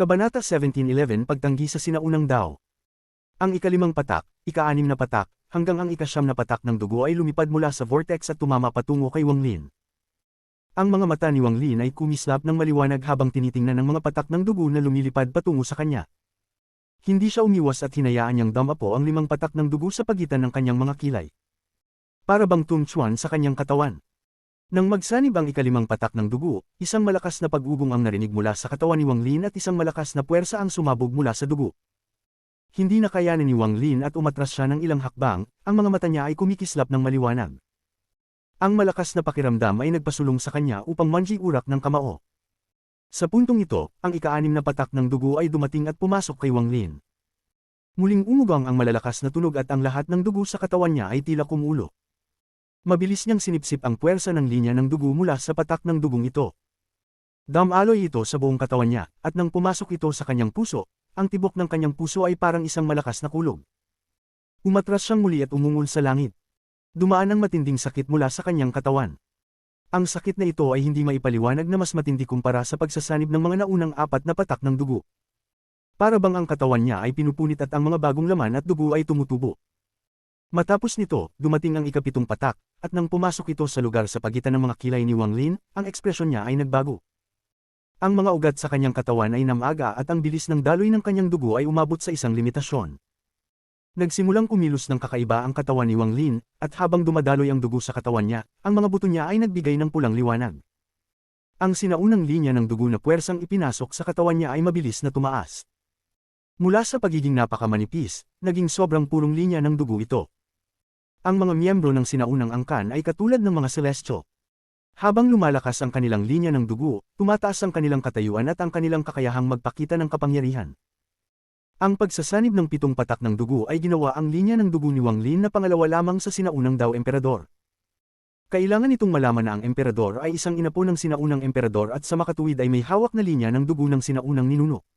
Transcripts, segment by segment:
Kabanata 17:11 Pagtanggi sa sinaunang Dao. Ang ikalimang patak, ika-6 na patak, hanggang ang ika-9 na patak ng dugo ay lumipad mula sa vortex at tumama patungo kay Wang Lin. Ang mga mata ni Wang Lin ay kumislap ng maliwanag habang tinitingnan ng mga patak ng dugo na lumilipad patungo sa kanya. Hindi siya umiwas at hinayaan niyang damapo ang 5 patak ng dugo sa pagitan ng kanyang mga kilay. Para bang tumchuan sa kanyang katawan. Nang magsanib ang ika-5 patak ng dugo, isang malakas na pag-ugong ang narinig mula sa katawan ni Wang Lin at isang malakas na puwersa ang sumabog mula sa dugo. Hindi nakayanan ni Wang Lin at umatras siya ng ilang hakbang, ang mga mata niya ay kumikislap ng maliwanag. Ang malakas na pakiramdam ay nagpasulong sa kanya upang manji-urak ng kamao. Sa puntong ito, ang ika-6 na patak ng dugo ay dumating at pumasok kay Wang Lin. Muling umugang ang malalakas na tunog at ang lahat ng dugo sa katawan niya ay tila kumulo. Mabilis niyang sinipsip ang puwersa ng linya ng dugo mula sa patak ng dugong ito. Damaloy ito sa buong katawan niya, at nang pumasok ito sa kanyang puso, ang tibok ng kanyang puso ay parang isang malakas na kulog. Umatras siyang muli at umungol sa langit. Dumaan ang matinding sakit mula sa kanyang katawan. Ang sakit na ito ay hindi maipaliwanag na mas matindi kumpara sa pagsasanib ng mga naunang 4 na patak ng dugo. Para bang ang katawan niya ay pinupunit at ang mga bagong laman at dugo ay tumutubo. Matapos nito, dumating ang ika-7 patak, at nang pumasok ito sa lugar sa pagitan ng mga kilay ni Wang Lin, ang ekspresyon niya ay nagbago. Ang mga ugat sa kanyang katawan ay namaga at ang bilis ng daloy ng kanyang dugo ay umabot sa isang limitasyon. Nagsimulang kumilos ng kakaiba ang katawan ni Wang Lin, at habang dumadaloy ang dugo sa katawan niya, ang mga buto niya ay nagbigay ng pulang liwanag. Ang sinaunang linya ng dugo na puwersang ipinasok sa katawan niya ay mabilis na tumaas. Mula sa pagiging napakamanipis, naging sobrang purong linya ng dugo ito. Ang mga miyembro ng sinaunang angkan ay katulad ng mga selestyo. Habang lumalakas ang kanilang linya ng dugo, tumataas ang kanilang katayuan at ang kanilang kakayahang magpakita ng kapangyarihan. Ang pagsasanib ng 7 patak ng dugo ay ginawa ang linya ng dugo ni Wang Lin na pangalawa lamang sa sinaunang Dao Emperador. Kailangan itong malaman na ang emperador ay isang inapo ng sinaunang emperador at sa makatuwid ay may hawak na linya ng dugo ng sinaunang ninuno.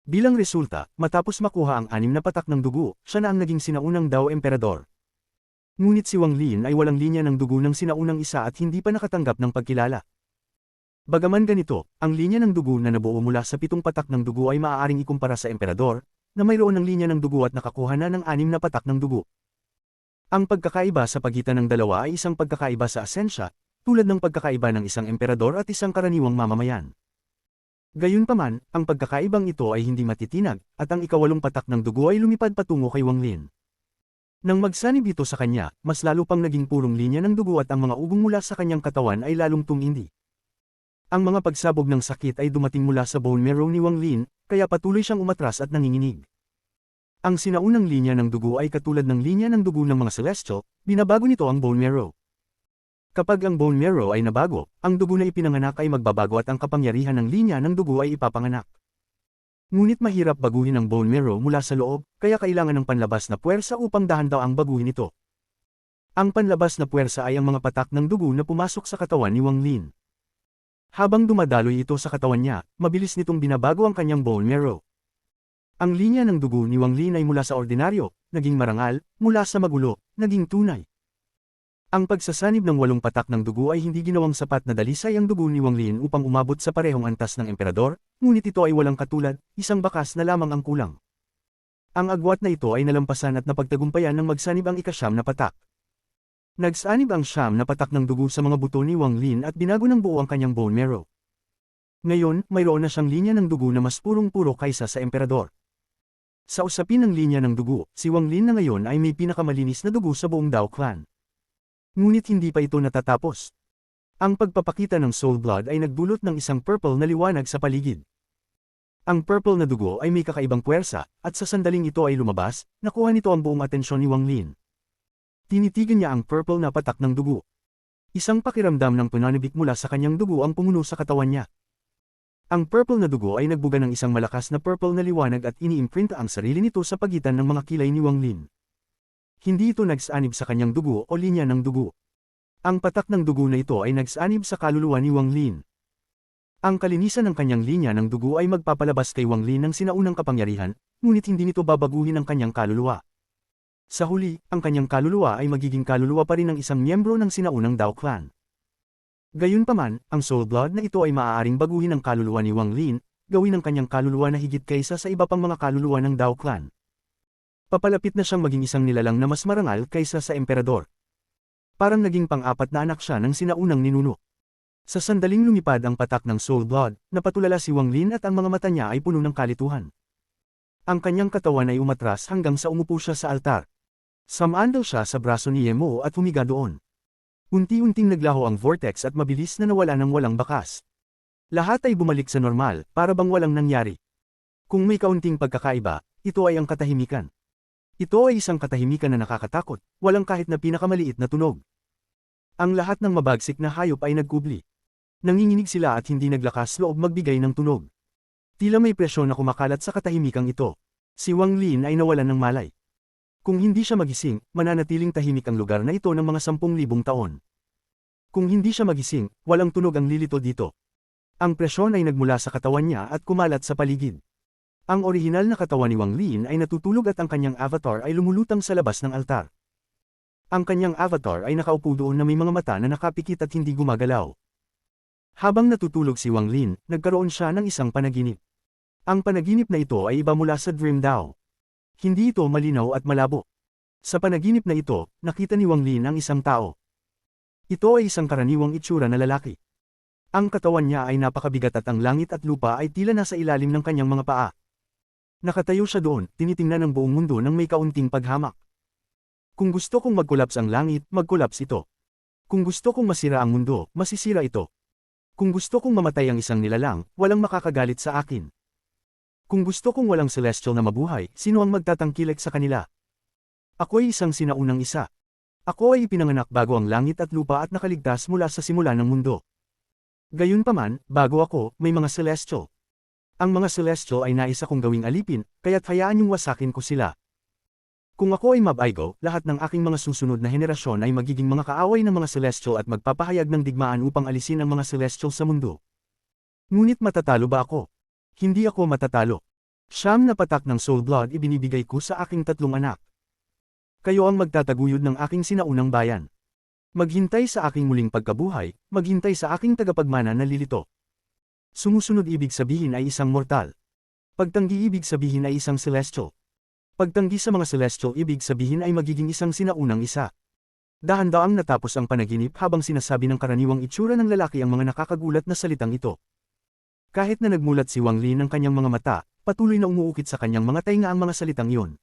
Bilang resulta, matapos makuha ang 6 na patak ng dugo, siya na ang naging sinaunang Dao Emperador. Ngunit si Wang Lin ay walang linya ng dugo ng sinaunang isa at hindi pa nakatanggap ng pagkilala. Bagaman ganito, ang linya ng dugo na nabuo mula sa 7 patak ng dugo ay maaaring ikumpara sa emperador, na mayroon ng linya ng dugo at nakakuha na ng 6 na patak ng dugo. Ang pagkakaiba sa pagitan ng dalawa ay isang pagkakaiba sa asensya, tulad ng pagkakaiba ng isang emperador at isang karaniwang mamamayan. Gayunpaman, ang pagkakaibang ito ay hindi matitinag, at ang ika-8 patak ng dugo ay lumipad patungo kay Wang Lin. Nang magsanib ito sa kanya, mas lalo pang naging purong linya ng dugo at ang mga ugong mula sa kanyang katawan ay lalong tumindi. Ang mga pagsabog ng sakit ay dumating mula sa bone marrow ni Wang Lin, kaya patuloy siyang umatras at nanginginig. Ang sinaunang linya ng dugo ay katulad ng linya ng dugo ng mga selestyo, binabago nito ang bone marrow. Kapag ang bone marrow ay nabago, ang dugo na ipinanganak ay magbabago at ang kapangyarihan ng linya ng dugo ay ipapanganak. Ngunit mahirap baguhin ang bone marrow mula sa loob, kaya kailangan ng panlabas na puwersa upang dahan-daang baguhin ito. Ang panlabas na puwersa ay ang mga patak ng dugo na pumasok sa katawan ni Wang Lin. Habang dumadaloy ito sa katawan niya, mabilis nitong binabago ang kanyang bone marrow. Ang linya ng dugo ni Wang Lin ay mula sa ordinaryo, naging marangal, mula sa magulo, naging tunay. Ang pagsasanib ng 8 patak ng dugo ay hindi ginawang sapat na dalisay ang dugo ni Wang Lin upang umabot sa parehong antas ng emperador, ngunit ito ay walang katulad, isang bakas na lamang ang kulang. Ang agwat na ito ay nalampasan at napagtagumpayan ng magsanib ang ika-9 na patak. Nagsanib ang 9 na patak ng dugo sa mga buto ni Wang Lin at binago ng buo ang kanyang bone marrow. Ngayon, mayroon na siyang linya ng dugo na mas purong-puro kaysa sa emperador. Sa usapin ng linya ng dugo, si Wang Lin na ngayon ay may pinakamalinis na dugo sa buong Dao clan. Ngunit hindi pa ito natatapos. Ang pagpapakita ng soul blood ay nagdulot ng isang purple na liwanag sa paligid. Ang purple na dugo ay may kakaibang puwersa, at sa sandaling ito ay lumabas, nakuha nito ang buong atensyon ni Wang Lin. Tinitigan niya ang purple na patak ng dugo. Isang pakiramdam ng pananabik mula sa kanyang dugo ang pumuno sa katawan niya. Ang purple na dugo ay nagbuga ng isang malakas na purple na liwanag at ini-imprinta ang sarili nito sa pagitan ng mga kilay ni Wang Lin. Hindi ito nagsanib sa kanyang dugo o linya ng dugo. Ang patak ng dugo na ito ay nagsanib sa kaluluwa ni Wang Lin. Ang kalinisan ng kanyang linya ng dugo ay magpapalabas kay Wang Lin ng sinaunang kapangyarihan, ngunit hindi nito babaguhin ang kanyang kaluluwa. Sa huli, ang kanyang kaluluwa ay magiging kaluluwa pa rin ng isang miyembro ng sinaunang Dao clan. Gayunpaman, ang soul blood na ito ay maaaring baguhin ang kaluluwa ni Wang Lin, gawin ang kanyang kaluluwa na higit kaysa sa iba pang mga kaluluwa ng Dao Clan. Papalapit na siyang maging isang nilalang na mas marangal kaysa sa emperador. Parang naging pang-apat na anak siya ng sinaunang ninuno. Sa sandaling lumipad ang patak ng Soul Blood, napatulala si Wang Lin at ang mga mata niya ay puno ng kalituhan. Ang kanyang katawan ay umatras hanggang sa umupo siya sa altar. Sumandal siya sa braso ni Yemo at humiga doon. Unti-unting naglaho ang vortex at mabilis na nawala ng walang bakas. Lahat ay bumalik sa normal, para bang walang nangyari. Kung may kaunting pagkakaiba, ito ay ang katahimikan. Ito ay isang katahimikan na nakakatakot, walang kahit na pinakamaliit na tunog. Ang lahat ng mabagsik na hayop ay nagkubli. Nanginginig sila at hindi naglakas loob magbigay ng tunog. Tila may presyon na kumakalat sa katahimikang ito. Si Wang Lin ay nawalan ng malay. Kung hindi siya magising, mananatiling tahimik ang lugar na ito ng mga 10,000 taon. Kung hindi siya magising, walang tunog ang lilito dito. Ang presyon ay nagmula sa katawan niya at kumalat sa paligid. Ang orihinal na katawan ni Wang Lin ay natutulog at ang kanyang avatar ay lumulutang sa labas ng altar. Ang kanyang avatar ay nakaupo doon na may mga mata na nakapikit at hindi gumagalaw. Habang natutulog si Wang Lin, nagkaroon siya ng isang panaginip. Ang panaginip na ito ay iba mula sa Dream Dao. Hindi ito malinaw at malabo. Sa panaginip na ito, nakita ni Wang Lin ang isang tao. Ito ay isang karaniwang itsura na lalaki. Ang katawan niya ay napakabigat at ang langit at lupa ay tila nasa ilalim ng kanyang mga paa. Nakatayo siya doon, tinitingnan ang buong mundo ng may kaunting paghamak. Kung gusto kong mag-collapse ang langit, mag-collapse ito. Kung gusto kong masira ang mundo, masisira ito. Kung gusto kong mamatay ang isang nilalang, walang makakagalit sa akin. Kung gusto kong walang celestial na mabuhay, sino ang magtatangkilik sa kanila? Ako ay isang sinaunang isa. Ako ay ipinanganak bago ang langit at lupa at nakaligtas mula sa simula ng mundo. Gayunpaman, bago ako, may mga celestial. Ang mga celestial ay nais akong gawing alipin, kaya't hayaan niyong wasakin ko sila. Kung ako ay mabaigo, lahat ng aking mga susunod na henerasyon ay magiging mga kaaway ng mga celestial at magpapahayag ng digmaan upang alisin ang mga celestial sa mundo. Ngunit matatalo ba ako? Hindi ako matatalo. 9 na patak ng Soul Blood ibinibigay ko sa aking 3 anak. Kayo ang magtataguyod ng aking sinaunang bayan. Maghintay sa aking muling pagkabuhay, maghintay sa aking tagapagmana na lilito. Sumusunod ibig sabihin ay isang mortal. Pagtanggi ibig sabihin ay isang celestial. Pagtanggi sa mga celestial ibig sabihin ay magiging isang sinaunang isa. Dahan-daang natapos ang panaginip habang sinasabi ng karaniwang itsura ng lalaki ang mga nakakagulat na salitang ito. Kahit na nagmulat si Wang Lin ng kanyang mga mata, patuloy na umuukit sa kanyang mga tainga ang mga salitang iyon.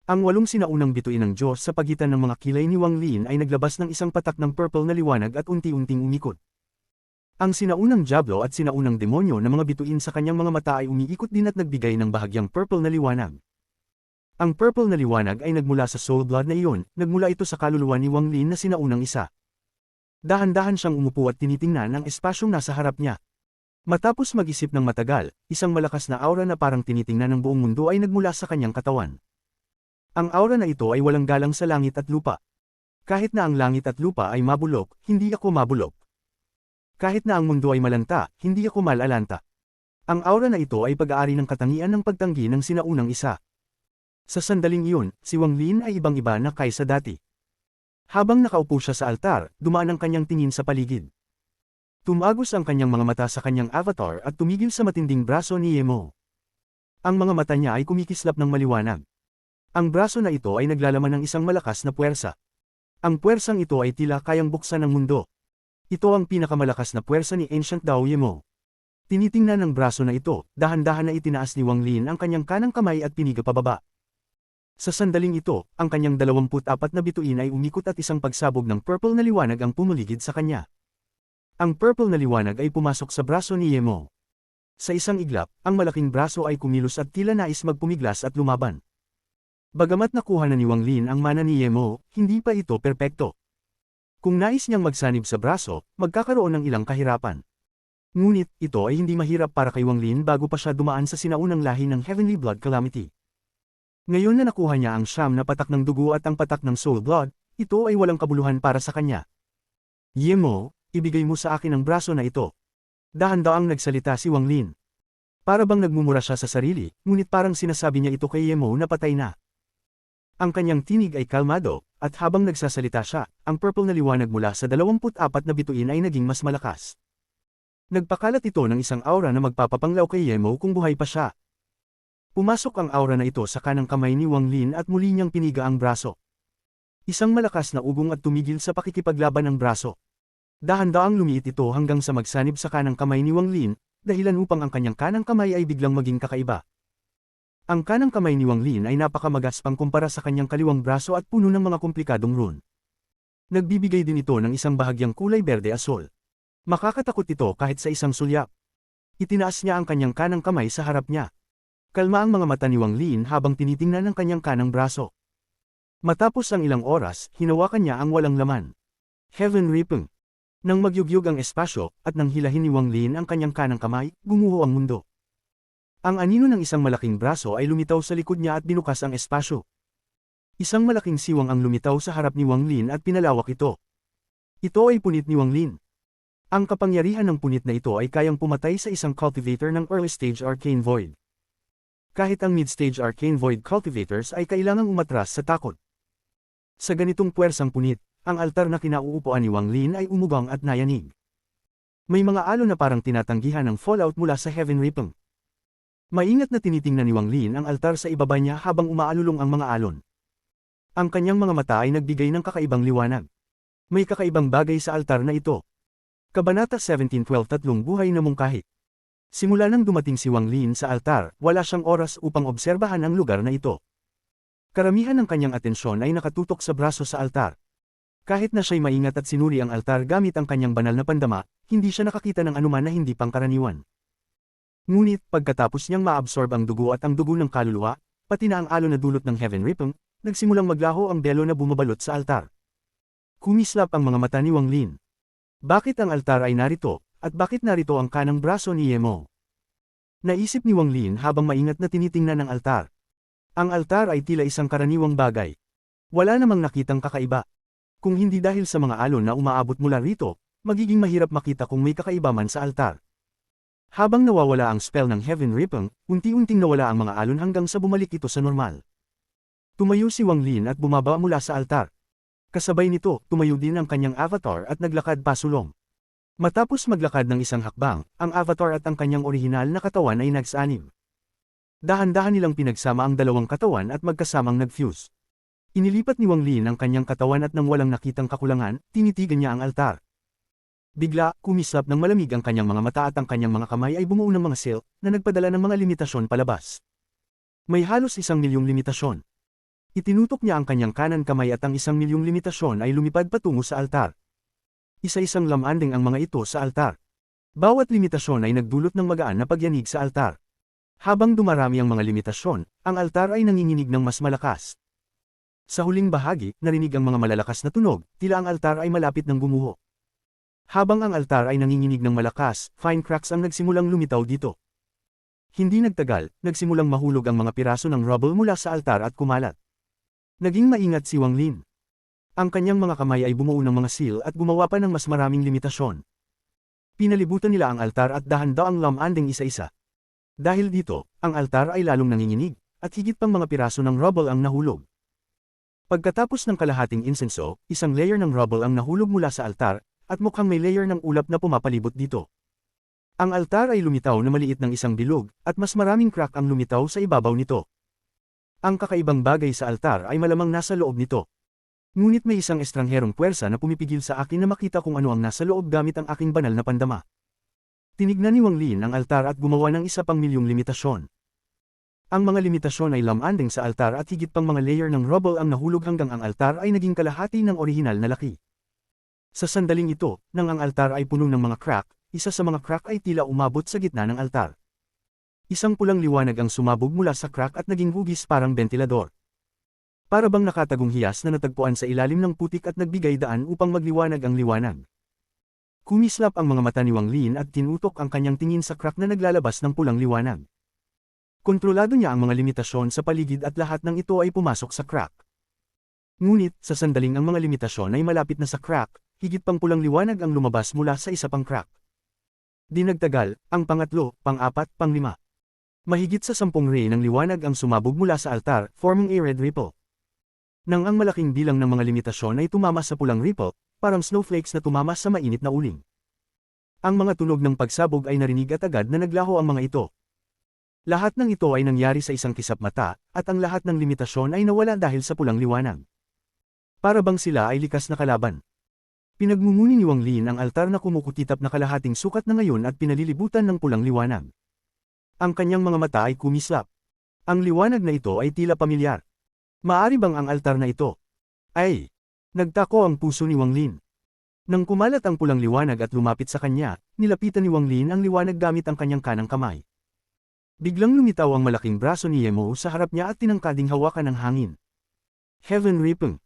Ang 8 sinaunang bituin ng Diyos sa pagitan ng mga kilay ni Wang Lin ay naglabas ng isang patak ng purple na liwanag at unti-unting umikot. Ang sinaunang Diablo at sinaunang demonyo na mga bituin sa kanyang mga mata ay umiikot din at nagbigay ng bahagyang purple na liwanag. Ang purple na liwanag ay nagmula sa Soul Blood na iyon, nagmula ito sa kaluluwa ni Wang Lin na sinaunang isa. Dahan-dahan siyang umupo at tinitingnan ang espasyong nasa harap niya. Matapos mag-isip ng matagal, isang malakas na aura na parang tinitingnan ng buong mundo ay nagmula sa kanyang katawan. Ang aura na ito ay walang galang sa langit at lupa. Kahit na ang langit at lupa ay mabulok, hindi ako mabulok. Kahit na ang mundo ay malanta, hindi ako malalanta. Ang aura na ito ay pag-aari ng katangian ng pagtanggi ng sinaunang isa. Sa sandaling iyon, si Wang Lin ay ibang-iba na kaysa dati. Habang nakaupo siya sa altar, dumaan ang kanyang tingin sa paligid. Tumagos ang kanyang mga mata sa kanyang avatar at tumigil sa matinding braso ni Yemo. Ang mga mata niya ay kumikislap ng maliwanag. Ang braso na ito ay naglalaman ng isang malakas na puwersa. Ang puwersang ito ay tila kayang buksan ng mundo. Ito ang pinakamalakas na puwersa ni Ancient Dao Yemo. Tinitingnan ng braso na ito, dahan-dahan na itinaas ni Wang Lin ang kanyang kanang kamay at piniga pababa. Sa sandaling ito, ang kanyang 24 na bituin ay umikot at isang pagsabog ng purple na liwanag ang pumuligid sa kanya. Ang purple na liwanag ay pumasok sa braso ni Yemo. Sa isang iglap, ang malaking braso ay kumilos at tila nais magpumiglas at lumaban. Bagamat nakuha na ni Wang Lin ang mana ni Yemo, hindi pa ito perpekto. Kung nais niyang magsanib sa braso, magkakaroon ng ilang kahirapan. Ngunit, ito ay hindi mahirap para kay Wang Lin bago pa siya dumaan sa sinaunang lahi ng Heavenly Blood Calamity. Ngayon na nakuha niya ang 9 na patak ng dugo at ang patak ng Soul Blood, ito ay walang kabuluhan para sa kanya. Yemo, ibigay mo sa akin ang braso na ito. Dahan-daang nagsalita si Wang Lin. Para bang nagmumura siya sa sarili, ngunit parang sinasabi niya ito kay Yemo na patay na. Ang kanyang tinig ay kalmado, at habang nagsasalita siya, ang purple na liwanag mula sa 24 na bituin ay naging mas malakas. Nagpakalat ito ng isang aura na magpapapanglaw kay Yemo kung buhay pa siya. Pumasok ang aura na ito sa kanang kamay ni Wang Lin at muli niyang piniga ang braso. Isang malakas na ugong at tumigil sa pakikipaglaban ng braso. Dahan-daang lumiit ito hanggang sa magsanib sa kanang kamay ni Wang Lin, dahilan upang ang kanyang kanang kamay ay biglang maging kakaiba. Ang kanang kamay ni Wang Lin ay napakamagaspang kumpara sa kanyang kaliwang braso at puno ng mga komplikadong rune. Nagbibigay din ito ng isang bahagyang kulay berde-asol. Makakatakot ito kahit sa isang sulyap. Itinaas niya ang kanyang kanang kamay sa harap niya. Kalma ang mga mata ni Wang Lin habang tinitingnan ang kanyang kanang braso. Matapos ang ilang oras, hinawakan niya ang walang laman. Heaven Ripeng. Nang magyugyug ang espasyo, at nang hilahin ni Wang Lin ang kanyang kanang kamay, gumuho ang mundo. Ang anino ng isang malaking braso ay lumitaw sa likod niya at binukas ang espasyo. Isang malaking siwang ang lumitaw sa harap ni Wang Lin at pinalawak ito. Ito ay punit ni Wang Lin. Ang kapangyarihan ng punit na ito ay kayang pumatay sa isang cultivator ng early stage arcane void. Kahit ang mid-stage arcane void cultivators ay kailangang umatras sa takot. Sa ganitong puwersang punit, ang altar na kinauupuan ni Wang Lin ay umugang at nayanig. May mga alon na parang tinatanggihan ng fallout mula sa Heaven Ripeng. Maingat na tinitingnan ni Wang Lin ang altar sa ibaba niya habang umaalulong ang mga alon. Ang kanyang mga mata ay nagbigay ng kakaibang liwanag. May kakaibang bagay sa altar na ito. Kabanata 17:12 Tatlong buhay na mungkahi. Simula nang dumating si Wang Lin sa altar, wala siyang oras upang obserbahan ang lugar na ito. Karamihan ng kanyang atensyon ay nakatutok sa braso sa altar. Kahit na siya'y maingat at sinuri ang altar gamit ang kanyang banal na pandama, hindi siya nakakita ng anuman na hindi pangkaraniwan. Ngunit, pagkatapos niyang maabsorb ang dugo at ang dugo ng kaluluwa, pati na ang alon na dulot ng Heaven Ripeng, nagsimulang maglaho ang belo na bumabalot sa altar. Kumislap ang mga mata ni Wang Lin. Bakit ang altar ay narito, at bakit narito ang kanang braso ni Yemo? Naisip ni Wang Lin habang maingat na tinitingnan ang altar. Ang altar ay tila isang karaniwang bagay. Wala namang nakitang kakaiba. Kung hindi dahil sa mga alon na umaabot mula rito, magiging mahirap makita kung may kakaiba man sa altar. Habang nawawala ang spell ng Heaven Ripeng, unti-unting nawala ang mga alon hanggang sa bumalik ito sa normal. Tumayo si Wang Lin at bumaba mula sa altar. Kasabay nito, tumayo din ang kanyang avatar at naglakad pasulong. Matapos maglakad ng isang hakbang, ang avatar at ang kanyang orihinal na katawan ay nagsanib. Dahan-dahan nilang pinagsama ang dalawang katawan at magkasamang nag-fuse. Inilipat ni Wang Lin ang kanyang katawan at nang walang nakitang kakulangan, tinitigan niya ang altar. Bigla, kumislap ng malamig ang kanyang mga mata at ang kanyang mga kamay ay bumuo ng mga seal na nagpadala ng mga limitasyon palabas. May halos 1,000,000 limitasyon. Itinutok niya ang kanyang kanan kamay at ang 1,000,000 limitasyon ay lumipad patungo sa altar. Isa-isang lamanding ang mga ito sa altar. Bawat limitasyon ay nagdulot ng magaan na pagyanig sa altar. Habang dumarami ang mga limitasyon, ang altar ay nanginginig ng mas malakas. Sa huling bahagi, narinig ang mga malalakas na tunog, tila ang altar ay malapit ng gumuho. Habang ang altar ay nanginginig ng malakas, fine cracks ang nagsimulang lumitaw dito. Hindi nagtagal, nagsimulang mahulog ang mga piraso ng rubble mula sa altar at kumalat. Naging maingat si Wang Lin. Ang kanyang mga kamay ay bumuo ng mga seal at gumawa pa ng mas maraming limitasyon. Pinalibutan nila ang altar at dahan-daang lamanding isa-isa. Dahil dito, ang altar ay lalong nanginginig, at higit pang mga piraso ng rubble ang nahulog. Pagkatapos ng kalahating insenso, isang layer ng rubble ang nahulog mula sa altar, at mukhang may layer ng ulap na pumapalibot dito. Ang altar ay lumitaw na maliit ng isang bilog, at mas maraming crack ang lumitaw sa ibabaw nito. Ang kakaibang bagay sa altar ay malamang nasa loob nito. Ngunit may isang estrangherong puwersa na pumipigil sa akin na makita kung ano ang nasa loob gamit ang aking banal na pandama. Tinignan ni Wang Lin ang altar at gumawa ng 1,000,000 limitasyon. Ang mga limitasyon ay lamanding sa altar at higit pang mga layer ng rubble ang nahulog hanggang ang altar ay naging kalahati ng orihinal na laki. Sa sandaling ito, nang ang altar ay puno ng mga crack, isa sa mga crack ay tila umabot sa gitna ng altar. Isang pulang liwanag ang sumabog mula sa crack at naging hugis parang bentilador. Para bang nakatagong hiyas na natagpuan sa ilalim ng putik at nagbigay daan upang magliwanag ang liwanag. Kumislap ang mga mata ni Wang Lin at tinutok ang kanyang tingin sa crack na naglalabas ng pulang liwanag. Kontrolado niya ang mga limitasyon sa paligid at lahat ng ito ay pumasok sa crack. Ngunit, sa sandaling ang mga limitasyon ay malapit na sa crack, higit pang pulang liwanag ang lumabas mula sa isa pang crack. Di nagtagal, ang pangatlo, pang-apat, pang-lima. Mahigit sa 10 ray ng liwanag ang sumabog mula sa altar, forming a red ripple. Nang ang malaking bilang ng mga limitasyon ay tumama sa pulang ripple, parang snowflakes na tumama sa mainit na uling. Ang mga tunog ng pagsabog ay narinig at agad na naglaho ang mga ito. Lahat ng ito ay nangyari sa isang kisap mata, at ang lahat ng limitasyon ay nawala dahil sa pulang liwanag. Para bang sila ay likas na kalaban. Pinagmumuni ni Wang Lin ang altar na kumukutitap na kalahating sukat na ngayon at pinalilibutan ng pulang liwanag. Ang kanyang mga mata ay kumislap. Ang liwanag na ito ay tila pamilyar. Maari bang ang altar na ito? Ay! Nagtako ang puso ni Wang Lin. Nang kumalat ang pulang liwanag at lumapit sa kanya, nilapitan ni Wang Lin ang liwanag gamit ang kanyang kanang kamay. Biglang lumitaw ang malaking braso ni Yemo sa harap niya at tinangkading hawakan ng hangin. Heaven Ripeng!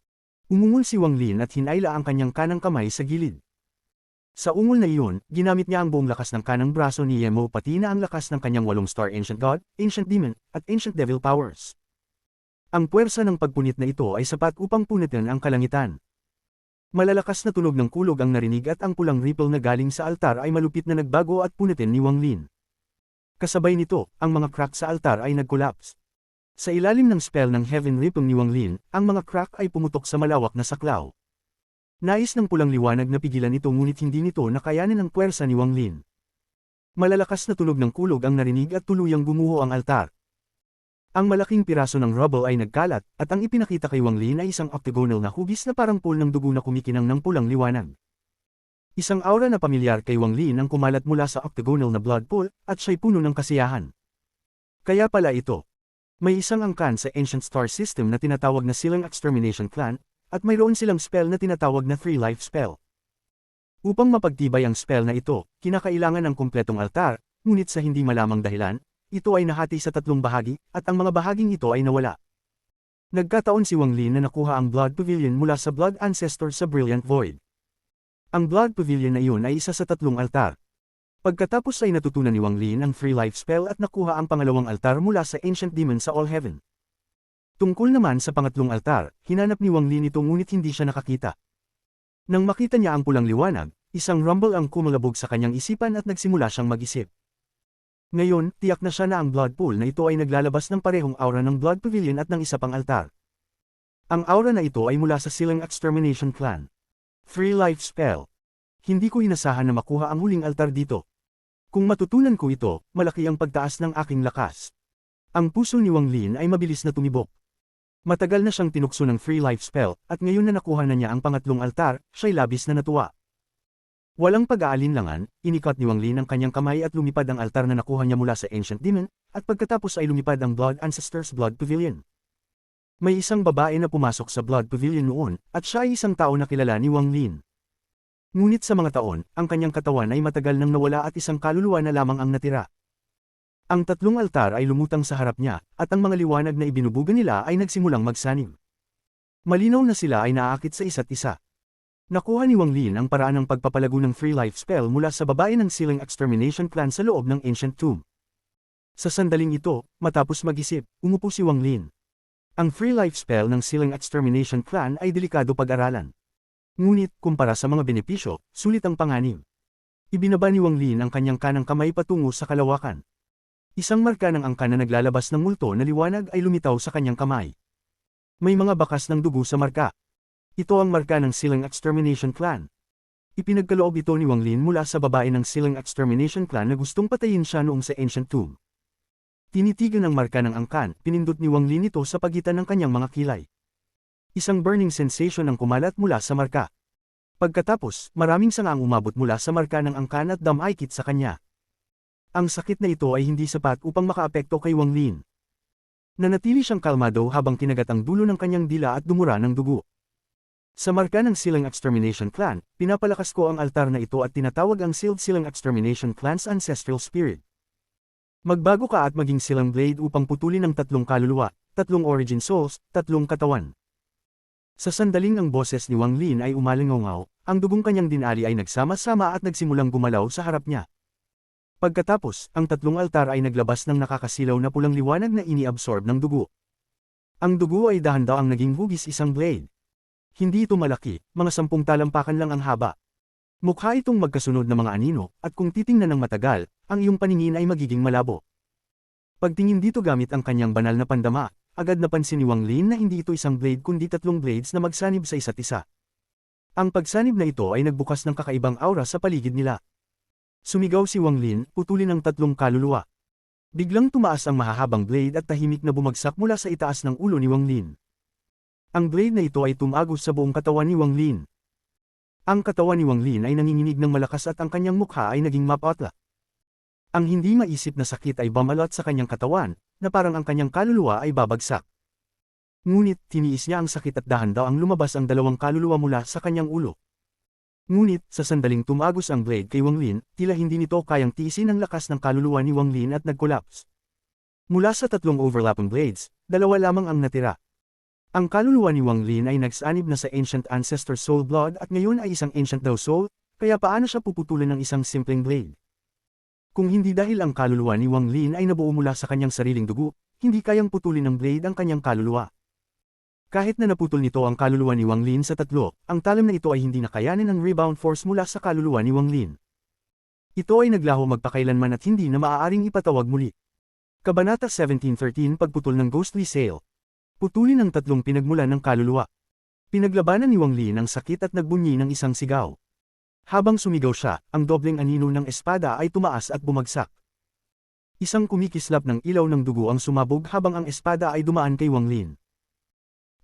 Umungol si Wang Lin at hinayla ang kanyang kanang kamay sa gilid. Sa ungol na iyon, ginamit niya ang buong lakas ng kanang braso ni Yemo pati na ang lakas ng kanyang 8-star Ancient God, Ancient Demon, at Ancient Devil powers. Ang puwersa ng pagpunit na ito ay sapat upang punitin ang kalangitan. Malalakas na tunog ng kulog ang narinig at ang pulang ripple na galing sa altar ay malupit na nagbago at punitin ni Wang Lin. Kasabay nito, ang mga crack sa altar ay nag-collapse. Sa ilalim ng spell ng Heaven Ripple ni Wang Lin, ang mga crack ay pumutok sa malawak na saklaw. Nais ng pulang liwanag na pigilan ito ngunit hindi nito nakayanin ang puwersa ni Wang Lin. Malalakas na tunog ng kulog ang narinig at tuluyang gumuho ang altar. Ang malaking piraso ng rubble ay nagkalat, at ang ipinakita kay Wang Lin ay isang octagonal na hugis na parang pool ng dugo na kumikinang ng pulang liwanag. Isang aura na pamilyar kay Wang Lin ang kumalat mula sa octagonal na blood pool, at siya'y puno ng kasiyahan. Kaya pala ito. May isang angkan sa Ancient Star System na tinatawag na Silang Extermination Clan, at mayroon silang spell na tinatawag na 3-life spell. Upang mapagtibay ang spell na ito, kinakailangan ng kumpletong altar, ngunit sa hindi malamang dahilan, ito ay nahati sa 3 bahagi, at ang mga bahaging ito ay nawala. Nagkataon si Wang Lin na nakuha ang Blood Pavilion mula sa Blood Ancestor sa Brilliant Void. Ang Blood Pavilion na iyon ay isa sa 3 altar. Pagkatapos ay natutunan ni Wang Lin ang 3-life spell at nakuha ang pangalawang altar mula sa Ancient Demon sa All Heaven. Tungkol naman sa pangatlong altar, hinanap ni Wang Lin ito ngunit hindi siya nakakita. Nang makita niya ang pulang liwanag, isang rumble ang kumalabog sa kanyang isipan at nagsimula siyang mag-isip. Ngayon, tiyak na siya na ang blood pool na ito ay naglalabas ng parehong aura ng Blood Pavilion at ng isa pang altar. Ang aura na ito ay mula sa Silang Extermination Clan. 3-life spell. Hindi ko inasahan na makuha ang huling altar dito. Kung matutunan ko ito, malaki ang pagtaas ng aking lakas. Ang puso ni Wang Lin ay mabilis na tumibok. Matagal na siyang tinukso ng 3-life spell, at ngayon na nakuha na niya ang pangatlong altar, siya'y labis na natuwa. Walang pag-aalinlangan, inikat ni Wang Lin ang kanyang kamay at lumipad ang altar na nakuha niya mula sa Ancient Demon, at pagkatapos ay lumipad ang Blood Ancestor's Blood Pavilion. May isang babae na pumasok sa Blood Pavilion noon, at siya ay isang tao na kilala ni Wang Lin. Ngunit sa mga taon, ang kanyang katawan ay matagal nang nawala at isang kaluluwa na lamang ang natira. Ang 3 altar ay lumutang sa harap niya, at ang mga liwanag na ibinubuga nila ay nagsimulang magsanib. Malinaw na sila ay naaakit sa isa't isa. Nakuha ni Wang Lin ang paraan ng pagpapalago ng 3-life spell mula sa babae ng Silang Extermination Clan sa loob ng Ancient Tomb. Sa sandaling ito, matapos mag-isip, umupo si Wang Lin. Ang 3-life spell ng Silang Extermination Clan ay delikado pag-aralan. Ngunit, kumpara sa mga benepisyo, sulit ang panganib. Ibinaba ni Wang Lin ang kanyang kanang kamay patungo sa kalawakan. Isang marka ng angkan na naglalabas ng multo na liwanag ay lumitaw sa kanyang kamay. May mga bakas ng dugo sa marka. Ito ang marka ng Silang Extermination Clan. Ipinagkaloob ito ni Wang Lin mula sa babae ng Silang Extermination Clan na gustong patayin siya noong sa Ancient Tomb. Tinitigan ang marka ng angkan, pinindot ni Wang Lin ito sa pagitan ng kanyang mga kilay. Isang burning sensation ang kumalat mula sa marka. Pagkatapos, maraming sanga ang umabot mula sa marka ng angkan at damaykit sa kanya. Ang sakit na ito ay hindi sapat upang makaapekto kay Wang Lin. Nanatili siyang kalmado habang kinagat ang dulo ng kanyang dila at dumura ng dugo. Sa marka ng Silang Extermination Clan, pinapalakas ko ang altar na ito at tinatawag ang Sealed Silang Extermination Clan's Ancestral Spirit. Magbago ka at maging Silang Blade upang putulin ang 3 kaluluwa, 3 origin souls, 3 katawan. Sa sandaling ang boses ni Wang Lin ay umalingaw, ang dugong kanyang dinari ay nagsama-sama at nagsimulang gumalaw sa harap niya. Pagkatapos, ang 3 altar ay naglabas ng nakakasilaw na pulang liwanag na ini-absorb ng dugo. Ang dugo ay dahan-dahang naging hugis isang blade. Hindi ito malaki, mga 10 talampakan lang ang haba. Mukha itong magkasunod na mga anino, at kung titingnan ng matagal, ang iyong paningin ay magiging malabo. Pagtingin dito gamit ang kanyang banal na pandama, agad napansin ni Wang Lin na hindi ito isang blade kundi 3 blades na magsanib sa isa't isa. Ang pagsanib na ito ay nagbukas ng kakaibang aura sa paligid nila. Sumigaw si Wang Lin, putulin ang tatlong kaluluwa. Biglang tumaas ang mahahabang blade at tahimik na bumagsak mula sa itaas ng ulo ni Wang Lin. Ang blade na ito ay tumagos sa buong katawan ni Wang Lin. Ang katawan ni Wang Lin ay nanginginig ng malakas at ang kanyang mukha ay naging mapatla. Ang hindi maisip na sakit ay bumalot sa kanyang katawan, na parang ang kanyang kaluluwa ay babagsak. Ngunit, tiniis niya ang sakit at dahan-dahang lumabas ang dalawang kaluluwa mula sa kanyang ulo. Ngunit, sa sandaling tumagos ang blade kay Wang Lin, tila hindi nito kayang tiisin ang lakas ng kaluluwa ni Wang Lin at nag-collapse. Mula sa tatlong overlapping blades, dalawa lamang ang natira. Ang kaluluwa ni Wang Lin ay nagsanib na sa Ancient Ancestor Soul Blood at ngayon ay isang Ancient daw Soul, kaya paano siya puputulin ng isang simpleng blade? Kung hindi dahil ang kaluluwa ni Wang Lin ay nabuo mula sa kanyang sariling dugo, hindi kayang putulin ng blade ang kanyang kaluluwa. Kahit na naputol nito ang kaluluwa ni Wang Lin sa tatlo, ang talim na ito ay hindi nakayanin ng rebound force mula sa kaluluwa ni Wang Lin. Ito ay naglaho magpakailanman at hindi na maaaring ipatawag muli. Kabanata 17:13 Pagputol ng Ghostly Sail. Putulin ang tatlong pinagmulan ng kaluluwa. Pinaglabanan ni Wang Lin ang sakit at nagbunyi ng isang sigaw. Habang sumigaw siya, ang dobleng anino ng espada ay tumaas at bumagsak. Isang kumikislap ng ilaw ng dugo ang sumabog habang ang espada ay dumaan kay Wang Lin.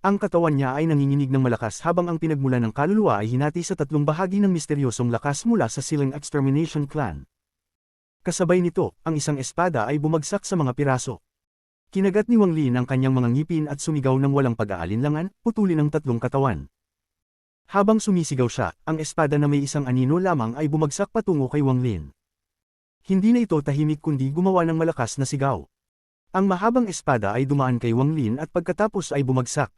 Ang katawan niya ay nanginginig ng malakas habang ang pinagmulan ng kaluluwa ay hinati sa tatlong bahagi ng misteryosong lakas mula sa Siling Extermination Clan. Kasabay nito, ang isang espada ay bumagsak sa mga piraso. Kinagat ni Wang Lin ang kanyang mga ngipin at sumigaw ng walang pag-aalinlangan, putulin ang tatlong katawan. Habang sumisigaw siya, ang espada na may isang anino lamang ay bumagsak patungo kay Wang Lin. Hindi na ito tahimik kundi gumawa ng malakas na sigaw. Ang mahabang espada ay dumaan kay Wang Lin at pagkatapos ay bumagsak.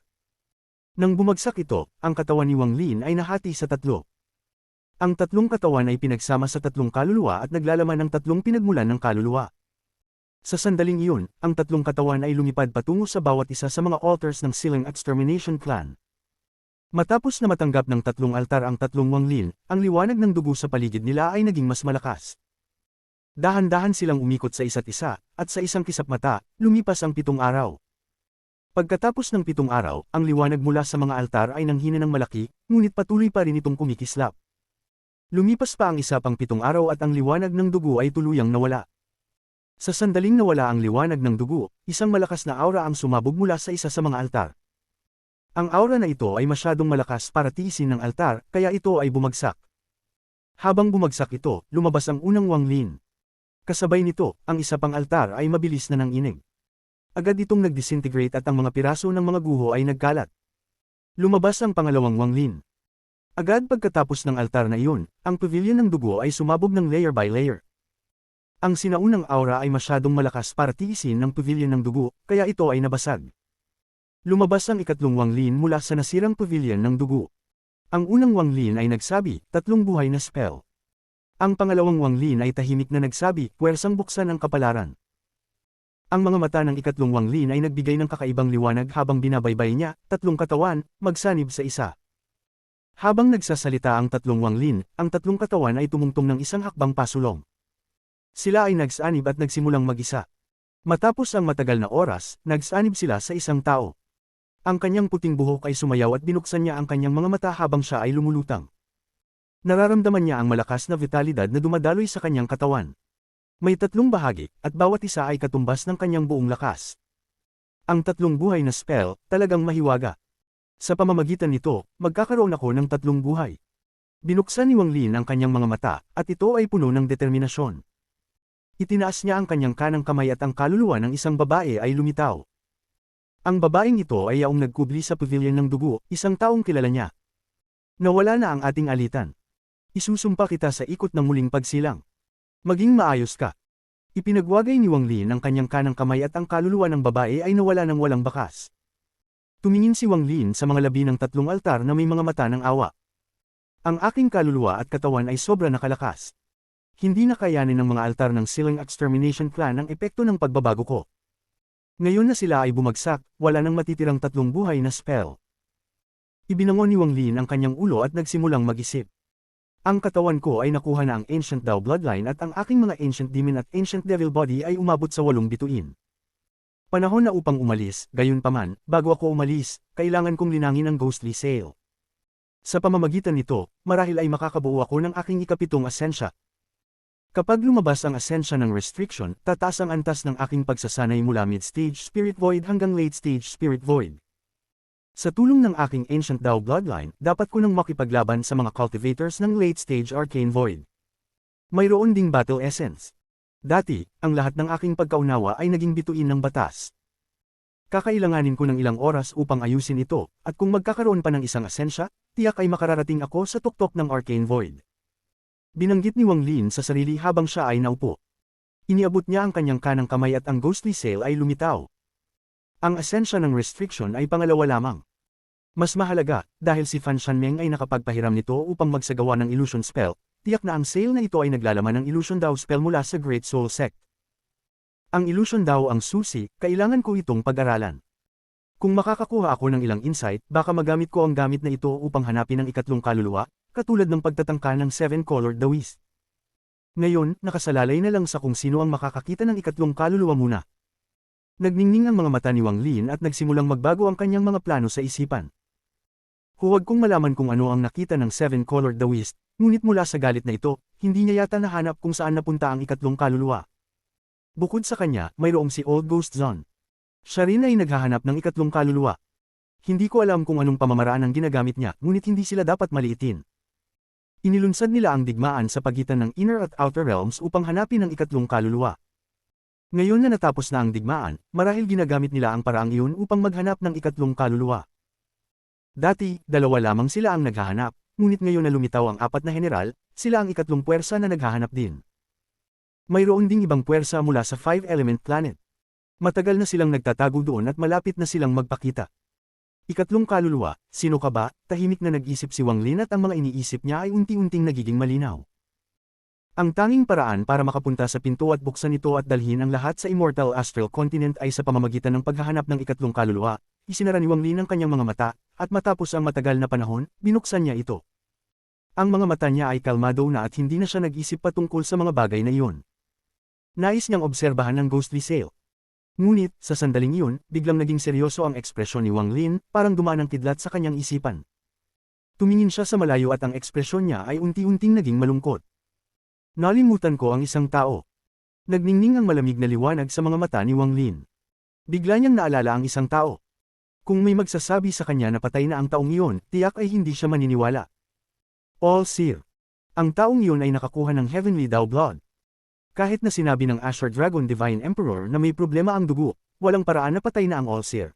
Nang bumagsak ito, ang katawan ni Wang Lin ay nahati sa tatlo. Ang tatlong katawan ay pinagsama sa tatlong kaluluwa at naglalaman ng tatlong pinagmulan ng kaluluwa. Sa sandaling iyon, ang tatlong katawan ay lumipad patungo sa bawat isa sa mga altars ng Siling Extermination Clan. Matapos na matanggap ng tatlong altar ang tatlong Wang Lin, ang liwanag ng dugo sa paligid nila ay naging mas malakas. Dahan-dahan silang umikot sa isa't isa, at sa isang kisap mata, lumipas ang 7 araw. Pagkatapos ng 7 araw, ang liwanag mula sa mga altar ay nanghina ng malaki, ngunit patuloy pa rin itong kumikislap. Lumipas pa ang isa pang 7 araw at ang liwanag ng dugo ay tuluyang nawala. Sa sandaling nawala ang liwanag ng dugo, isang malakas na aura ang sumabog mula sa isa sa mga altar. Ang aura na ito ay masyadong malakas para tiisin ng altar, kaya ito ay bumagsak. Habang bumagsak ito, lumabas ang unang Wang Lin. Kasabay nito, ang isa pang altar ay mabilis na nanginig. Agad itong nag-disintegrate at ang mga piraso ng mga guho ay nagkalat. Lumabas ang pangalawang Wang Lin. Agad pagkatapos ng altar na iyon, ang pavilion ng dugo ay sumabog ng layer by layer. Ang sinaunang aura ay masyadong malakas para tiisin ng pavilion ng dugo, kaya ito ay nabasag. Lumabas ang ikatlong Wang Lin mula sa nasirang pavilion ng dugo. Ang unang Wang Lin ay nagsabi, 3 buhay na spell. Ang pangalawang Wang Lin ay tahimik na nagsabi, puwersang buksan ang kapalaran. Ang mga mata ng ikatlong Wang Lin ay nagbigay ng kakaibang liwanag habang binabaybay niya, 3 katawan, magsanib sa isa. Habang nagsasalita ang 3 Wang Lin, ang 3 katawan ay tumungtong ng isang hakbang pasulong. Sila ay nagsanib at nagsimulang mag-isa. Matapos ang matagal na oras, nagsanib sila sa isang tao. Ang kanyang puting buhok ay sumayaw at binuksan niya ang kanyang mga mata habang siya ay lumulutang. Nararamdaman niya ang malakas na vitalidad na dumadaloy sa kanyang katawan. May 3 bahagi, at bawat isa ay katumbas ng kanyang buong lakas. Ang 3 buhay na spell, talagang mahiwaga. Sa pamamagitan nito, magkakaroon ako ng 3 buhay. Binuksan ni Wang Lin ang kanyang mga mata, at ito ay puno ng determinasyon. Itinaas niya ang kanyang kanang kamay at ang kaluluwa ng isang babae ay lumitaw. Ang babaeng ito ay yaong nagkubli sa pavilion ng dugo, isang taong kilala niya. Nawala na ang ating alitan. Isusumpa kita sa ikot ng muling pagsilang. Maging maayos ka. Ipinagwagay ni Wang Lin ang kanyang kanang kamay at ang kaluluwa ng babae ay nawala ng walang bakas. Tumingin si Wang Lin sa mga labi ng 3 altar na may mga mata ng awa. Ang aking kaluluwa at katawan ay sobra nakalakas. Hindi na kayanin ng mga altar ng Siling Extermination Clan ang epekto ng pagbabago ko. Ngayon na sila ay bumagsak, wala nang matitirang 3 buhay na spell. Ibinangon ni Wang Lin ang kanyang ulo at nagsimulang mag-isip. Ang katawan ko ay nakuha na ang Ancient Dao Bloodline at ang aking mga Ancient Demon at Ancient Devil Body ay umabot sa 8 bituin. Panahon na upang umalis, gayunpaman, bago ako umalis, kailangan kong linangin ang Ghostly Sail. Sa pamamagitan nito, marahil ay makakabuo ako ng aking ika-7 asensya. Kapag lumabas ang asensya ng restriction, tataas ang antas ng aking pagsasanay mula mid-stage Spirit Void hanggang late-stage Spirit Void. Sa tulong ng aking Ancient Dao Bloodline, dapat ko nang makipaglaban sa mga cultivators ng late-stage Arcane Void. Mayroon ding Battle Essence. Dati, ang lahat ng aking pagkaunawa ay naging bituin ng batas. Kakailanganin ko ng ilang oras upang ayusin ito, at kung magkakaroon pa ng isang asensya, tiyak ay makararating ako sa tuktok ng Arcane Void. Binanggit ni Wang Lin sa sarili habang siya ay naupo. Iniabot niya ang kanyang kanang kamay at ang ghostly sail ay lumitaw. Ang asensya ng restriction ay pangalawa lamang. Mas mahalaga, dahil si Fan Shanmeng ay nakapagpahiram nito upang magsagawa ng illusion spell, tiyak na ang sail na ito ay naglalaman ng illusion Dao spell mula sa Great Soul Sect. Ang illusion Dao ang susi, kailangan ko itong pag-aralan. Kung makakakuha ako ng ilang insight, baka magamit ko ang gamit na ito upang hanapin ang ikatlong kaluluwa, katulad ng pagtatangka ng Seven-Colored Daoist. Ngayon, nakasalalay na lang sa kung sino ang makakakita ng ikatlong kaluluwa muna. Nagningning ang mga mata ni Wang Lin at nagsimulang magbago ang kanyang mga plano sa isipan. Huwag kong malaman kung ano ang nakita ng Seven-Colored Daoist, ngunit mula sa galit na ito, hindi niya yata nahanap kung saan napunta ang ikatlong kaluluwa. Bukod sa kanya, mayroong si Old Ghost Zon. Siya rin ay naghahanap ng ikatlong kaluluwa. Hindi ko alam kung anong pamamaraan ang ginagamit niya, ngunit hindi sila dapat maliitin. Inilunsad nila ang digmaan sa pagitan ng Inner at Outer Realms upang hanapin ang ikatlong kaluluwa. Ngayon na natapos na ang digmaan, marahil ginagamit nila ang paraang iyon upang maghanap ng ikatlong kaluluwa. Dati, dalawa lamang sila ang naghahanap, ngunit ngayon na lumitaw ang apat na general, sila ang ikatlong puwersa na naghahanap din. Mayroon ding ibang puwersa mula sa 5-element planet. Matagal na silang nagtatago doon at malapit na silang magpakita. Ikatlong kaluluwa, sino ka ba? Tahimik na nag-isip si Wang Lin at ang mga iniisip niya ay unti-unting nagiging malinaw. Ang tanging paraan para makapunta sa pinto at buksan ito at dalhin ang lahat sa Immortal Astral Continent ay sa pamamagitan ng paghahanap ng ikatlong kaluluwa. Isinara ni Wang Lin ang kanyang mga mata, at matapos ang matagal na panahon, binuksan niya ito. Ang mga mata niya ay kalmado na at hindi na siya nag-isip patungkol sa mga bagay na iyon. Nais niyang obserbahan ang ghostly sail. Ngunit, sa sandaling iyon, biglang naging seryoso ang ekspresyon ni Wang Lin, parang dumaan ang kidlat sa kanyang isipan. Tumingin siya sa malayo at ang ekspresyon niya ay unti-unting naging malungkot. Nalimutan ko ang isang tao. Nagningning ang malamig na liwanag sa mga mata ni Wang Lin. Bigla niyang naalala ang isang tao. Kung may magsasabi sa kanya na patay na ang taong iyon, tiyak ay hindi siya maniniwala. All Seer. Ang taong iyon ay nakakuha ng Heavenly Dao Blood. Kahit na sinabi ng Azure Dragon Divine Emperor na may problema ang dugo, walang paraan na patay na ang All-Seer.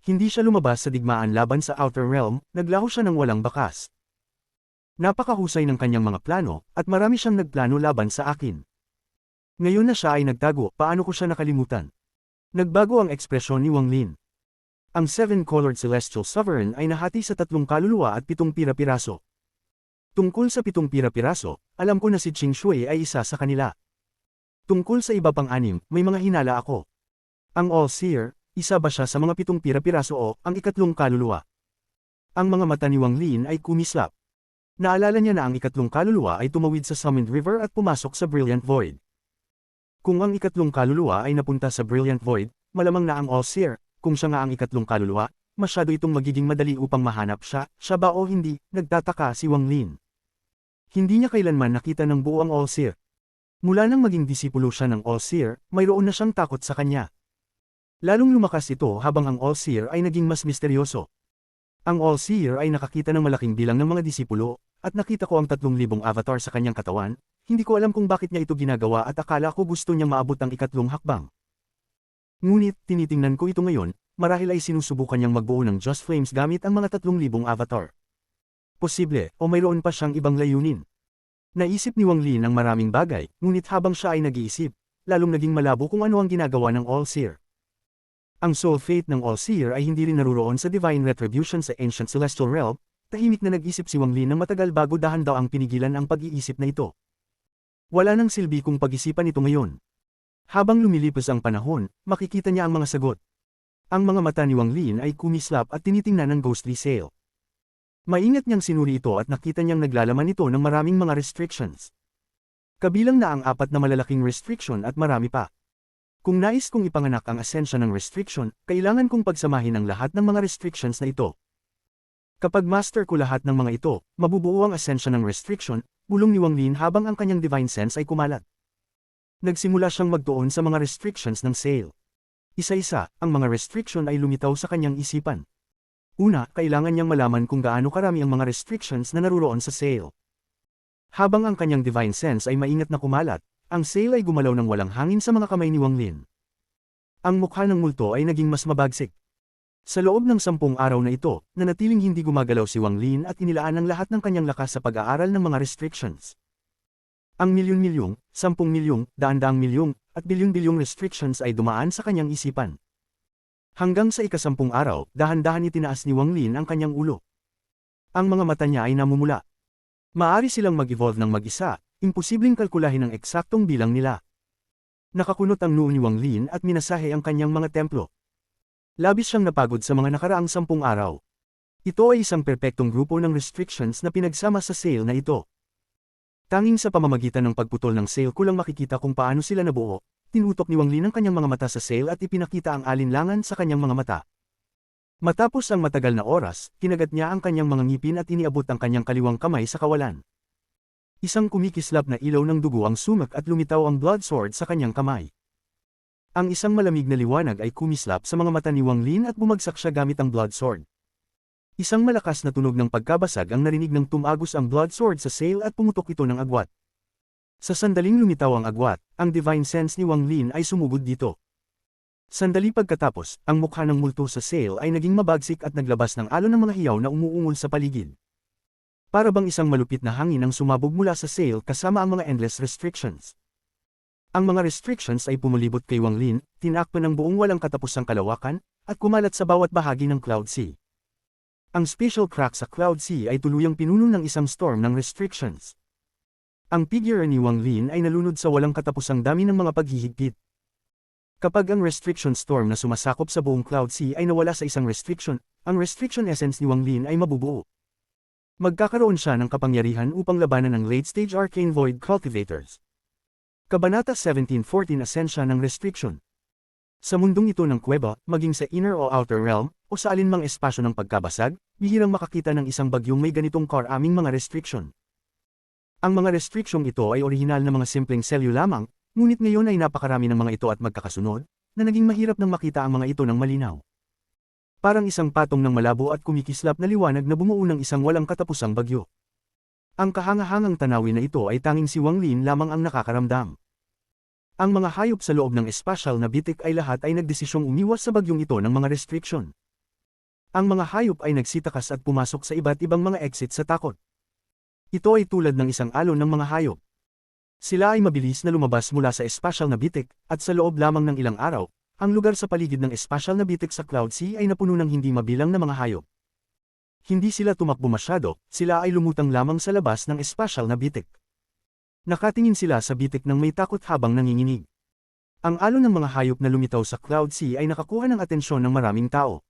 Hindi siya lumabas sa digmaan laban sa Outer Realm, naglaho siya ng walang bakas. Napakahusay ng kanyang mga plano, at marami siyang nagplano laban sa akin. Ngayon na siya ay nagtago, paano ko siya nakalimutan? Nagbago ang ekspresyon ni Wang Lin. Ang Seven-Colored Celestial Sovereign ay nahati sa 3 kaluluwa at 7 pira-piraso. Tungkol sa 7 pira-piraso, alam ko na si Qing Shui ay isa sa kanila. Tungkol sa iba pang 6, may mga hinala ako. Ang All-Seer, isa ba siya sa mga 7 pira-piraso o ang ikatlong kaluluwa? Ang mga mata ni Wang Lin ay kumislap. Naalala niya na ang ikatlong kaluluwa ay tumawid sa Summoned River at pumasok sa Brilliant Void. Kung ang ikatlong kaluluwa ay napunta sa Brilliant Void, malamang na ang All-Seer, kung siya nga ang ikatlong kaluluwa, masyado itong magiging madali upang mahanap siya ba o hindi, nagtataka si Wang Lin. Hindi niya kailanman nakita ng buo ang All-Seer. Mula nang maging disipulo siya ng All-Seer, mayroon na siyang takot sa kanya. Lalong lumakas ito habang ang All-Seer ay naging mas misteryoso. Ang All-Seer ay nakakita ng malaking bilang ng mga disipulo, at nakita ko ang 3,000 avatar sa kanyang katawan, hindi ko alam kung bakit niya ito ginagawa at akala ko gusto niyang maabot ang ikatlong hakbang. Ngunit, tinitingnan ko ito ngayon, marahil ay sinusubukan niyang magbuo ng Just Flames gamit ang mga 3,000 avatar. Posible, o mayroon pa siyang ibang layunin. Naisip ni Wang Lin ang maraming bagay, ngunit habang siya ay nag-iisip, lalong naging malabo kung ano ang ginagawa ng All-Seer. Ang Soul Fate ng All-Seer ay hindi rin naruroon sa Divine Retribution sa Ancient Celestial Realm, tahimik na nag-isip si Wang Lin ng matagal bago dahan-daang pinigilan ang pag-iisip na ito. Wala nang silbi kung pag-isipan ito ngayon. Habang lumilipas ang panahon, makikita niya ang mga sagot. Ang mga mata ni Wang Lin ay kumislap at tinitingnan ng ghostly sail. Maingat niyang sinuri ito at nakita niyang naglalaman ito ng maraming mga restrictions. Kabilang na ang 4 na malalaking restriction at marami pa. Kung nais kong ipanganak ang asensya ng restriction, kailangan kong pagsamahin ang lahat ng mga restrictions na ito. Kapag master ko lahat ng mga ito, mabubuo ang asensya ng restriction, bulong ni Wang Lin habang ang kanyang divine sense ay kumalat. Nagsimula siyang magtuon sa mga restrictions ng sale. Isa-isa, ang mga restriction ay lumitaw sa kanyang isipan. Una, kailangan niyang malaman kung gaano karami ang mga restrictions na naruroon sa sale. Habang ang kanyang divine sense ay maingat na kumalat, ang sale ay gumalaw ng walang hangin sa mga kamay ni Wang Lin. Ang mukha ng multo ay naging mas mabagsik. Sa loob ng 10 araw na ito, nanatiling hindi gumagalaw si Wang Lin at inilaan ang lahat ng kanyang lakas sa pag-aaral ng mga restrictions. Ang milyon-milyong, 10 milyong, daan-daang milyong, at bilyon-bilyong restrictions ay dumaan sa kanyang isipan. Hanggang sa ika-10 araw, dahan-dahan itinaas ni Wang Lin ang kanyang ulo. Ang mga mata niya ay namumula. Maari silang mag-evolve ng mag-isa, imposibleng kalkulahin ang eksaktong bilang nila. Nakakunot ang noo ni Wang Lin at minasahe ang kanyang mga templo. Labis siyang napagod sa mga nakaraang 10 araw. Ito ay isang perpektong grupo ng restrictions na pinagsama sa sale na ito. Tanging sa pamamagitan ng pagputol ng sale ko lang makikita kung paano sila nabuo. Tinutok ni Wang Lin ang kanyang mga mata sa sale at ipinakita ang alinlangan sa kanyang mga mata. Matapos ang matagal na oras, kinagat niya ang kanyang mga ngipin at iniabot ang kanyang kaliwang kamay sa kawalan. Isang kumikislap na ilaw ng dugo ang sumak at lumitaw ang blood sword sa kanyang kamay. Ang isang malamig na liwanag ay kumislap sa mga mata ni Wang Lin at bumagsak siya gamit ang blood sword. Isang malakas na tunog ng pagkabasag ang narinig ng tumagos ang blood sword sa sale at pumutok ito ng agwat. Sa sandaling lumitaw ang agwat, ang divine sense ni Wang Lin ay sumugod dito. Sandali pagkatapos, ang mukha ng multo sa sale ay naging mabagsik at naglabas ng alon ng mga hiyaw na umuungol sa paligid. Para bang isang malupit na hangin ang sumabog mula sa sale kasama ang mga endless restrictions. Ang mga restrictions ay pumulibot kay Wang Lin, tinakpan ng buong walang katapusang kalawakan, at kumalat sa bawat bahagi ng Cloud Sea. Ang special crack sa Cloud Sea ay tuluyang pinuno ng isang storm ng restrictions. Ang figure ni Wang Lin ay nalunod sa walang katapusang dami ng mga paghihigpit. Kapag ang restriction storm na sumasakop sa buong Cloud Sea ay nawala sa isang restriction, ang restriction essence ni Wang Lin ay mabubuo. Magkakaroon siya ng kapangyarihan upang labanan ng late-stage arcane void cultivators. Kabanata 1714 Asensya ng restriction. Sa mundong ito ng kuweba, maging sa inner o outer realm, o sa alinmang espasyo ng pagkabasag, bihirang makakita ng isang bagyong may ganitong karaming mga restriction. Ang mga restriksyong ito ay orihinal na mga simpleng selyo lamang, ngunit ngayon ay napakarami ng mga ito at magkakasunod, na naging mahirap nang makita ang mga ito ng malinaw. Parang isang patong ng malabo at kumikislap na liwanag na bumuo ng isang walang katapusang bagyo. Ang kahangahangang tanawin na ito ay tanging si Wang Lin lamang ang nakakaramdam. Ang mga hayop sa loob ng espasyal na bitik ay lahat ay nagdesisyong umiwas sa bagyong ito ng mga restriction. Ang mga hayop ay nagsitakas at pumasok sa iba't ibang mga exit sa takot. Ito ay tulad ng isang alon ng mga hayop. Sila ay mabilis na lumabas mula sa espasyal na bitik, at sa loob lamang ng ilang araw, ang lugar sa paligid ng espasyal na bitik sa Cloud Sea ay napuno ng hindi mabilang na mga hayop. Hindi sila tumakbo masyado, sila ay lumutang lamang sa labas ng espasyal na bitik. Nakatingin sila sa bitik ng may takot habang nanginginig. Ang alon ng mga hayop na lumitaw sa Cloud Sea ay nakakuha ng atensyon ng maraming tao.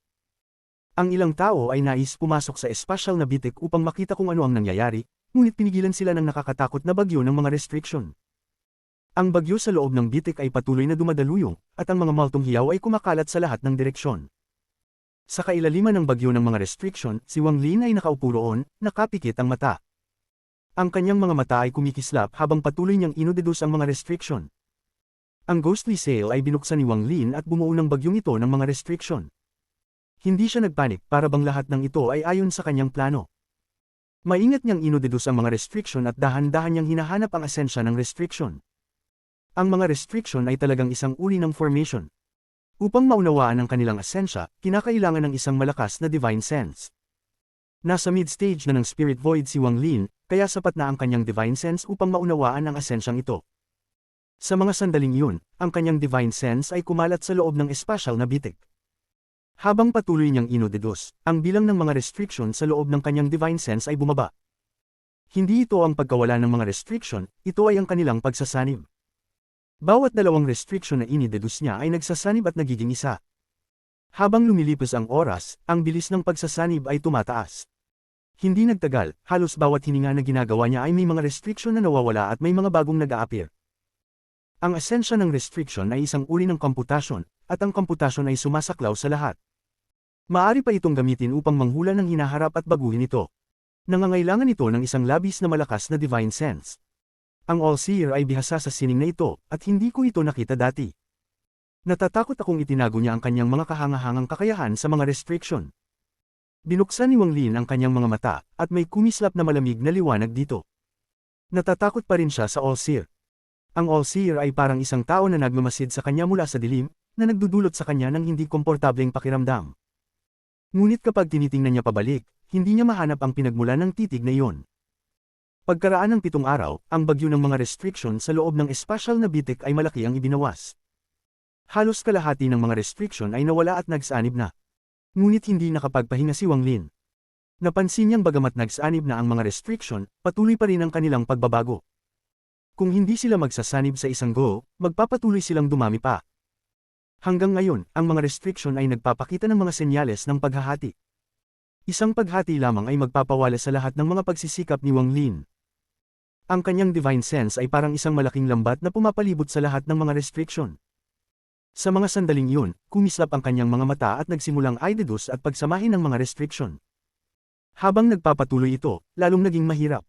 Ang ilang tao ay nais pumasok sa espasyal na bitik upang makita kung ano ang nangyayari, ngunit pinigilan sila ng nakakatakot na bagyo ng mga restriction. Ang bagyo sa loob ng bitik ay patuloy na dumadaluyong, at ang mga maltong hiyaw ay kumakalat sa lahat ng direksyon. Sa kailaliman ng bagyo ng mga restriction, si Wang Lin ay nakaupo roon, nakapikit ang mata. Ang kanyang mga mata ay kumikislap habang patuloy niyang inodeduce ang mga restriction. Ang ghostly sail ay binuksan ni Wang Lin at bumuo ng bagyong ito ng mga restriction. Hindi siya nagpanik para bang lahat ng ito ay ayon sa kanyang plano. Maingat niyang inodeduce ang mga restriction at dahan-dahan niyang hinahanap ang asensya ng restriction. Ang mga restriction ay talagang isang uri ng formation. Upang maunawaan ang kanilang asensya, kinakailangan ng isang malakas na divine sense. Nasa mid-stage na ng spirit void si Wang Lin, kaya sapat na ang kanyang divine sense upang maunawaan ang asensyang ito. Sa mga sandaling iyon, ang kanyang divine sense ay kumalat sa loob ng espasyal na bitik. Habang patuloy niyang inodeduce, ang bilang ng mga restriction sa loob ng kanyang divine sense ay bumaba. Hindi ito ang pagkawala ng mga restriction, ito ay ang kanilang pagsasanib. Bawat dalawang restriction na inideduce niya ay nagsasanib at nagiging isa. Habang lumilipas ang oras, ang bilis ng pagsasanib ay tumataas. Hindi nagtagal, halos bawat hininga na ginagawa niya ay may mga restriction na nawawala at may mga bagong nag-a-appear. Ang asensya ng restriction ay isang uri ng komputasyon, at ang komputasyon ay sumasaklaw sa lahat. Maari pa itong gamitin upang manghula ng hinaharap at baguhin ito. Nangangailangan ito ng isang labis na malakas na divine sense. Ang All-Seer ay bihasa sa sining na ito, at hindi ko ito nakita dati. Natatakot akong itinago niya ang kanyang mga kahangahangang kakayahan sa mga restriction. Binuksan ni Wang Lin ang kanyang mga mata, at may kumislap na malamig na liwanag dito. Natatakot pa rin siya sa All-Seer. Ang All-Seer ay parang isang tao na nagmamasid sa kanya mula sa dilim, na nagdudulot sa kanya ng hindi komportableng pakiramdam. Ngunit kapag tinitingnan niya pabalik, hindi niya mahanap ang pinagmulan ng titig na iyon. Pagkaraan ng 7 araw, ang bagyo ng mga restriction sa loob ng espasyal na bitik ay malaki ang ibinawas. Halos kalahati ng mga restriction ay nawala at nagsanib na. Ngunit hindi nakapagpahinga si Wang Lin. Napansin niyang bagamat nagsanib na ang mga restriction, patuloy pa rin ang kanilang pagbabago. Kung hindi sila magsasanib sa isang go, magpapatuloy silang dumami pa. Hanggang ngayon, ang mga restriction ay nagpapakita ng mga senyales ng paghahati. Isang paghati lamang ay magpapawala sa lahat ng mga pagsisikap ni Wang Lin. Ang kanyang divine sense ay parang isang malaking lambat na pumapalibot sa lahat ng mga restriction. Sa mga sandaling yun, kumislap ang kanyang mga mata at nagsimulang idedus at pagsamahin ng mga restriction. Habang nagpapatuloy ito, lalong naging mahirap.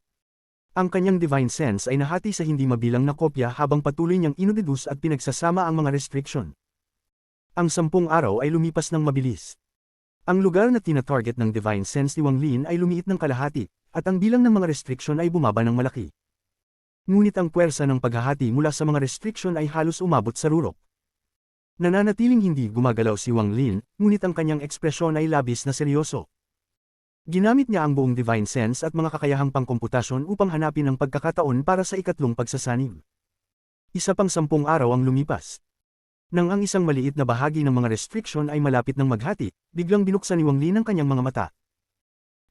Ang kanyang divine sense ay nahati sa hindi mabilang na kopya habang patuloy niyang inudedus at pinagsasama ang mga restriction. Ang 10 araw ay lumipas ng mabilis. Ang lugar na tina-target ng divine sense ni Wang Lin ay lumiit ng kalahati, at ang bilang ng mga restriction ay bumaba ng malaki. Ngunit ang puwersa ng paghahati mula sa mga restriction ay halos umabot sa rurok. Nananatiling hindi gumagalaw si Wang Lin, ngunit ang kanyang ekspresyon ay labis na seryoso. Ginamit niya ang buong divine sense at mga kakayahang pangkomputasyon upang hanapin ang pagkakataon para sa ikatlong pagsasanib. Isa pang 10 araw ang lumipas. Nang ang isang maliit na bahagi ng mga restriction ay malapit ng maghati, biglang binuksan ni Wang Lin ang kanyang mga mata.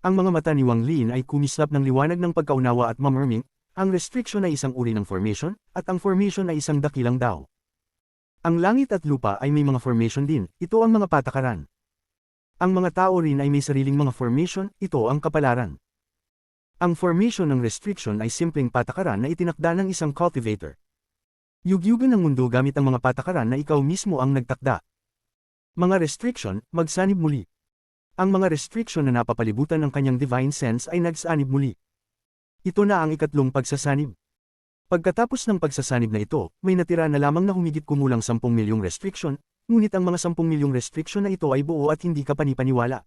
Ang mga mata ni Wang Lin ay kumislap ng liwanag ng pagkaunawa at mamurming, ang restriction ay isang uri ng formation, at ang formation ay isang dakilang Dao. Ang langit at lupa ay may mga formation din, ito ang mga patakaran. Ang mga tao rin ay may sariling mga formation, ito ang kapalaran. Ang formation ng restriction ay simpleng patakaran na itinakda ng isang cultivator. Yugyugan ng mundo gamit ang mga patakaran na ikaw mismo ang nagtakda. Mga restriction, magsanib muli. Ang mga restriction na napapalibutan ng kanyang divine sense ay nagsanib muli. Ito na ang ikatlong pagsasanib. Pagkatapos ng pagsasanib na ito, may natira na lamang na humigit kumulang 10 milyong restriction, ngunit ang mga 10 milyong restriction na ito ay buo at hindi kapanipaniwala.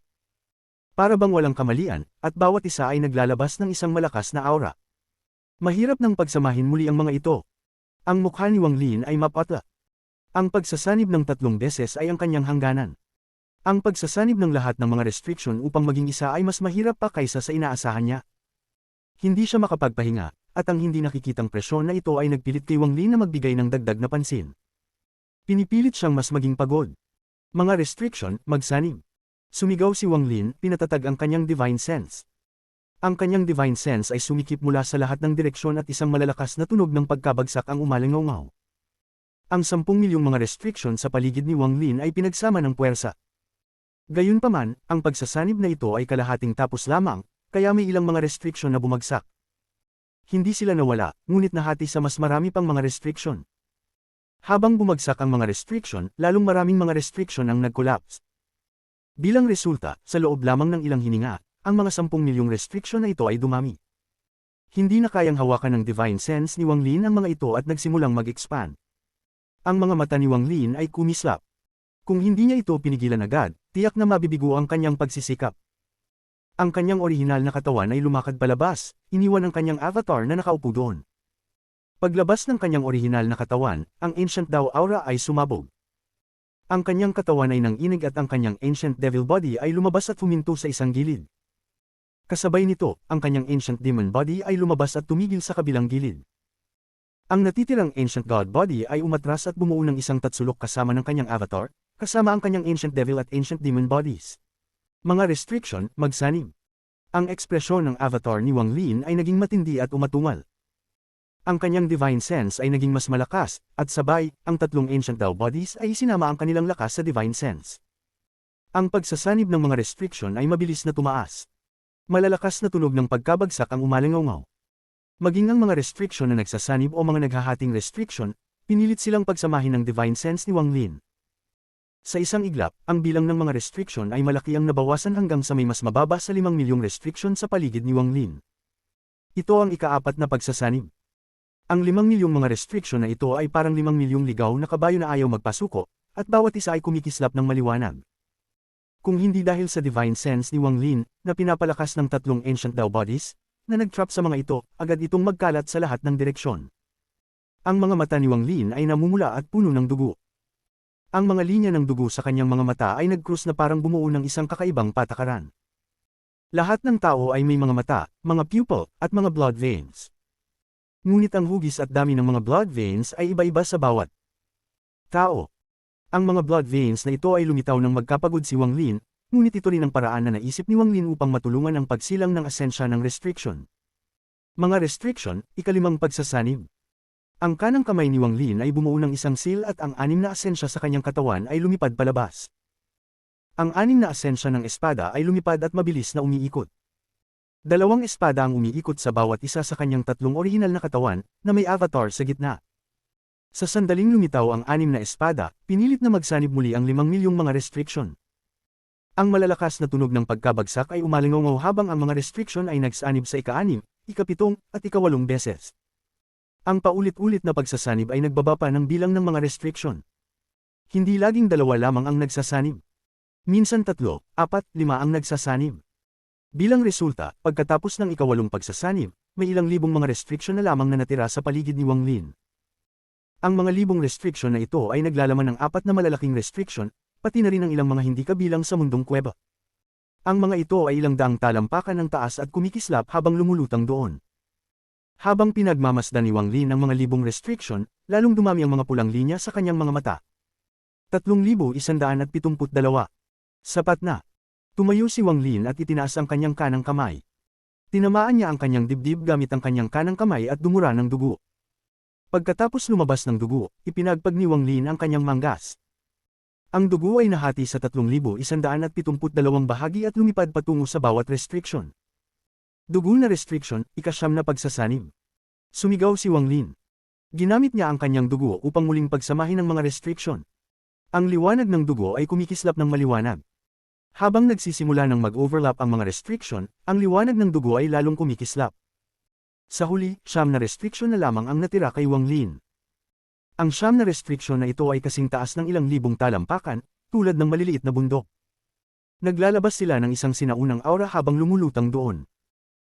Para bang walang kamalian, at bawat isa ay naglalabas ng isang malakas na aura. Mahirap nang pagsamahin muli ang mga ito. Ang mukha ni Wang Lin ay mapatla. Ang pagsasanib ng 3 beses ay ang kanyang hangganan. Ang pagsasanib ng lahat ng mga restriction upang maging isa ay mas mahirap pa kaysa sa inaasahan niya. Hindi siya makapagpahinga, at ang hindi nakikitang presyon na ito ay nagpilit kay Wang Lin na magbigay ng dagdag na pansin. Pinipilit siyang mas maging pagod. Mga restriction, magsanib. Sumigaw si Wang Lin, pinatatag ang kanyang divine sense. Ang kanyang divine sense ay sumikip mula sa lahat ng direksyon at isang malalakas na tunog ng pagkabagsak ang umalingaw-ngaw. Ang 10 milyong mga restriction sa paligid ni Wang Lin ay pinagsama ng puwersa. Gayunpaman, ang pagsasanib na ito ay kalahating tapos lamang, kaya may ilang mga restriction na bumagsak. Hindi sila nawala, ngunit nahati sa mas marami pang mga restriction. Habang bumagsak ang mga restriction, lalong maraming mga restriction ang nag-collapse. Bilang resulta, sa loob lamang ng ilang hininga, ang mga 10 milyong restriction na ito ay dumami. Hindi na kayang hawakan ng divine sense ni Wang Lin ang mga ito at nagsimulang mag-expand. Ang mga mata ni Wang Lin ay kumislap. Kung hindi niya ito pinigilan agad, tiyak na mabibigo ang kanyang pagsisikap. Ang kanyang orihinal na katawan ay lumakad palabas, iniwan ang kanyang avatar na nakaupo doon. Paglabas ng kanyang orihinal na katawan, ang Ancient Dao Aura ay sumabog. Ang kanyang katawan ay nanginig at ang kanyang Ancient Devil Body ay lumabas at huminto sa isang gilid. Kasabay nito, ang kanyang Ancient Demon Body ay lumabas at tumigil sa kabilang gilid. Ang natitirang Ancient God Body ay umatras at bumuo ng isang tatsulok kasama ng kanyang avatar, kasama ang kanyang Ancient Devil at Ancient Demon Bodies. Mga restriction, magsanib. Ang ekspresyon ng avatar ni Wang Lin ay naging matindi at umatungal. Ang kanyang divine sense ay naging mas malakas, at sabay, ang 3 Ancient Dao Bodies ay isinama ang kanilang lakas sa divine sense. Ang pagsasanib ng mga restriction ay mabilis na tumaas. Malalakas na tunog ng pagkabagsak ang umalingaw-ngaw. Maging ang mga restriction na nagsasanib o mga naghahating restriction, pinilit silang pagsamahin ng divine sense ni Wang Lin. Sa isang iglap, ang bilang ng mga restriction ay malaki ang nabawasan hanggang sa may mas mababa sa 5 milyong restriction sa paligid ni Wang Lin. Ito ang ikaapat na pagsasanib. Ang 5 milyong mga restriction na ito ay parang 5 milyong ligaw na kabayo na ayaw magpasuko, at bawat isa ay kumikislap ng maliwanag. Kung hindi dahil sa divine sense ni Wang Lin, na pinapalakas ng 3 ancient Dao bodies, na nag-trap sa mga ito, agad itong magkalat sa lahat ng direksyon. Ang mga mata ni Wang Lin ay namumula at puno ng dugo. Ang mga linya ng dugo sa kanyang mga mata ay nag-cross na parang bumuo ng isang kakaibang patakaran. Lahat ng tao ay may mga mata, mga pupil, at mga blood veins. Ngunit ang hugis at dami ng mga blood veins ay iba-iba sa bawat tao. Ang mga blood veins na ito ay lumitaw ng magkapagod si Wang Lin, ngunit ito rin ang paraan na naisip ni Wang Lin upang matulungan ang pagsilang ng asensya ng restriction. Mga restriction, ikalimang pagsasanib. Ang kanang kamay ni Wang Lin ay bumuo ng isang seal at ang 6 na asensya sa kanyang katawan ay lumipad palabas. Ang 6 na asensya ng espada ay lumipad at mabilis na umiikot. 2 espada ang umiikot sa bawat isa sa kanyang 3 orihinal na katawan, na may avatar sa gitna. Sa sandaling lumitaw ang 6 na espada, pinilit na magsanib muli ang 5 milyong mga restriction. Ang malalakas na tunog ng pagkabagsak ay umalingaw habang ang mga restriction ay nagsanib sa ika-6, ika-7, at ika-8 beses. Ang paulit-ulit na pagsasanib ay nagbaba pa ng bilang ng mga restriction. Hindi laging 2 lamang ang nagsasanib. Minsan 3, 4, 5 ang nagsasanib. Bilang resulta, pagkatapos ng ika-8 pagsasanib, may ilang libong mga restriction na lamang na natira sa paligid ni Wang Lin. Ang mga libong restriction na ito ay naglalaman ng 4 na malalaking restriction, pati na rin ang ilang mga hindi kabilang sa mundong kuweba. Ang mga ito ay ilang daang talampakan ng taas at kumikislap habang lumulutang doon. Habang pinagmamasdan ni Wang Lin ang mga libong restriction, lalong dumami ang mga pulang linya sa kanyang mga mata. 3,172. Sapat na. Tumayo si Wang Lin at itinaas ang kanyang kanang kamay. Tinamaan niya ang kanyang dibdib gamit ang kanyang kanang kamay at dumura ng dugo. Pagkatapos lumabas ng dugo, ipinagpag ni Wang Lin ang kanyang manggas. Ang dugo ay nahati sa 3,172 bahagi at lumipad patungo sa bawat restriction. Dugo na restriction, ika-9 na pagsasanib. Sumigaw si Wang Lin. Ginamit niya ang kanyang dugo upang muling pagsamahin ang mga restriction. Ang liwanag ng dugo ay kumikislap ng maliwanag. Habang nagsisimula ng mag-overlap ang mga restriction, ang liwanag ng dugo ay lalong kumikislap. Sa huli, 9 na restriction na lamang ang natira kay Wang Lin. Ang 9 na restriction na ito ay kasing taas ng ilang libong talampakan, tulad ng maliliit na bundok. Naglalabas sila ng isang sinaunang aura habang lumulutang doon.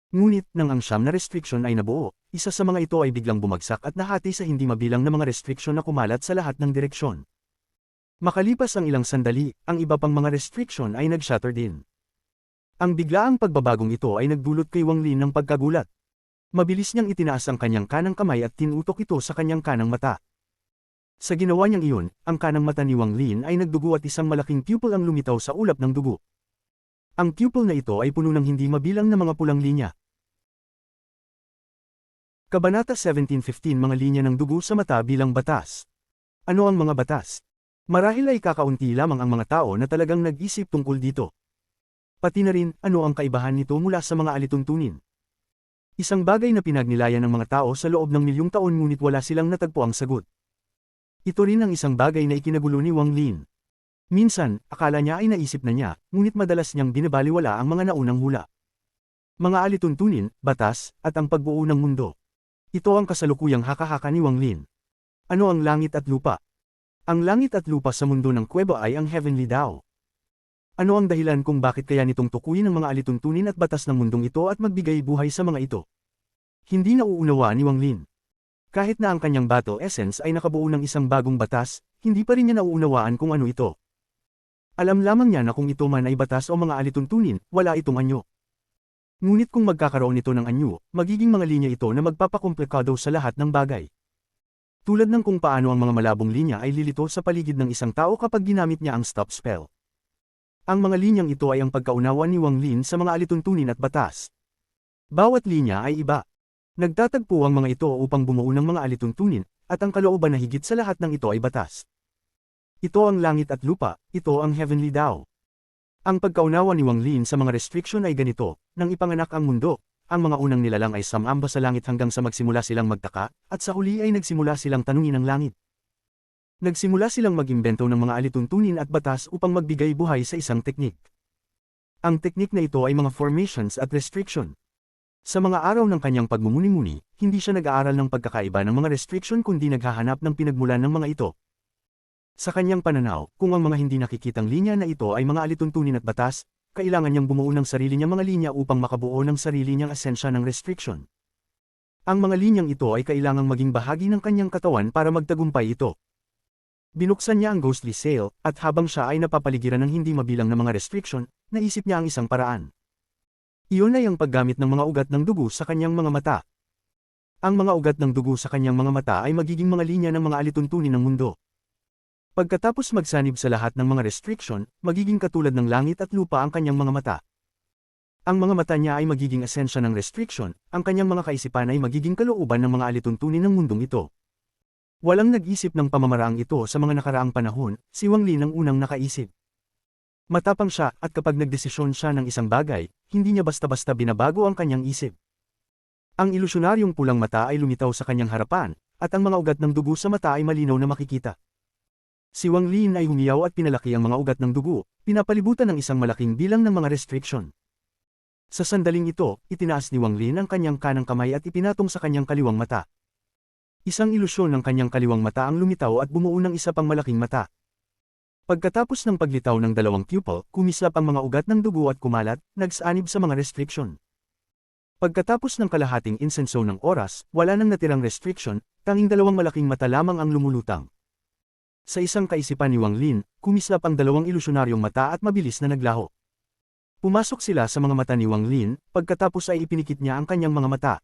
Ngunit, nang ang 9 na restriction ay nabuo, isa sa mga ito ay biglang bumagsak at nahati sa hindi mabilang na mga restriction na kumalat sa lahat ng direksyon. Makalipas ang ilang sandali, ang iba pang mga restriction ay nag-shatter din. Ang biglaang pagbabagong ito ay nagdulot kay Wang Lin ng pagkagulat. Mabilis niyang itinaas ang kanyang kanang kamay at tinutok ito sa kanyang kanang mata. Sa ginawa niyang iyon, ang kanang mata ni Wang Lin ay nagdugo at isang malaking pupil ang lumitaw sa ulap ng dugo. Ang pupil na ito ay puno ng hindi mabilang na mga pulang linya. Kabanata 1715 Mga linya ng dugo sa mata bilang batas. Ano ang mga batas? Marahil ay kakaunti lamang ang mga tao na talagang nag-isip tungkol dito. Pati na rin, ano ang kaibahan nito mula sa mga alituntunin. Isang bagay na pinagnilayan ng mga tao sa loob ng milyong taon ngunit wala silang natagpo ang sagot. Ito rin ang isang bagay na ikinagulo ni Wang Lin. Minsan, akala niya ay naisip na niya, ngunit madalas niyang binabaliwala ang mga naunang hula. Mga alituntunin, batas, at ang pagbuo ng mundo. Ito ang kasalukuyang haka-haka ni Wang Lin. Ano ang langit at lupa? Ang langit at lupa sa mundo ng kuweba ay ang Heavenly Dao. Ano ang dahilan kung bakit kaya nitong tukuyin ang mga alituntunin at batas ng mundong ito at magbigay buhay sa mga ito? Hindi nauunawaan ni Wang Lin. Kahit na ang kanyang battle essence ay nakabuo ng isang bagong batas, hindi pa rin niya nauunawaan kung ano ito. Alam lamang niya na kung ito man ay batas o mga alituntunin, wala itong anyo. Ngunit kung magkakaroon ito ng anyo, magiging mga linya ito na magpapakomplikado sa lahat ng bagay. Tulad ng kung paano ang mga malabong linya ay lilito sa paligid ng isang tao kapag ginamit niya ang stop spell. Ang mga linyang ito ay ang pagkaunawa ni Wang Lin sa mga alituntunin at batas. Bawat linya ay iba. Nagtatagpo ang mga ito upang bumuo ng mga alituntunin, at ang kalooban na higit sa lahat ng ito ay batas. Ito ang langit at lupa, ito ang Heavenly Dao. Ang pagkaunawa ni Wang Lin sa mga restriction ay ganito, nang ipanganak ang mundo. Ang mga unang nilalang ay sumamba sa langit hanggang sa magsimula silang magtaka, at sa huli ay nagsimula silang tanungin ang langit. Nagsimula silang mag-imbento ng mga alituntunin at batas upang magbigay buhay sa isang teknik. Ang teknik na ito ay mga formations at restriction. Sa mga araw ng kanyang pagmumuni-muni, hindi siya nag-aaral ng pagkakaiba ng mga restriction kundi naghahanap ng pinagmulan ng mga ito. Sa kanyang pananaw, kung ang mga hindi nakikitang linya na ito ay mga alituntunin at batas, kailangan niyang bumuo ng sarili niyang mga linya upang makabuo ng sarili niyang esensya ng restriction. Ang mga linyang ito ay kailangang maging bahagi ng kanyang katawan para magtagumpay ito. Binuksan niya ang ghostly sail, at habang siya ay napapaligiran ng hindi mabilang na mga restriction, naisip niya ang isang paraan. Iyon ay ang paggamit ng mga ugat ng dugo sa kanyang mga mata. Ang mga ugat ng dugo sa kanyang mga mata ay magiging mga linya ng mga alituntunin ng mundo. Pagkatapos magsanib sa lahat ng mga restriction, magiging katulad ng langit at lupa ang kanyang mga mata. Ang mga mata niya ay magiging esensya ng restriction, ang kanyang mga kaisipan ay magiging kalooban ng mga alituntunin ng mundong ito. Walang nag-isip ng pamamaraang ito sa mga nakaraang panahon, si Wang Lin ang unang nakaisip. Matapang siya at kapag nagdesisyon siya ng isang bagay, hindi niya basta-basta binabago ang kanyang isip. Ang ilusyonaryong pulang mata ay lumitaw sa kanyang harapan, at ang mga ugat ng dugo sa mata ay malinaw na makikita. Si Wang Lin ay humiyaw at pinalaki ang mga ugat ng dugo, pinapalibutan ng isang malaking bilang ng mga restriction. Sa sandaling ito, itinaas ni Wang Lin ang kanyang kanang kamay at ipinatong sa kanyang kaliwang mata. Isang ilusyon ng kanyang kaliwang mata ang lumitaw at bumuo ng isa pang malaking mata. Pagkatapos ng paglitaw ng dalawang pupil, kumislap ang mga ugat ng dugo at kumalat, nagsanib sa mga restriction. Pagkatapos ng kalahating insenso ng oras, wala nang natirang restriction, tanging dalawang malaking mata lamang ang lumulutang. Sa isang kaisipan ni Wang Lin, kumislap ang dalawang ilusyonaryong mata at mabilis na naglaho. Pumasok sila sa mga mata ni Wang Lin, pagkatapos ay ipinikit niya ang kanyang mga mata.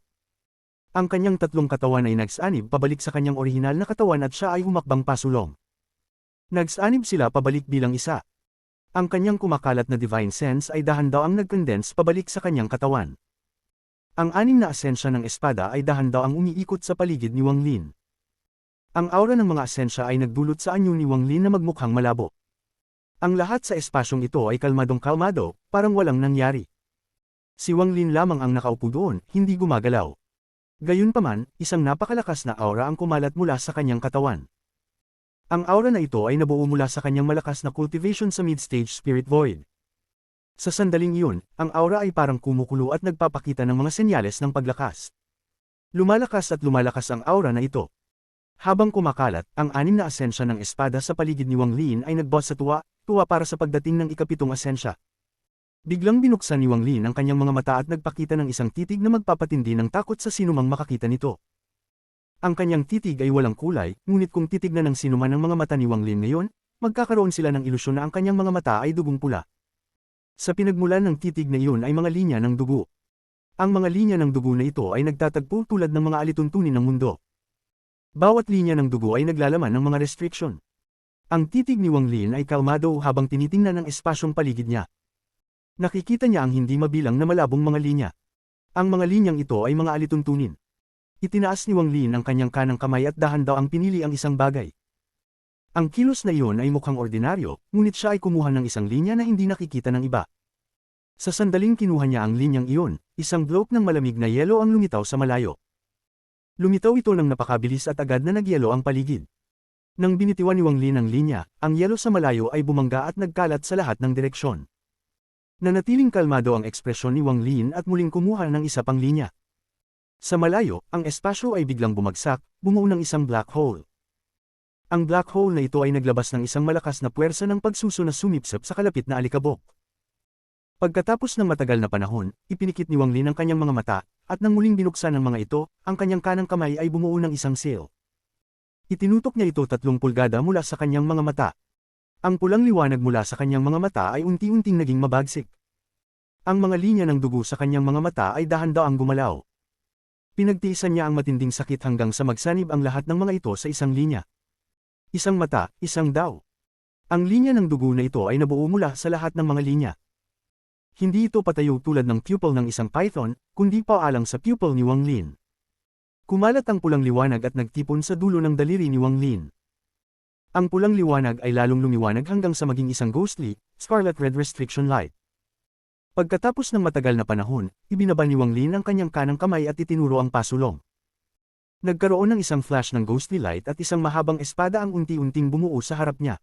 Ang kanyang tatlong katawan ay nagsanib pabalik sa kanyang orihinal na katawan at siya ay humakbang pasulong. Nagsanib sila pabalik bilang isa. Ang kanyang kumakalat na divine sense ay dahan-daw ang nag-condense pabalik sa kanyang katawan. Ang anim na asensya ng espada ay dahan-daw ang umiikot sa paligid ni Wang Lin. Ang aura ng mga asensya ay nagdulot sa anyo ni Wang Lin na magmukhang malabo. Ang lahat sa espasyong ito ay kalmadong-kalmado, parang walang nangyari. Si Wang Lin lamang ang nakaupo doon, hindi gumagalaw. Gayunpaman, isang napakalakas na aura ang kumalat mula sa kanyang katawan. Ang aura na ito ay nabuo mula sa kanyang malakas na cultivation sa mid-stage spirit void. Sa sandaling iyon, ang aura ay parang kumukulo at nagpapakita ng mga senyales ng paglakas. Lumalakas at lumalakas ang aura na ito. Habang kumakalat, ang anim na asensya ng espada sa paligid ni Wang Lin ay nagbuhat sa tuwa para sa pagdating ng ikapitong asensya. Biglang binuksan ni Wang Lin ang kanyang mga mata at nagpakita ng isang titig na magpapatindi ng takot sa sinumang makakita nito. Ang kanyang titig ay walang kulay, ngunit kung titignan ng sinuman ang mga mata ni Wang Lin ngayon, magkakaroon sila ng ilusyon na ang kanyang mga mata ay dugong pula. Sa pinagmulan ng titig na iyon ay mga linya ng dugo. Ang mga linya ng dugo na ito ay nagtatagpo tulad ng mga alituntunin ng mundo. Bawat linya ng dugo ay naglalaman ng mga restriction. Ang titig ni Wang Lin ay kalmado habang tinitingnan ang espasyong paligid niya. Nakikita niya ang hindi mabilang na malabong mga linya. Ang mga linyang ito ay mga alituntunin. Itinaas ni Wang Lin ang kanyang kanang kamay at dahan-daw ang pinili ang isang bagay. Ang kilos na iyon ay mukhang ordinaryo, ngunit siya ay kumuha ng isang linya na hindi nakikita ng iba. Sa sandaling kinuha niya ang linyang iyon, isang bloke ng malamig na yelo ang lumitaw sa malayo. Lumitaw ito ng napakabilis at agad na nagyelo ang paligid. Nang binitiwan ni Wang Lin ang linya, ang yelo sa malayo ay bumangga at nagkalat sa lahat ng direksyon. Nanatiling kalmado ang ekspresyon ni Wang Lin at muling kumuha ng isa pang linya. Sa malayo, ang espasyo ay biglang bumagsak, bumuo ng isang black hole. Ang black hole na ito ay naglabas ng isang malakas na puwersa ng pagsuso na sumipsip sa kalapit na alikabok. Pagkatapos ng matagal na panahon, ipinikit ni Wang Lin ang kanyang mga mata, at nang muling binuksan ng mga ito, ang kanyang kanang kamay ay bumuo ng isang sail. Itinutok niya ito 3 pulgada mula sa kanyang mga mata. Ang pulang liwanag mula sa kanyang mga mata ay unti-unting naging mabagsik. Ang mga linya ng dugo sa kanyang mga mata ay dahan-daang gumalaw. Pinagtiisan niya ang matinding sakit hanggang sa magsanib ang lahat ng mga ito sa isang linya. Isang mata, isang daw. Ang linya ng dugo na ito ay nabuo mula sa lahat ng mga linya. Hindi ito patayo tulad ng pupil ng isang python, kundi paalang sa pupil ni Wang Lin. Kumalat ang pulang liwanag at nagtipon sa dulo ng daliri ni Wang Lin. Ang pulang liwanag ay lalong lumiwanag hanggang sa maging isang ghostly, scarlet red restriction light. Pagkatapos ng matagal na panahon, ibinaba ni Wang Lin ang kanyang kanang kamay at itinuro ang pasulong. Nagkaroon ng isang flash ng ghostly light at isang mahabang espada ang unti-unting bumuo sa harap niya.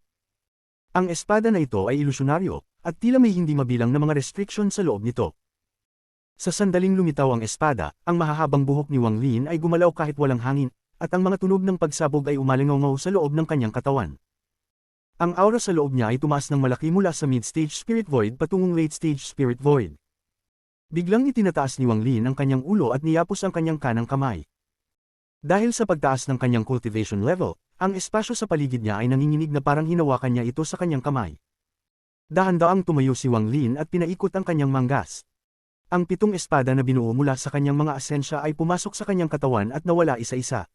Ang espada na ito ay ilusyonaryo, at tila may hindi mabilang na mga restriction sa loob nito. Sa sandaling lumitaw ang espada, ang mahahabang buhok ni Wang Lin ay gumalaw kahit walang hangin, at ang mga tunog ng pagsabog ay umalingaw sa loob ng kanyang katawan. Ang aura sa loob niya ay tumaas ng malaki mula sa mid-stage spirit void patungong late-stage spirit void. Biglang itinataas ni Wang Lin ang kanyang ulo at niyapos ang kanyang kanang kamay. Dahil sa pagtaas ng kanyang cultivation level, ang espasyo sa paligid niya ay nanginginig na parang hinawakan niya ito sa kanyang kamay. Dahan-daang tumayo si Wang Lin at pinaikot ang kanyang manggas. Ang 7 espada na binuo mula sa kanyang mga asensya ay pumasok sa kanyang katawan at nawala isa-isa.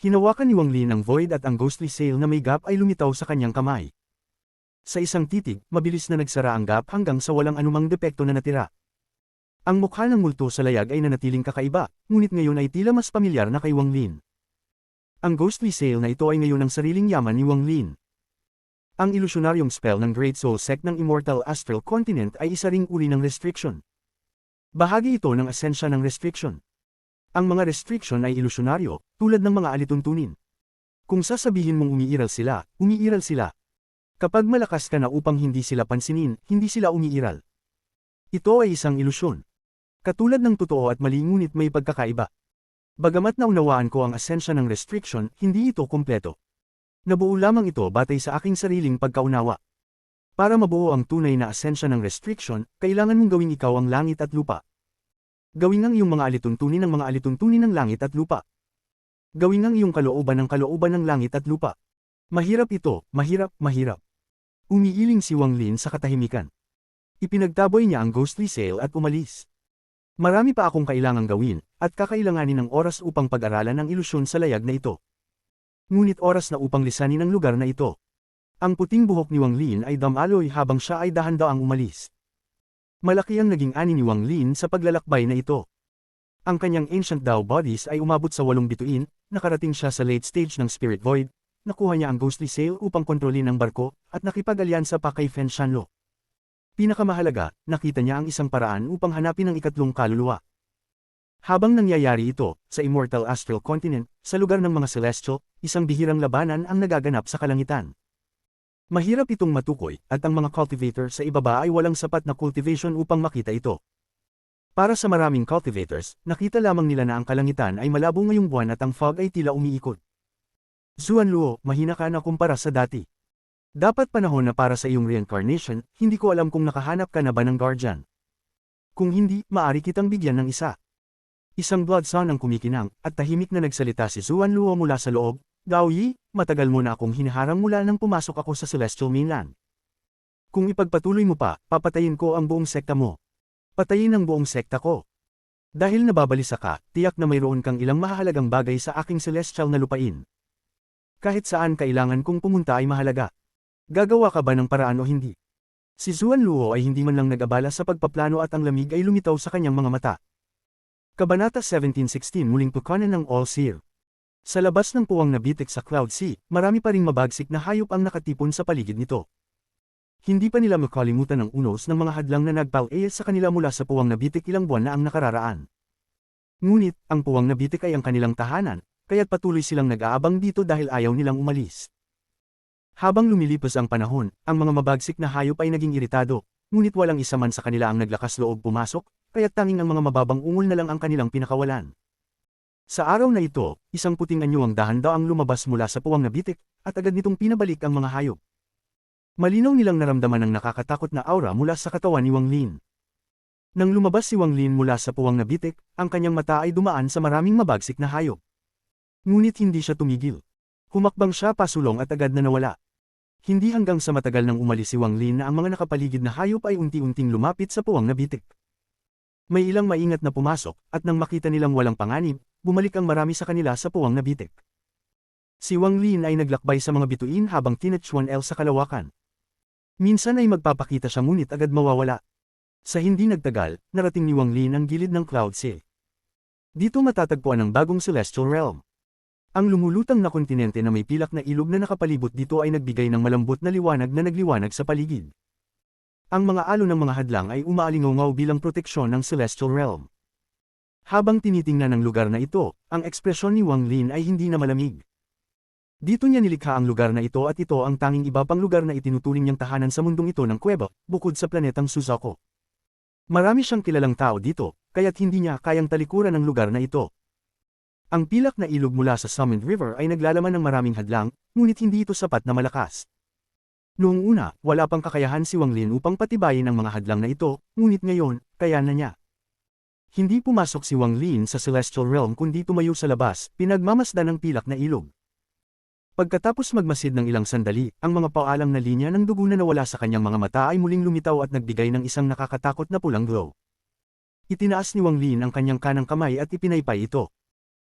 Hinawakan ni Wang Lin ang void at ang ghostly sail na may gap ay lumitaw sa kanyang kamay. Sa isang titig, mabilis na nagsara ang gap hanggang sa walang anumang depekto na natira. Ang mukha ng multo sa layag ay nanatiling kakaiba, ngunit ngayon ay tila mas pamilyar na kay Wang Lin. Ang ghostly sail na ito ay ngayon ang sariling yaman ni Wang Lin. Ang ilusyonaryong spell ng Great Soul Sect ng Immortal Astral Continent ay isa ring uri ng restriction. Bahagi ito ng asensya ng restriction. Ang mga restriction ay ilusyonaryo, tulad ng mga alituntunin. Kung sasabihin mong umiiral sila, umiiral sila. Kapag malakas ka na upang hindi sila pansinin, hindi sila umiiral. Ito ay isang ilusyon. Katulad ng totoo at mali ngunit may pagkakaiba. Bagamat naunawaan ko ang asensya ng restriction, hindi ito kumpleto. Nabuo lamang ito batay sa aking sariling pagkaunawa. Para mabuo ang tunay na asensya ng restriction, kailangan mong gawing ikaw ang langit at lupa. Gawing ang iyong mga alituntunin ng mga alituntunin ng langit at lupa. Gawing ang iyong kalooban ng kalooban ng langit at lupa. Mahirap ito, mahirap, mahirap. Umiiling si Wang Lin sa katahimikan. Ipinagtaboy niya ang ghostly sail at umalis. Marami pa akong kailangang gawin, at kakailanganin ng oras upang pag-aralan ang ilusyon sa layag na ito. Ngunit oras na upang lisanin ang lugar na ito. Ang puting buhok ni Wang Lin ay damaloy habang siya ay dahan-daang umalis. Malaki ang naging ani ni Wang Lin sa paglalakbay na ito. Ang kanyang ancient Dao bodies ay umabot sa 8 bituin, nakarating siya sa late stage ng Spirit Void, nakuha niya ang ghostly sail upang kontrolin ang barko, at nakipag-alyansa pa kay Fen Shanlo. Pinakamahalaga, nakita niya ang isang paraan upang hanapin ang ikatlong kaluluwa. Habang nangyayari ito, sa Immortal Astral Continent, sa lugar ng mga Celestial, isang bihirang labanan ang nagaganap sa kalangitan. Mahirap itong matukoy, at ang mga cultivator sa ibaba ay walang sapat na cultivation upang makita ito. Para sa maraming cultivators, nakita lamang nila na ang kalangitan ay malabo ngayong buwan at ang fog ay tila umiikot. Zuanluo, mahina ka na kumpara sa dati. Dapat panahon na para sa iyong reincarnation, hindi ko alam kung nakahanap ka na ba ng guardian. Kung hindi, maari kitang bigyan ng isa. Isang blood sun ang kumikinang, at tahimik na nagsalita si Zuanluo mula sa loob. Gao Yi, matagal mo na akong hinaharang mula nang pumasok ako sa Celestial Mainland. Kung ipagpatuloy mo pa, papatayin ko ang buong sekta mo. Patayin ang buong sekta ko. Dahil nababalisa ka, tiyak na mayroon kang ilang mahalagang bagay sa aking celestial na lupain. Kahit saan kailangan kong pumunta ay mahalaga. Gagawa ka ba ng paraan o hindi? Si Zuanluo ay hindi man lang nag-abala sa pagpaplano at ang lamig ay lumitaw sa kanyang mga mata. Kabanata 17:16 Muling pagkanan ng All-Seer. Sa labas ng puwang na bitik sa Cloud Sea, marami pa ring mabagsik na hayop ang nakatipon sa paligid nito. Hindi pa nila makalimutan ang unos ng mga hadlang na nagpal-e sa kanila mula sa puwang na bitik ilang buwan na ang nakararaan. Ngunit, ang puwang na bitik ay ang kanilang tahanan, kaya't patuloy silang nag-aabang dito dahil ayaw nilang umalis. Habang lumilipas ang panahon, ang mga mabagsik na hayop ay naging iritado, ngunit walang isa man sa kanila ang naglakas loob pumasok, kaya't tanging ang mga mababang ungol na lang ang kanilang pinakawalan. Sa araw na ito, isang puting anyo ang dahan-daang lumabas mula sa puwang na bitik, at agad nitong pinabalik ang mga hayop. Malinaw nilang naramdaman ang nakakatakot na aura mula sa katawan ni Wang Lin. Nang lumabas si Wang Lin mula sa puwang na bitik, ang kanyang mata ay dumaan sa maraming mabagsik na hayop. Ngunit hindi siya tumigil. Humakbang siya pasulong at agad na nawala. Hindi hanggang sa matagal nang umalis si Wang Lin na ang mga nakapaligid na hayop ay unti-unting lumapit sa puwang na bitik. May ilang maingat na pumasok, at nang makita nilang walang panganib, bumalik ang marami sa kanila sa puwang na bitik. Si Wang Lin ay naglakbay sa mga bituin habang tinatsuan sa kalawakan. Minsan ay magpapakita siya ngunit agad mawawala. Sa hindi nagtagal, narating ni Wang Lin ang gilid ng Cloud Sea. Dito matatagpuan ang bagong Celestial Realm. Ang lumulutang na kontinente na may pilak na ilog na nakapalibot dito ay nagbigay ng malambot na liwanag na nagliwanag sa paligid. Ang mga alon ng mga hadlang ay umaalingaw bilang proteksyon ng Celestial Realm. Habang tinitingnan ang lugar na ito, ang ekspresyon ni Wang Lin ay hindi na malamig. Dito niya nilikha ang lugar na ito at ito ang tanging iba pang lugar na itinuturing niyang tahanan sa mundong ito ng kuweba, bukod sa planetang Suzaku. Marami siyang kilalang tao dito, kaya't hindi niya kayang talikuran ang lugar na ito. Ang pilak na ilog mula sa Summit River ay naglalaman ng maraming hadlang, ngunit hindi ito sapat na malakas. Noong una, wala pang kakayahan si Wang Lin upang patibayin ang mga hadlang na ito, ngunit ngayon, kaya na niya. Hindi pumasok si Wang Lin sa Celestial Realm kundi tumayo sa labas, pinagmamasdan ng pilak na ilog. Pagkatapos magmasid ng ilang sandali, ang mga paalang na linya ng dugo na nawala sa kanyang mga mata ay muling lumitaw at nagbigay ng isang nakakatakot na pulang glow. Itinaas ni Wang Lin ang kanyang kanang kamay at ipinaypay ito.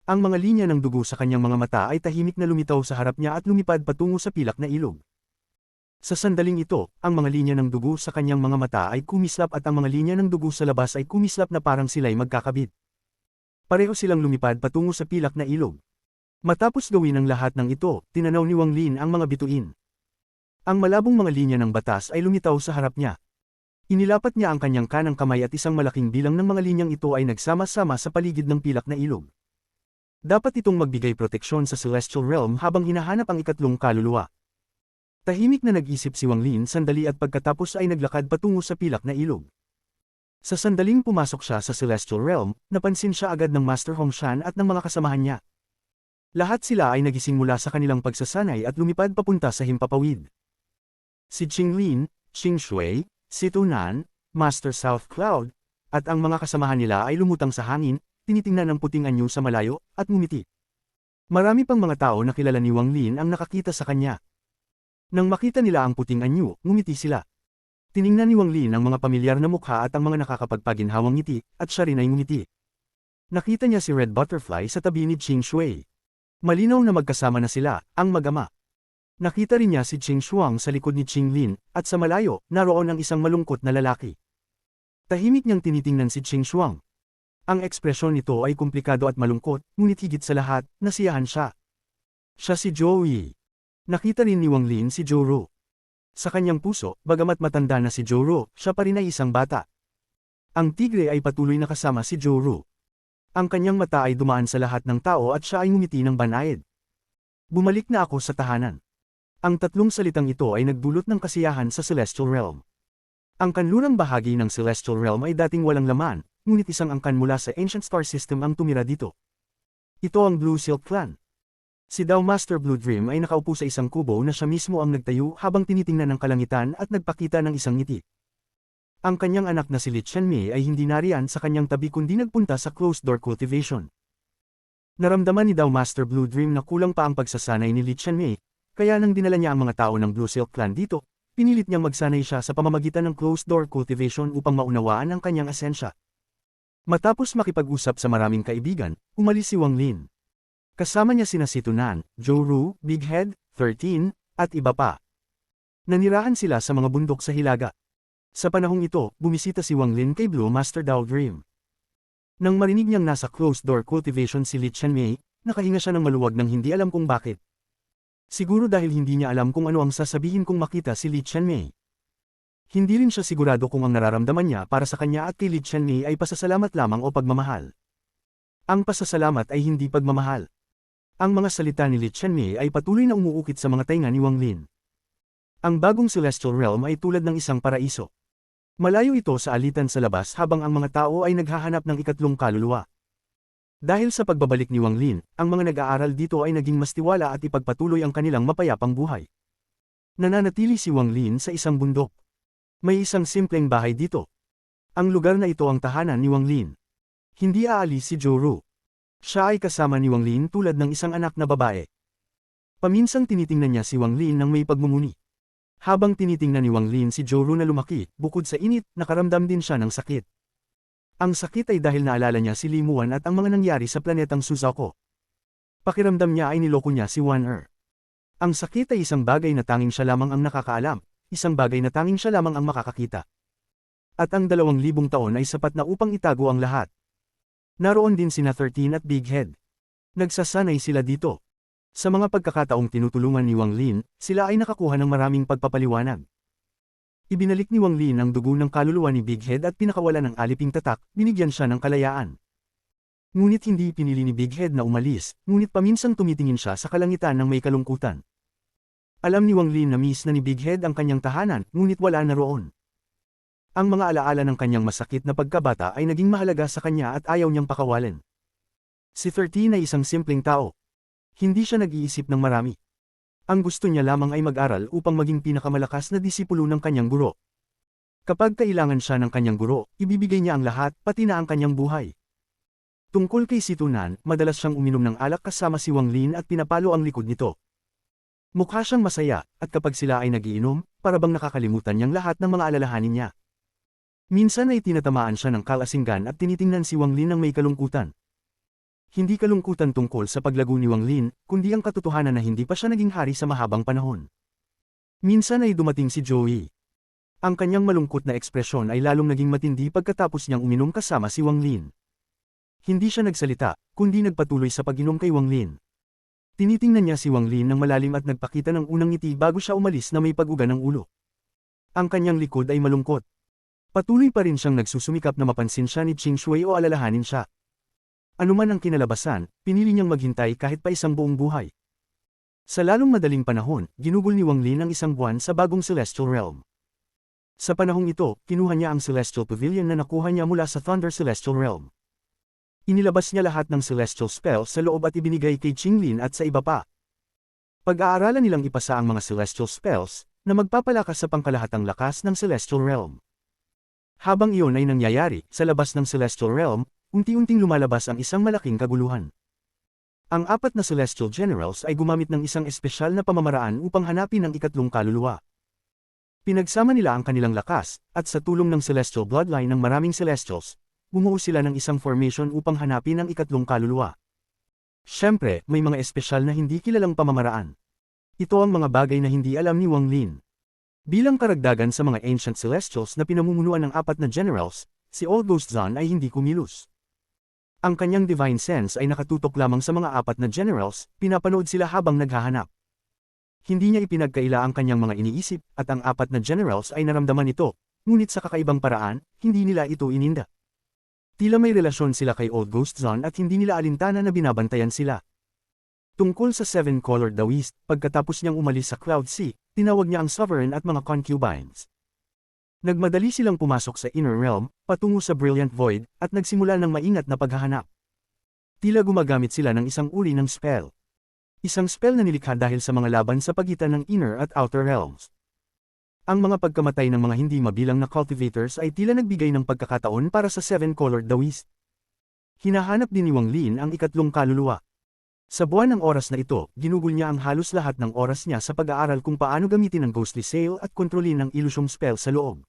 Ang mga linya ng dugo sa kanyang mga mata ay tahimik na lumitaw sa harap niya at lumipad patungo sa pilak na ilog. Sa sandaling ito, ang mga linya ng dugo sa kanyang mga mata ay kumislap at ang mga linya ng dugo sa labas ay kumislap na parang sila'y magkakabit. Pareho silang lumipad patungo sa pilak na ilog. Matapos gawin ang lahat ng ito, tinanaw ni Wang Lin ang mga bituin. Ang malabong mga linya ng batas ay lumitaw sa harap niya. Inilapat niya ang kanyang kanang kamay at isang malaking bilang ng mga linyang ito ay nagsama-sama sa paligid ng pilak na ilog. Dapat itong magbigay proteksyon sa Celestial Realm habang hinahanap ang ikatlong kaluluwa. Tahimik na nag-isip si Wang Lin sandali at pagkatapos ay naglakad patungo sa pilak na ilog. Sa sandaling pumasok siya sa Celestial Realm, napansin siya agad ng Master Hong Shan at ng mga kasamahan niya. Lahat sila ay nagising mula sa kanilang pagsasanay at lumipad papunta sa himpapawid. Si Qing Lin, Qing Shui, si Tunan, Master South Cloud, at ang mga kasamahan nila ay lumutang sa hangin, tinitingnan ang puting anyo sa malayo, at ngumiti. Marami pang mga tao na kilala ni Wang Lin ang nakakita sa kanya. Nang makita nila ang puting anyo, ngumiti sila. Tiningnan ni Wang Lin ang mga pamilyar na mukha at ang mga nakakapagpaginhawang ngiti, at siya rin ay ngumiti. Nakita niya si Red Butterfly sa tabi ni Qing Shui. Malinaw na magkasama na sila, ang mag-ama. Nakita rin niya si Qing Shuang sa likod ni Qing Lin, at sa malayo, naroon ang isang malungkot na lalaki. Tahimik niyang tinitingnan si Qing Shuang. Ang ekspresyon nito ay komplikado at malungkot, ngunit higit sa lahat, nasiyahan siya. Siya si Zhou Yi. Nakita rin ni Wang Lin si Zhou Ru. Sa kanyang puso, bagamat matanda na si Zhou Ru, siya pa rin ay isang bata. Ang tigre ay patuloy na kasama si Zhou Ru. Ang kanyang mata ay dumaan sa lahat ng tao at siya ay ngumiti ng banayad. Bumalik na ako sa tahanan. Ang tatlong salitang ito ay nagdulot ng kasiyahan sa Celestial Realm. Ang kanlurang bahagi ng Celestial Realm ay dating walang laman, ngunit isang angkan mula sa Ancient Star System ang tumira dito. Ito ang Blue Silk Clan. Si Dao Master Blue Dream ay nakaupo sa isang kubo na siya mismo ang nagtayo habang tinitingnan ng kalangitan at nagpakita ng isang ngiti. Ang kanyang anak na si Li Qianmei ay hindi nariyan sa kanyang tabi kundi nagpunta sa closed door cultivation. Naramdaman ni Dao Master Blue Dream na kulang pa ang pagsasanay ni Li Qianmei, kaya nang dinala niya ang mga tao ng Blue Silk Clan dito, pinilit niyang magsanay siya sa pamamagitan ng closed door cultivation upang maunawaan ang kanyang asensya. Matapos makipag-usap sa maraming kaibigan, umalis si Wang Lin. Kasama niya sina si Tunan, Zhou Ru, Big Head, 13, at iba pa. Nanirahan sila sa mga bundok sa Hilaga. Sa panahong ito, bumisita si Wang Lin kay Blue Master Dao Dream. Nang marinig niyang nasa closed door cultivation si Li Qianmei, nakahinga siya ng maluwag nang hindi alam kung bakit. Siguro dahil hindi niya alam kung ano ang sasabihin kung makita si Li Qianmei. Hindi rin siya sigurado kung ang nararamdaman niya para sa kanya at kay Li Qianmei ay pasasalamat lamang o pagmamahal. Ang pasasalamat ay hindi pagmamahal. Ang mga salita ni Li Qianmei ay patuloy na umuukit sa mga tainga ni Wang Lin. Ang bagong Celestial Realm ay tulad ng isang paraiso. Malayo ito sa alitan sa labas habang ang mga tao ay naghahanap ng ikatlong kaluluwa. Dahil sa pagbabalik ni Wang Lin, ang mga nag-aaral dito ay naging mas tiwala at ipagpatuloy ang kanilang mapayapang buhay. Nananatili si Wang Lin sa isang bundok. May isang simpleng bahay dito. Ang lugar na ito ang tahanan ni Wang Lin. Hindi aalis si Zhou Ru. Siya ay kasama ni Wang Lin tulad ng isang anak na babae. Paminsang tinitingnan niya si Wang Lin nang may pagmumuni. Habang tinitingnan ni Wang Lin si Zhou Ru na lumaki, bukod sa init, nakaramdam din siya ng sakit. Ang sakit ay dahil naalala niya si Li Muan at ang mga nangyari sa planetang Suzaku. Pakiramdam niya ay niloko niya si Wan Er. Ang sakit ay isang bagay na tanging siya lamang ang nakakaalam. Isang bagay na tanging siya lamang ang makakakita. At ang 2,000 taon ay sapat na upang itago ang lahat. Naroon din sina 13 at Big Head. Nagsasanay sila dito. Sa mga pagkakataong tinutulungan ni Wang Lin, sila ay nakakuha ng maraming pagpapaliwanag. Ibinalik ni Wang Lin ang dugo ng kaluluwa ni Big Head at pinakawalan ng aliping tatak, binigyan siya ng kalayaan. Ngunit hindi pinili ni Big Head na umalis, ngunit paminsang tumitingin siya sa kalangitan ng may kalungkutan. Alam ni Wang Lin na miss na ni Big Head ang kanyang tahanan, ngunit wala na roon. Ang mga alaala ng kanyang masakit na pagkabata ay naging mahalaga sa kanya at ayaw niyang pakawalan. Si 13 ay isang simpleng tao. Hindi siya nag-iisip ng marami. Ang gusto niya lamang ay mag-aral upang maging pinakamalakas na disipulo ng kanyang guro. Kapag kailangan siya ng kanyang guro, ibibigay niya ang lahat, pati na ang kanyang buhay. Tungkol kay si Tunan, madalas siyang uminom ng alak kasama si Wang Lin at pinapalo ang likod nito. Mukha siyang masaya, at kapag sila ay nagiinom, parabang nakakalimutan niyang lahat ng mga alalahanin niya. Minsan ay tinatamaan siya ng kalasinggan at tinitingnan si Wang Lin ng may kalungkutan. Hindi kalungkutan tungkol sa paglago ni Wang Lin, kundi ang katotohanan na hindi pa siya naging hari sa mahabang panahon. Minsan ay dumating si Joey. Ang kanyang malungkot na ekspresyon ay lalong naging matindi pagkatapos niyang uminom kasama si Wang Lin. Hindi siya nagsalita, kundi nagpatuloy sa pag-inom kay Wang Lin. Tinitingnan niya si Wang Lin ng malalim at nagpakita ng unang ngiti bago siya umalis na may pag-uga ng ulo. Ang kanyang likod ay malungkot. Patuloy pa rin siyang nagsusumikap na mapansin siya ni Ching Shui o alalahanin siya. Anuman ang kinalabasan, pinili niyang maghintay kahit pa isang buong buhay. Sa lalong madaling panahon, ginugol ni Wang Lin ang isang buwan sa bagong Celestial Realm. Sa panahong ito, kinuha niya ang Celestial Pavilion na nakuha niya mula sa Thunder Celestial Realm. Inilabas niya lahat ng celestial spells sa loob at ibinigay kay Qinglin at sa iba pa. Pag-aaralan nilang ipasa ang mga celestial spells, na magpapalakas sa pangkalahatang lakas ng celestial realm. Habang iyon ay nangyayari, sa labas ng celestial realm, unti-unting lumalabas ang isang malaking kaguluhan. Ang apat na celestial generals ay gumamit ng isang espesyal na pamamaraan upang hanapin ang ikatlong kaluluwa. Pinagsama nila ang kanilang lakas, at sa tulong ng celestial bloodline ng maraming celestials, bumuo sila ng isang formation upang hanapin ang ikatlong kaluluwa. Siyempre, may mga espesyal na hindi kilalang pamamaraan. Ito ang mga bagay na hindi alam ni Wang Lin. Bilang karagdagan sa mga ancient celestials na pinamumunuan ng apat na generals, si Old Ghost Zan ay hindi kumilos. Ang kanyang divine sense ay nakatutok lamang sa mga apat na generals, pinapanood sila habang naghahanap. Hindi niya ipinagkaila ang kanyang mga iniisip, at ang apat na generals ay naramdaman ito, ngunit sa kakaibang paraan, hindi nila ito ininda. Tila may relasyon sila kay Old Ghost Zan at hindi nila alintana na binabantayan sila. Tungkol sa Seven-Colored Daoist, pagkatapos niyang umalis sa Cloud Sea, tinawag niya ang Sovereign at mga concubines. Nagmadali silang pumasok sa Inner Realm, patungo sa Brilliant Void, at nagsimula ng maingat na paghahanap. Tila gumagamit sila ng isang uri ng spell. Isang spell na nilikha dahil sa mga laban sa pagitan ng Inner at Outer Realms. Ang mga pagkamatay ng mga hindi mabilang na cultivators ay tila nagbigay ng pagkakataon para sa Seven-Colored Daoist. Hinahanap din ni Wang Lin ang ikatlong kaluluwa. Sa buwan ng oras na ito, ginugol niya ang halos lahat ng oras niya sa pag-aaral kung paano gamitin ang Ghostly Sail at kontrolin ang ilusyong spell sa loob.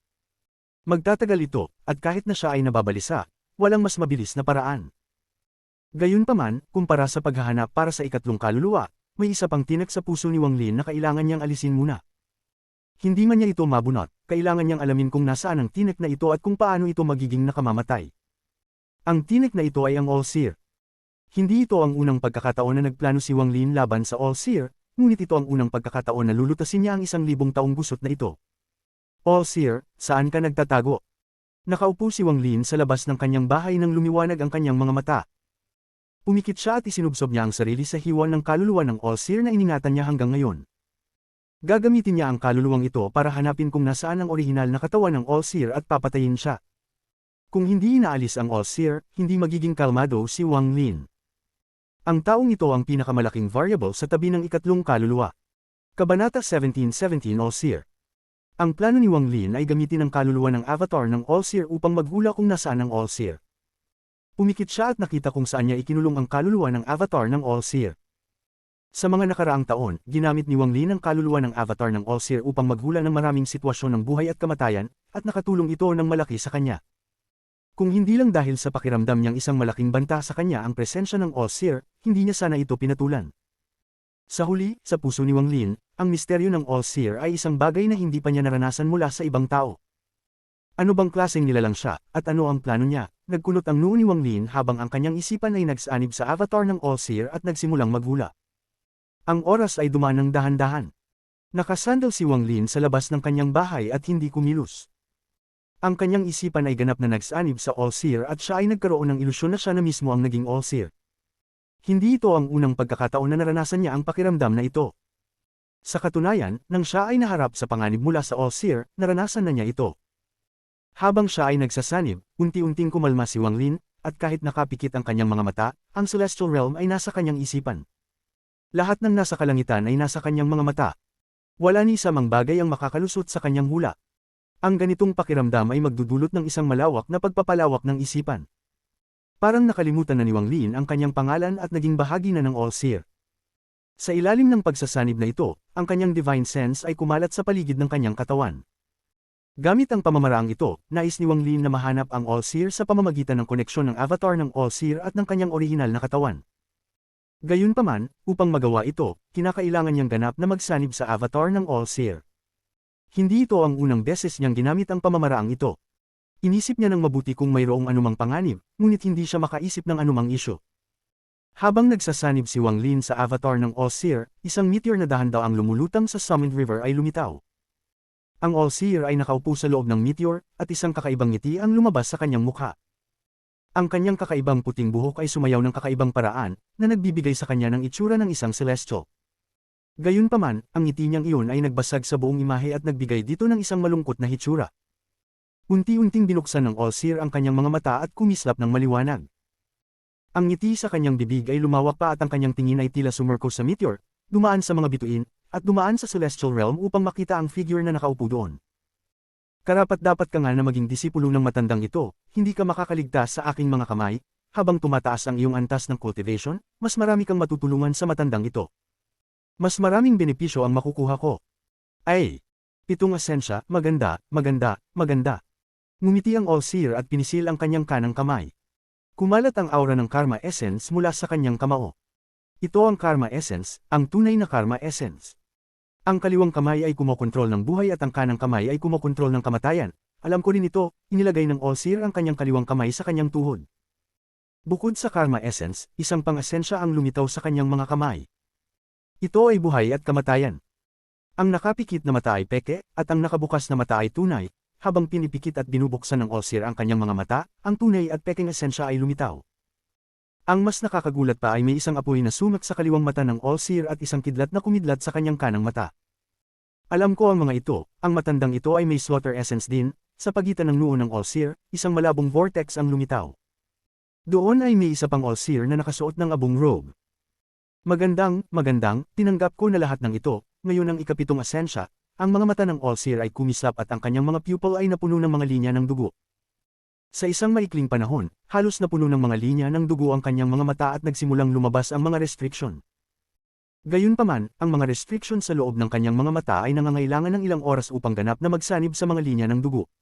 Magtatagal ito, at kahit na siya ay nababalisa, walang mas mabilis na paraan. Gayunpaman, kumpara sa paghahanap para sa ikatlong kaluluwa, may isa pang tinik sa puso ni Wang Lin na kailangan niyang alisin muna. Hindi man niya ito mabunot, kailangan niyang alamin kung nasaan ang tinik na ito at kung paano ito magiging nakamamatay. Ang tinik na ito ay ang All-Seer. Hindi ito ang unang pagkakataon na nagplano si Wang Lin laban sa All-Seer, ngunit ito ang unang pagkakataon na lulutasin niya ang 1,000 taong gusot na ito. All-Seer, saan ka nagtatago? Nakaupo si Wang Lin sa labas ng kanyang bahay nang lumiwanag ang kanyang mga mata. Pumikit siya at isinubsob niya ang sarili sa hiwan ng kaluluwa ng All-Seer na iningatan niya hanggang ngayon. Gagamitin niya ang kaluluwang ito para hanapin kung nasaan ang orihinal na katawan ng All-Seer at papatayin siya. Kung hindi inaalis ang All-Seer, hindi magiging kalmado si Wang Lin. Ang taong ito ang pinakamalaking variable sa tabi ng ikatlong kaluluwa. Kabanata 17:17 All-Seer. Ang plano ni Wang Lin ay gamitin ang kaluluwa ng avatar ng All-Seer upang maghula kung nasaan ang All-Seer. Pumikit siya at nakita kung saan niya ikinulong ang kaluluwa ng avatar ng All-Seer. Sa mga nakaraang taon, ginamit ni Wang Lin ang kaluluwa ng avatar ng All-Seer upang maghula ng maraming sitwasyon ng buhay at kamatayan, at nakatulong ito ng malaki sa kanya. Kung hindi lang dahil sa pakiramdam niyang isang malaking banta sa kanya ang presensya ng All-Seer, hindi niya sana ito pinatulan. Sa huli, sa puso ni Wang Lin, ang misteryo ng All-Seer ay isang bagay na hindi pa niya naranasan mula sa ibang tao. Ano bang klaseng nilalang siya, at ano ang plano niya? Nagkulot ang noo ni Wang Lin habang ang kanyang isipan ay nagsanib sa avatar ng All-Seer at nagsimulang maghula. Ang oras ay dumaan ng dahan-dahan. Nakasandal si Wang Lin sa labas ng kanyang bahay at hindi kumilos. Ang kanyang isipan ay ganap na nagsanib sa All-Seer at siya ay nagkaroon ng ilusyon na siya na mismo ang naging All-Seer. Hindi ito ang unang pagkakataon na naranasan niya ang pakiramdam na ito. Sa katunayan, nang siya ay naharap sa panganib mula sa All-Seer, naranasan na niya ito. Habang siya ay nagsasanib, unti-unting kumalma si Wang Lin, at kahit nakapikit ang kanyang mga mata, ang Celestial Realm ay nasa kanyang isipan. Lahat ng nasa kalangitan ay nasa kanyang mga mata. Wala ni isa mang bagay ang makakalusot sa kanyang hula. Ang ganitong pakiramdam ay magdudulot ng isang malawak na pagpapalawak ng isipan. Parang nakalimutan na ni Wang Lin ang kanyang pangalan at naging bahagi na ng All-Seer. Sa ilalim ng pagsasanib na ito, ang kanyang Divine Sense ay kumalat sa paligid ng kanyang katawan. Gamit ang pamamaraang ito, nais ni Wang Lin na mahanap ang All-Seer sa pamamagitan ng koneksyon ng avatar ng All-Seer at ng kanyang orihinal na katawan. Gayunpaman, upang magawa ito, kinakailangan niyang ganap na magsanib sa avatar ng All-Seer. Hindi ito ang unang beses niyang ginamit ang pamamaraang ito. Inisip niya ng mabuti kung mayroong anumang panganib, ngunit hindi siya makaisip ng anumang isyu. Habang nagsasanib si Wang Lin sa avatar ng All-Seer, isang meteor na dahan-daw ang lumulutang sa Summit River ay lumitaw. Ang All-Seer ay nakaupo sa loob ng meteor, at isang kakaibang ngiti ang lumabas sa kanyang mukha. Ang kanyang kakaibang puting buhok ay sumayaw ng kakaibang paraan, na nagbibigay sa kanya ng itsura ng isang celestial. Gayunpaman, ang ngiti niyang iyon ay nagbasag sa buong imahe at nagbigay dito ng isang malungkot na hitsura. Unti-unting binuksan ng All-Seer ang kanyang mga mata at kumislap ng maliwanag. Ang ngiti sa kanyang bibig ay lumawak pa at ang kanyang tingin ay tila sumerko sa meteor, dumaan sa mga bituin, at dumaan sa Celestial Realm upang makita ang figure na nakaupo doon. Karapat-dapat ka nga na maging disipulo ng matandang ito, hindi ka makakaligtas sa aking mga kamay, habang tumataas ang iyong antas ng cultivation, mas marami kang matutulungan sa matandang ito. Mas maraming benepisyo ang makukuha ko. Ay! 7 asensya, maganda, maganda, maganda. Ngumiti ang All-Seer at pinisil ang kanyang kanang kamay. Kumalat ang aura ng Karma Essence mula sa kanyang kamao. Ito ang Karma Essence, ang tunay na Karma Essence. Ang kaliwang kamay ay kumokontrol ng buhay at ang kanang kamay ay kumokontrol ng kamatayan. Alam ko rin ito, inilagay ng All-Seer ang kanyang kaliwang kamay sa kanyang tuhod. Bukod sa Karma Essence, isang pang-asensya ang lumitaw sa kanyang mga kamay. Ito ay buhay at kamatayan. Ang nakapikit na mata ay peke, at ang nakabukas na mata ay tunay. Habang pinipikit at binubuksan ng All-Seer ang kanyang mga mata, ang tunay at pekeng esensya ay lumitaw. Ang mas nakakagulat pa ay may isang apoy na sumak sa kaliwang mata ng All-Seer at isang kidlat na kumidlat sa kanyang kanang mata. Alam ko ang mga ito, ang matandang ito ay may slaughter essence din, sa pagitan ng noo ng All-Seer, isang malabong vortex ang lumitaw. Doon ay may isa pang All-Seer na nakasuot ng abong robe. Magandang, tinanggap ko na lahat ng ito, ngayon ang ikapitong asensya. Ang mga mata ng All-Seer ay kumislap at ang kanyang mga pupil ay napuno ng mga linya ng dugo. Sa isang maikling panahon, halos napuno ng mga linya ng dugo ang kanyang mga mata at nagsimulang lumabas ang mga restriction. Gayunpaman, ang mga restriction sa loob ng kanyang mga mata ay nangangailangan ng ilang oras upang ganap na magsanib sa mga linya ng dugo.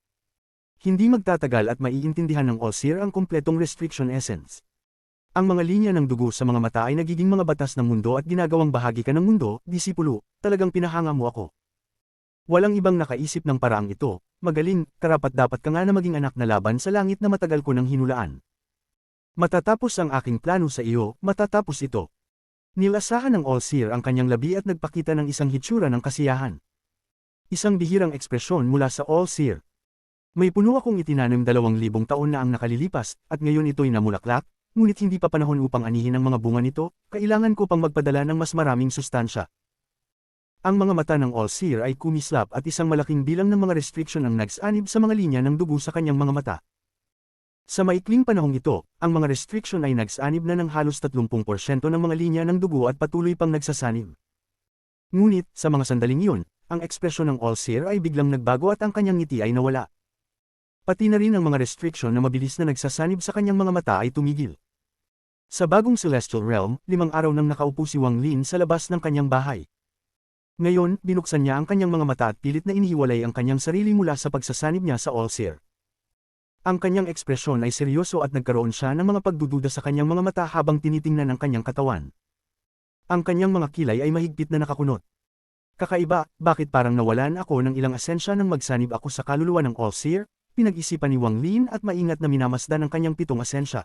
Hindi magtatagal at maiintindihan ng All-Seer ang kumpletong restriction essence. Ang mga linya ng dugo sa mga mata ay nagiging mga batas ng mundo at ginagawang bahagi ka ng mundo, disipulo, talagang pinahanga mo ako. Walang ibang nakaisip ng paraang ito, magaling, karapat-dapat ka nga na maging anak na laban sa langit na matagal ko nang hinulaan. Matatapos ang aking plano sa iyo, matatapos ito. Nilasahan ng All-Seer ang kanyang labi at nagpakita ng isang hitsura ng kasiyahan. Isang bihirang ekspresyon mula sa All-Seer. May puno akong itinanim 2,000 taon na ang nakalilipas, at ngayon ito'y namulaklak, ngunit hindi pa panahon upang anihin ang mga bunga nito, kailangan ko pang magpadala ng mas maraming sustansya. Ang mga mata ng All-Seer ay kumislap at isang malaking bilang ng mga restriction ang nagsanib sa mga linya ng dugo sa kanyang mga mata. Sa maikling panahong ito, ang mga restriction ay nagsanib na ng halos 30% ng mga linya ng dugo at patuloy pang nagsasanib. Ngunit, sa mga sandaling iyon, ang ekspresyon ng All-Seer ay biglang nagbago at ang kanyang ngiti ay nawala. Pati na rin ang mga restriction na mabilis na nagsasanib sa kanyang mga mata ay tumigil. Sa bagong Celestial Realm, 5 araw nang nakaupo si Wang Lin sa labas ng kanyang bahay. Ngayon, binuksan niya ang kanyang mga mata at pilit na inihiwalay ang kanyang sarili mula sa pagsasanib niya sa All-Seer. Ang kanyang ekspresyon ay seryoso at nagkaroon siya ng mga pagdududa sa kanyang mga mata habang tinitingnan ang kanyang katawan. Ang kanyang mga kilay ay mahigpit na nakakunot. Kakaiba, bakit parang nawalan ako ng ilang asensya nang magsanib ako sa kaluluwa ng All-Seer? Pinag-isipan ni Wang Lin at maingat na minamasdan ang kanyang 7 asensya.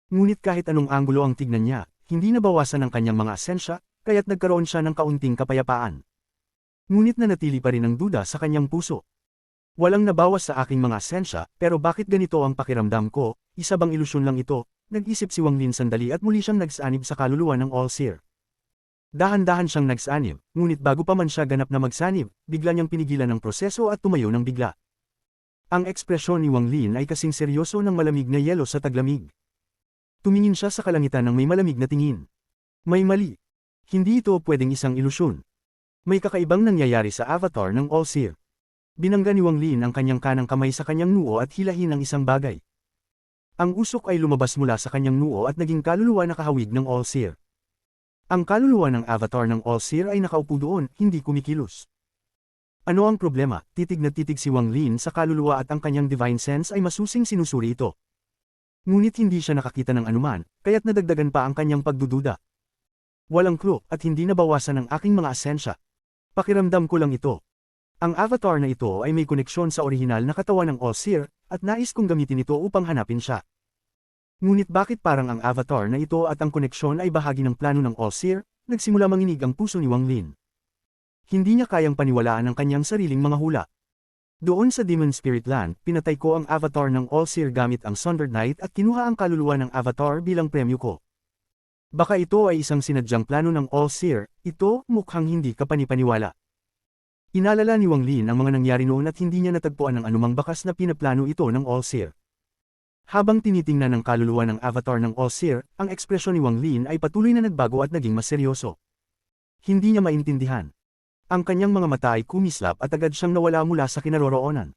Ngunit kahit anong anggulo ang tignan niya, hindi nabawasan ang kanyang mga asensya, kaya't nagkaroon siya ng kaunting kapayapaan. Ngunit nanatili pa rin ang duda sa kanyang puso. Walang nabawas sa aking mga asensya, pero bakit ganito ang pakiramdam ko, isa bang ilusyon lang ito? Nag-isip si Wang Lin sandali at muli siyang nagsanib sa kaluluwa ng All-Seer. Dahan-dahan siyang nagsanib, ngunit bago pa man siya ganap na magsanib, bigla niyang pinigilan ang proseso at tumayo ng bigla. Ang ekspresyon ni Wang Lin ay kasing seryoso ng malamig na yelo sa taglamig. Tumingin siya sa kalangitan ng may malamig na tingin. May mali. Hindi ito pwedeng isang ilusyon. May kakaibang nangyayari sa avatar ng All-Seer. Binangga ni Wang Lin ang kanyang kanang kamay sa kanyang noo at hilahin ang isang bagay. Ang usok ay lumabas mula sa kanyang noo at naging kaluluwa na kahawig ng All-Seer. Ang kaluluwa ng avatar ng All-Seer ay nakaupo doon, hindi kumikilos. Ano ang problema? Titig na titig si Wang Lin sa kaluluwa at ang kanyang divine sense ay masusing sinusuri ito. Ngunit hindi siya nakakita ng anuman, kaya't nadagdagan pa ang kanyang pagdududa. Walang clue at hindi nabawasan ang aking mga asensya. Pakiramdam ko lang ito. Ang avatar na ito ay may koneksyon sa orihinal na katawan ng All-Seer, at nais kong gamitin ito upang hanapin siya. Ngunit bakit parang ang avatar na ito at ang koneksyon ay bahagi ng plano ng All-Seer? Nagsimula manginig ang puso ni Wang Lin. Hindi niya kayang paniwalaan ang kanyang sariling mga hula. Doon sa Demon Spirit Land, pinatay ko ang avatar ng All-Seer gamit ang Sundered Knight at kinuha ang kaluluwa ng avatar bilang premyo ko. Baka ito ay isang sinadyang plano ng All-Seer, ito mukhang hindi kapanipaniwala. Inalala ni Wang Lin ang mga nangyari noon at hindi niya natagpuan ang anumang bakas na pinaplano ito ng All-Seer. Habang tinitingnan ang kaluluwa ng avatar ng All-Seer, ang ekspresyon ni Wang Lin ay patuloy na nagbago at naging mas seryoso. Hindi niya maintindihan. Ang kanyang mga mata ay kumislap at agad siyang nawala mula sa kinaroroonan.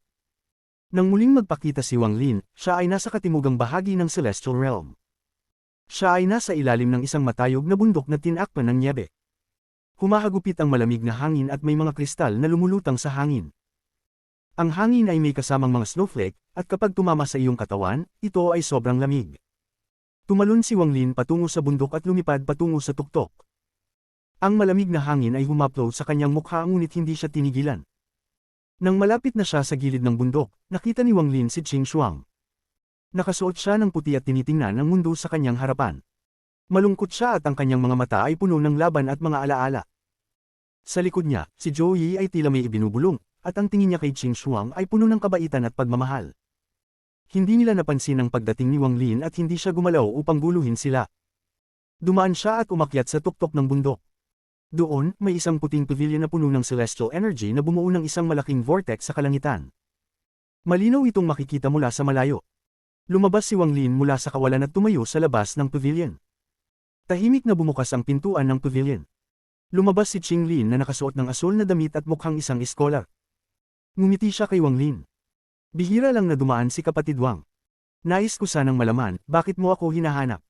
Nang muling magpakita si Wang Lin, siya ay nasa katimugang bahagi ng Celestial Realm. Siya ay nasa ilalim ng isang matayog na bundok na tinakpan ng niyebe. Humahagupit ang malamig na hangin at may mga kristal na lumulutang sa hangin. Ang hangin ay may kasamang mga snowflake, at kapag tumama sa iyong katawan, ito ay sobrang lamig. Tumalon si Wang Lin patungo sa bundok at lumipad patungo sa tuktok. Ang malamig na hangin ay humaplo sa kanyang mukha ngunit hindi siya tinigilan. Nang malapit na siya sa gilid ng bundok, nakita ni Wang Lin si Qing Shuang. Nakasuot siya ng puti at tinitingnan ang mundo sa kanyang harapan. Malungkot siya at ang kanyang mga mata ay puno ng laban at mga alaala. Sa likod niya, si Zhou Yi ay tila may ibinubulong, at ang tingin niya kay Qing Shuang ay puno ng kabaitan at pagmamahal. Hindi nila napansin ang pagdating ni Wang Lin at hindi siya gumalaw upang guluhin sila. Dumaan siya at umakyat sa tuktok ng bundok. Doon, may isang puting pavilion na puno ng celestial energy na bumuo ng isang malaking vortex sa kalangitan. Malinaw itong makikita mula sa malayo. Lumabas si Wang Lin mula sa kawalan at tumayo sa labas ng pavilion. Tahimik na bumukas ang pintuan ng pavilion. Lumabas si Qing Lin na nakasuot ng asul na damit at mukhang isang iskolar. Ngumiti siya kay Wang Lin. Bihira lang na dumaan si kapatid Wang. Nais ko sanang malaman, bakit mo ako hinahanap?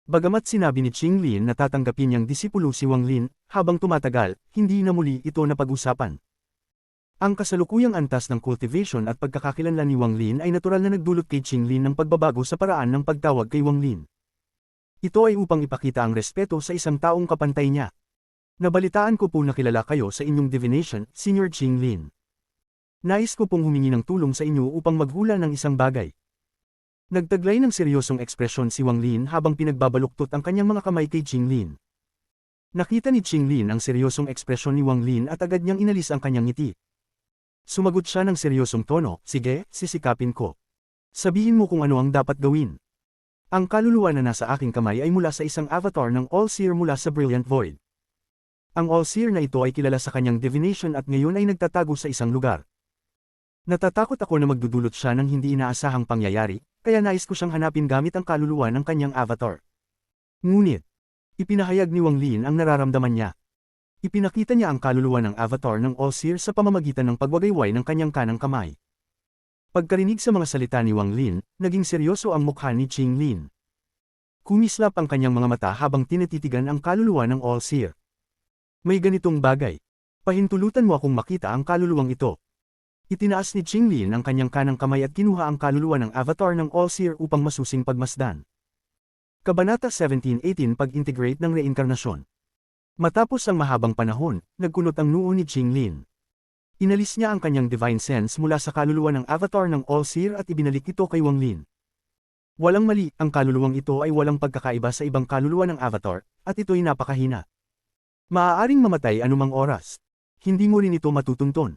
Bagamat sinabi ni Qing Lin na tatanggapin niyang disipulo si Wang Lin, habang tumatagal, hindi na muli ito napag-usapan. Ang kasalukuyang antas ng cultivation at pagkakakilanlan ni Wang Lin ay natural na nagdulot kay Qing Lin ng pagbabago sa paraan ng pagtawag kay Wang Lin. Ito ay upang ipakita ang respeto sa isang taong kapantay niya. Nabalitaan ko po na kilala kayo sa inyong divination, Senior Qing Lin. Nais ko pong humingi ng tulong sa inyo upang maghula ng isang bagay. Nagtaglay ng seryosong ekspresyon si Wang Lin habang pinagbabaluktot ang kanyang mga kamay kay Qing Lin. Nakita ni Qing Lin ang seryosong ekspresyon ni Wang Lin at agad niyang inalis ang kanyang ngiti. Sumagot siya ng seryosong tono, sige, sisikapin ko. Sabihin mo kung ano ang dapat gawin. Ang kaluluwa na nasa aking kamay ay mula sa isang avatar ng All-Seer mula sa Brilliant Void. Ang All-Seer na ito ay kilala sa kanyang divination at ngayon ay nagtatago sa isang lugar. Natatakot ako na magdudulot siya ng hindi inaasahang pangyayari, kaya nais ko siyang hanapin gamit ang kaluluwa ng kanyang avatar. Ngunit, ipinahayag ni Wang Lin ang nararamdaman niya. Ipinakita niya ang kaluluwa ng avatar ng All-Seer sa pamamagitan ng pagwagayway ng kanyang kanang kamay. Pagkarinig sa mga salita ni Wang Lin, naging seryoso ang mukha ni Qing Lin. Kumislap ang kanyang mga mata habang tinititigan ang kaluluwa ng All-Seer. May ganitong bagay. Pahintulutan mo akong makita ang kaluluwang ito. Itinaas ni Qing Lin ang kanyang kanang kamay at kinuha ang kaluluwa ng avatar ng All-Seer upang masusing pagmasdan. Kabanata 17-18 Pag-integrate ng reinkarnasyon. Matapos ang mahabang panahon, nagkunot ang noo ni Qing Lin. Inalis niya ang kanyang divine sense mula sa kaluluwa ng avatar ng All-Seer at ibinalik ito kay Wang Lin. Walang mali, ang kaluluwang ito ay walang pagkakaiba sa ibang kaluluwa ng avatar, at ito'y napakahina. Maaaring mamatay anumang oras. Hindi mo rin ito matutunton.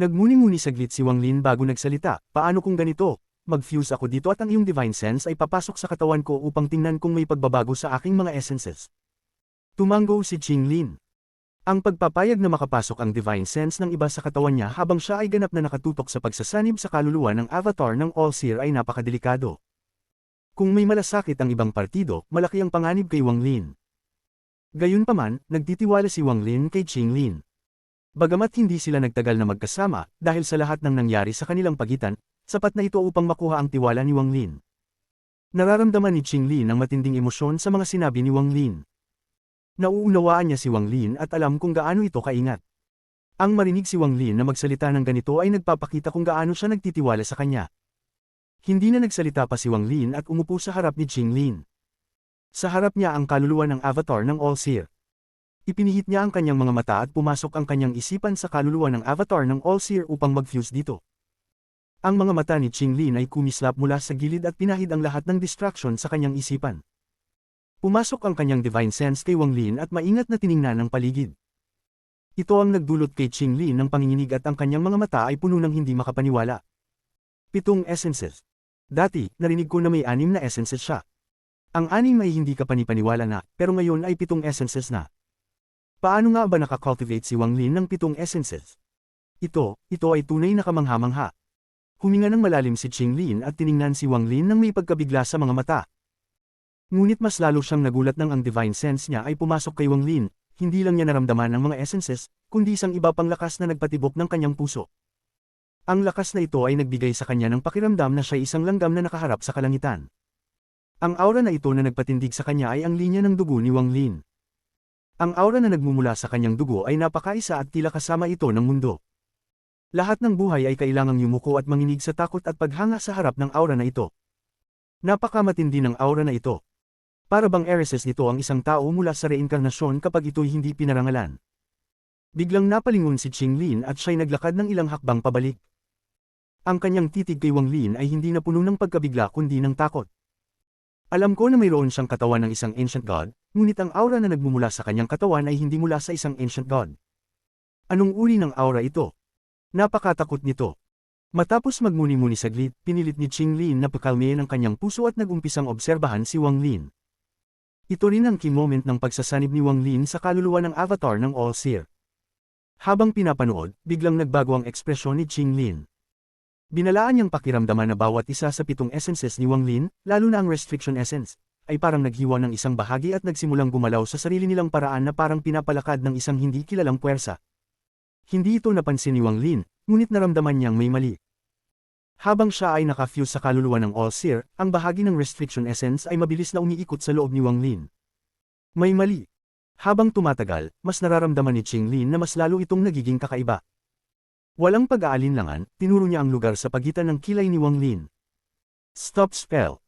Nagmuni-muni saglit si Wang Lin bago nagsalita, paano kung ganito? Mag-fuse ako dito at ang iyong divine sense ay papasok sa katawan ko upang tingnan kung may pagbabago sa aking mga essences. Tumango si Qinglin. Ang pagpapayag na makapasok ang divine sense ng iba sa katawan niya habang siya ay ganap na nakatutok sa pagsasanib sa kaluluwa ng avatar ng All-Seer ay napakadelikado. Kung may malasakit ang ibang partido, malaki ang panganib kay Wang Lin. Gayunpaman, nagtitiwala si Wang Lin kay Qinglin. Bagamat hindi sila nagtagal na magkasama, dahil sa lahat ng nangyari sa kanilang pagitan, sapat na ito upang makuha ang tiwala ni Wang Lin. Nararamdaman ni Qinglin ang matinding emosyon sa mga sinabi ni Wang Lin. Nauunawaan niya si Wang Lin at alam kung gaano ito kaingat. Ang marinig si Wang Lin na magsalita ng ganito ay nagpapakita kung gaano siya nagtitiwala sa kanya. Hindi na nagsalita pa si Wang Lin at umupo sa harap ni Qinglin. Sa harap niya ang kaluluwa ng avatar ng All-Seer. Ipinihit niya ang kanyang mga mata at pumasok ang kanyang isipan sa kaluluwa ng avatar ng All-Seer upang mag-fuse dito. Ang mga mata ni Qinglin ay kumislap mula sa gilid at pinahid ang lahat ng distraction sa kanyang isipan. Pumasok ang kanyang divine sense kay Wang Lin at maingat na tiningnan ang paligid. Ito ang nagdulot kay Qinglin ng panginginig at ang kanyang mga mata ay puno ng hindi makapaniwala. 7 essences. Dati, narinig ko na may 6 na essences siya. Ang 6 ay hindi ka panipaniwala na, pero ngayon ay 7 essences na. Paano nga ba nakakultivate si Wang Lin ng 7 essences? Ito ay tunay na kamangha-mangha. Huminga ng malalim si Qinglin at tiningnan si Wang Lin nang may pagkabigla sa mga mata. Ngunit mas lalo siyang nagulat nang ang divine sense niya ay pumasok kay Wang Lin, hindi lang niya naramdaman ang mga essences, kundi isang iba pang lakas na nagpatibok ng kanyang puso. Ang lakas na ito ay nagbigay sa kanya ng pakiramdam na siya isang langgam na nakaharap sa kalangitan. Ang aura na ito na nagpatindig sa kanya ay ang linya ng dugo ni Wang Lin. Ang aura na nagmumula sa kanyang dugo ay napakaisa at tila kasama ito ng mundo. Lahat ng buhay ay kailangang yumuko at manginig sa takot at paghanga sa harap ng aura na ito. Napakamatindi ng aura na ito. Para bang Ereses nito ang isang tao mula sa reinkarnasyon kapag ito'y hindi pinarangalan. Biglang napalingon si Qinglin at siya'y naglakad ng ilang hakbang pabalik. Ang kanyang titig kay Wang Lin ay hindi na puno ng pagkabigla kundi ng takot. Alam ko na mayroon siyang katawan ng isang ancient god, ngunit ang aura na nagmumula sa kanyang katawan ay hindi mula sa isang ancient god. Anong uri ng aura ito? Napakatakot nito. Matapos magmuni-muni saglit, pinilit ni Qinglin na pakalmayin ang kanyang puso at nagumpisang obserbahan si Wang Lin. Ito rin ang key moment ng pagsasanib ni Wang Lin sa kaluluwa ng avatar ng All-Seer. Habang pinapanood, biglang nagbago ang ekspresyon ni Qinglin. Binalaan niyang pakiramdaman na bawat isa sa 7 essences ni Wang Lin, lalo na ang restriction essence, ay parang naghiwa ng isang bahagi at nagsimulang gumalaw sa sarili nilang paraan na parang pinapalakad ng isang hindi kilalang puwersa. Hindi ito napansin ni Wang Lin, ngunit naramdaman niyang may mali. Habang siya ay naka-fuse sa kaluluwa ng All-Seer, ang bahagi ng restriction essence ay mabilis na umiikot sa loob ni Wang Lin. May mali. Habang tumatagal, mas nararamdaman ni Qinglin na mas lalo itong nagiging kakaiba. Walang pag-aalinlangan, tinuro niya ang lugar sa pagitan ng kilay ni Wang Lin. Stop spell.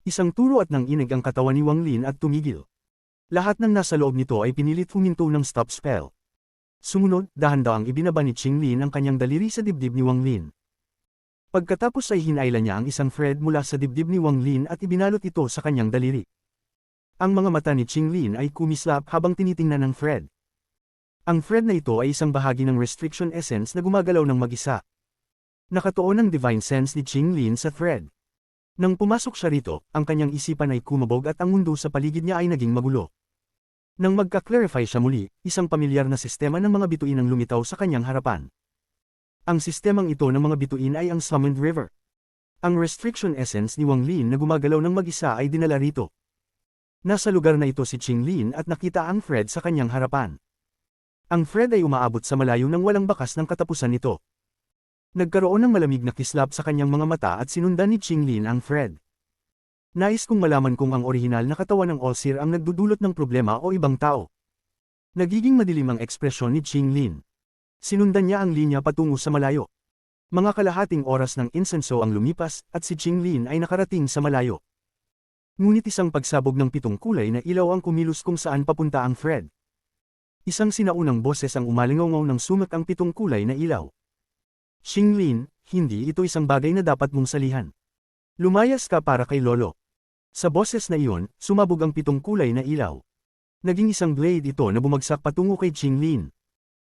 Isang turo at nanginig ang katawan ni Wang Lin at tumigil. Lahat ng nasa loob nito ay pinilit huminto ng stop spell. Sumunod, dahan-dahang ibinaba ni Qinglin ang kanyang daliri sa dibdib ni Wang Lin. Pagkatapos ay hinailan niya ang isang thread mula sa dibdib ni Wang Lin at ibinalot ito sa kanyang daliri. Ang mga mata ni Qinglin ay kumislap habang tinitingnan ng thread. Ang thread na ito ay isang bahagi ng restriction essence na gumagalaw ng mag-isa. Nakatuon ang divine sense ni Qinglin sa thread. Nang pumasok siya rito, ang kanyang isipan ay kumabog at ang mundo sa paligid niya ay naging magulo. Nang magka-clarify siya muli, isang pamilyar na sistema ng mga bituin ang lumitaw sa kanyang harapan. Ang sistemang ito ng mga bituin ay ang Summoned River. Ang restriction essence ni Wang Lin na gumagalaw ng mag-isa ay dinala rito. Nasa lugar na ito si Qinglin at nakita ang thread sa kanyang harapan. Ang thread ay umaabot sa malayo nang walang bakas ng katapusan nito. Nagkaroon ng malamig na kislap sa kanyang mga mata at sinundan ni Qinglin ang thread. Nais kong malaman kung ang orihinal na katawan ng All-Seer ang nagdudulot ng problema o ibang tao. Nagiging madilim ang ekspresyon ni Qinglin. Sinundan niya ang linya patungo sa malayo. Mga kalahating oras ng insenso ang lumipas at si Qinglin ay nakarating sa malayo. Ngunit isang pagsabog ng 7 kulay na ilaw ang kumilos kung saan papunta ang thread. Isang sinaunang boses ang umalingaw ng sumak ang 7 kulay na ilaw. Qinglin, hindi ito isang bagay na dapat mong salihan. Lumayas ka para kay Lolo. Sa boses na iyon, sumabog ang 7 kulay na ilaw. Naging isang blade ito na bumagsak patungo kay Qinglin.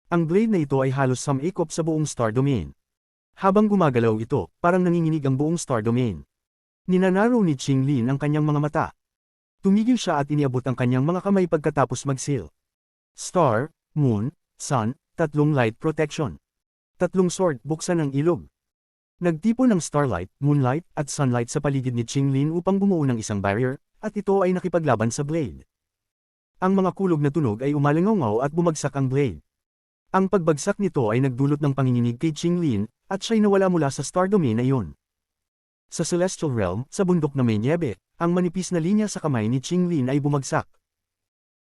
Ang blade na ito ay halos sumikop sa buong star domain. Habang gumagalaw ito, parang nanginginig ang buong star domain. Ninanaro ni Qinglin ang kanyang mga mata. Tumigil siya at iniabot ang kanyang mga kamay pagkatapos mag-seal. Star, Moon, Sun, tatlong light protection. Tatlong sword, buksan ang ilog. Nagtipon ng starlight, moonlight, at sunlight sa paligid ni Qinglin upang bumuo ng isang barrier, at ito ay nakipaglaban sa blade. Ang mga kulog na tunog ay umalingaw at bumagsak ang blade. Ang pagbagsak nito ay nagdulot ng panginginig kay Qinglin, at siya'y nawala mula sa star domain na iyon. Sa Celestial Realm, sa bundok na may niebe, ang manipis na linya sa kamay ni Qinglin ay bumagsak.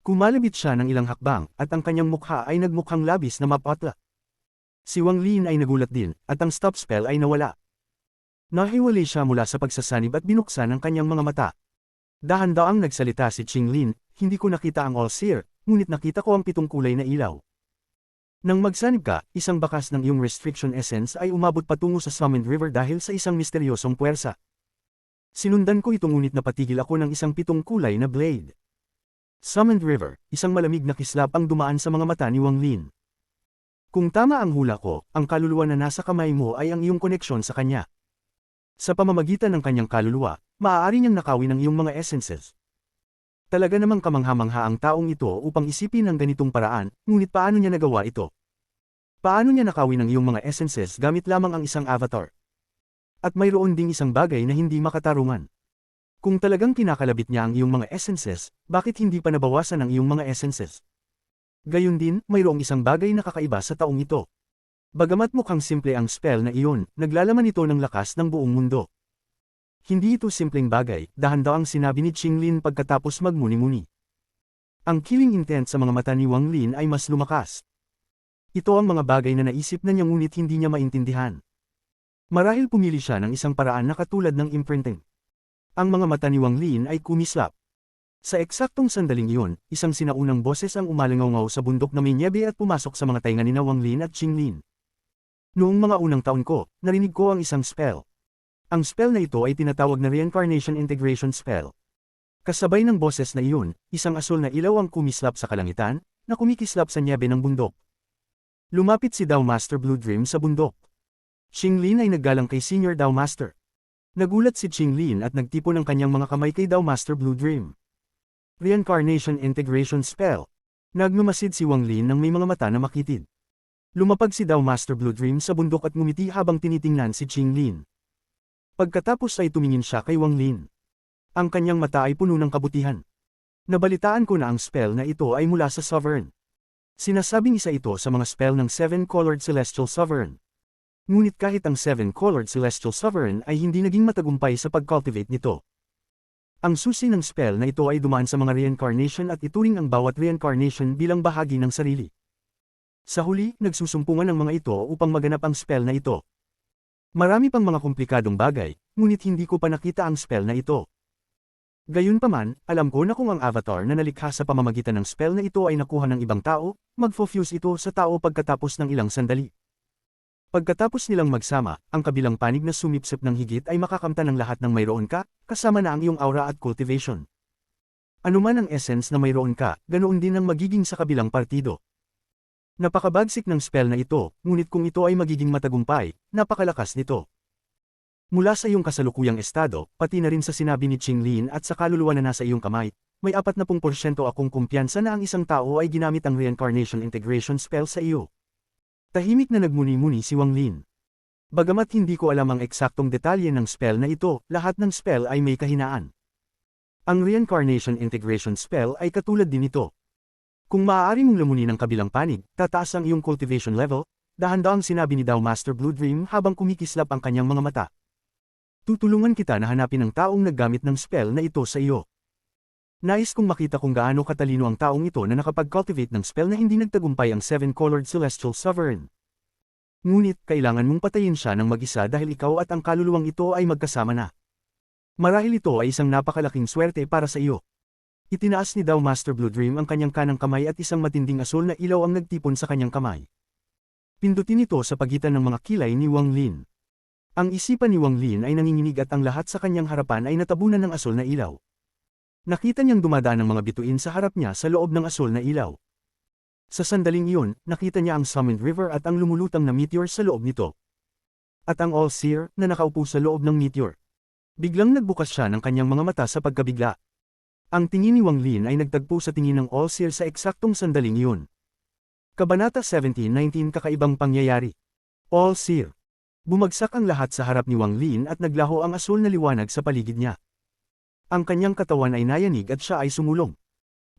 Kumalabit siya ng ilang hakbang, at ang kanyang mukha ay nagmukhang labis na mapatla. Si Wang Lin ay nagulat din, at ang stop spell ay nawala. Nahiwalay siya mula sa pagsasanib at binuksan ang kanyang mga mata. Dahan-daang nagsalita si Qinglin, hindi ko nakita ang All-Seer, ngunit nakita ko ang 7 kulay na ilaw. Nang magsanib ka, isang bakas ng iyong restriction essence ay umabot patungo sa Summoned River dahil sa isang misteryosong puwersa. Sinundan ko ito ngunit napatigil ako ng isang 7 kulay na blade. Summoned River, isang malamig na kislap ang dumaan sa mga mata ni Wang Lin. Kung tama ang hula ko, ang kaluluwa na nasa kamay mo ay ang iyong koneksyon sa kanya. Sa pamamagitan ng kanyang kaluluwa, maaari niyang nakawin ang iyong mga essences. Talaga namang kamangha-mangha ang taong ito upang isipin ang ganitong paraan, ngunit paano niya nagawa ito? Paano niya nakawin ang iyong mga essences gamit lamang ang isang avatar? At mayroon ding isang bagay na hindi makatarungan. Kung talagang kinakalabit niya ang iyong mga essences, bakit hindi pa nabawasan ang iyong mga essences? Gayun din, mayroong isang bagay na kakaiba sa taong ito. Bagamat mukhang simple ang spell na iyon, naglalaman ito ng lakas ng buong mundo. Hindi ito simpleng bagay, dahan-daang sinabi ni Qinglin pagkatapos magmuni-muni. Ang killing intent sa mga mata ni Wang Lin ay mas lumakas. Ito ang mga bagay na naisip na niya ngunit hindi niya maintindihan. Marahil pumili siya ng isang paraan na katulad ng imprinting. Ang mga mata ni Wang Lin ay kumislap. Sa eksaktong sandaling iyon, isang sinaunang boses ang umalingaw sa bundok na may niebe at pumasok sa mga tainga ni Wang Lin at Qinglin. Noong mga unang taon ko, narinig ko ang isang spell. Ang spell na ito ay tinatawag na Reincarnation Integration Spell. Kasabay ng boses na iyon, isang asul na ilaw ang kumislap sa kalangitan, na kumikislap sa niebe ng bundok. Lumapit si Dao Master Blue Dream sa bundok. Qinglin ay naggalang kay Senior Dao Master. Nagulat si Qinglin at nagtipon ang kanyang mga kamay kay Dao Master Blue Dream. Reincarnation Integration Spell. Nagmamasid si Wang Lin nang may mga mata na makitid. Lumapag si Dao Master Blue Dream sa bundok at ngumiti habang tinitingnan si Qinglin. Pagkatapos ay tumingin siya kay Wang Lin. Ang kanyang mata ay puno ng kabutihan. Nabalitaan ko na ang spell na ito ay mula sa Sovereign. Sinasabing isa ito sa mga spell ng 7-colored Celestial Sovereign. Ngunit kahit ang 7-colored Celestial Sovereign ay hindi naging matagumpay sa pag-cultivate nito. Ang susi ng spell na ito ay dumaan sa mga reincarnation at ituring ang bawat reincarnation bilang bahagi ng sarili. Sa huli, nagsusumpungan ang mga ito upang maganap ang spell na ito. Marami pang mga komplikadong bagay, ngunit hindi ko pa nakita ang spell na ito. Gayunpaman, alam ko na kung ang avatar na nalikha sa pamamagitan ng spell na ito ay nakuha ng ibang tao, magfo-fuse ito sa tao pagkatapos ng ilang sandali. Pagkatapos nilang magsama, ang kabilang panig na sumipsip ng higit ay makakamtan ng lahat ng mayroon ka, kasama na ang iyong aura at cultivation. Ano man ang essence na mayroon ka, ganoon din ang magiging sa kabilang partido. Napakabagsik ng spell na ito, ngunit kung ito ay magiging matagumpay, napakalakas nito. Mula sa iyong kasalukuyang estado, pati na rin sa sinabi ni Qinglin at sa kaluluwa na nasa iyong kamay, may 40% akong kumpiyansa na ang isang tao ay ginamit ang Reincarnation Integration Spell sa iyo. Tahimik na nagmuni-muni si Wang Lin. Bagamat hindi ko alam ang eksaktong detalye ng spell na ito, lahat ng spell ay may kahinaan. Ang Reincarnation Integration Spell ay katulad din ito. Kung maaari mong lamunin ang kabilang panig, tataas ang iyong cultivation level, dahan-daang sinabi ni Dao Master Blue Dream habang kumikislap ang kanyang mga mata. Tutulungan kita na hanapin ang taong naggamit ng spell na ito sa iyo. Nais kong makita kung gaano katalino ang taong ito na nakapag-cultivate ng spell na hindi nagtagumpay ang 7-colored Celestial Sovereign. Ngunit, kailangan mong patayin siya ng mag-isa dahil ikaw at ang kaluluwang ito ay magkasama na. Marahil ito ay isang napakalaking swerte para sa iyo. Itinaas ni Dao Master Blue Dream ang kanyang kanang kamay at isang matinding asul na ilaw ang nagtipon sa kanyang kamay. Pindutin ito sa pagitan ng mga kilay ni Wang Lin. Ang isipan ni Wang Lin ay nanginginig at ang lahat sa kanyang harapan ay natabunan ng asul na ilaw. Nakita niyang dumadaan ang mga bituin sa harap niya sa loob ng asul na ilaw. Sa sandaling iyon, nakita niya ang Summoned River at ang lumulutang na meteor sa loob nito. At ang All-Seer, na nakaupo sa loob ng meteor. Biglang nagbukas siya ng kanyang mga mata sa pagkabigla. Ang tingin ni Wang Lin ay nagtagpo sa tingin ng All-Seer sa eksaktong sandaling iyon. Kabanata 17-19 Kakaibang pangyayari. All-Seer. Bumagsak ang lahat sa harap ni Wang Lin at naglaho ang asul na liwanag sa paligid niya. Ang kanyang katawan ay nayanig at siya ay sumulong.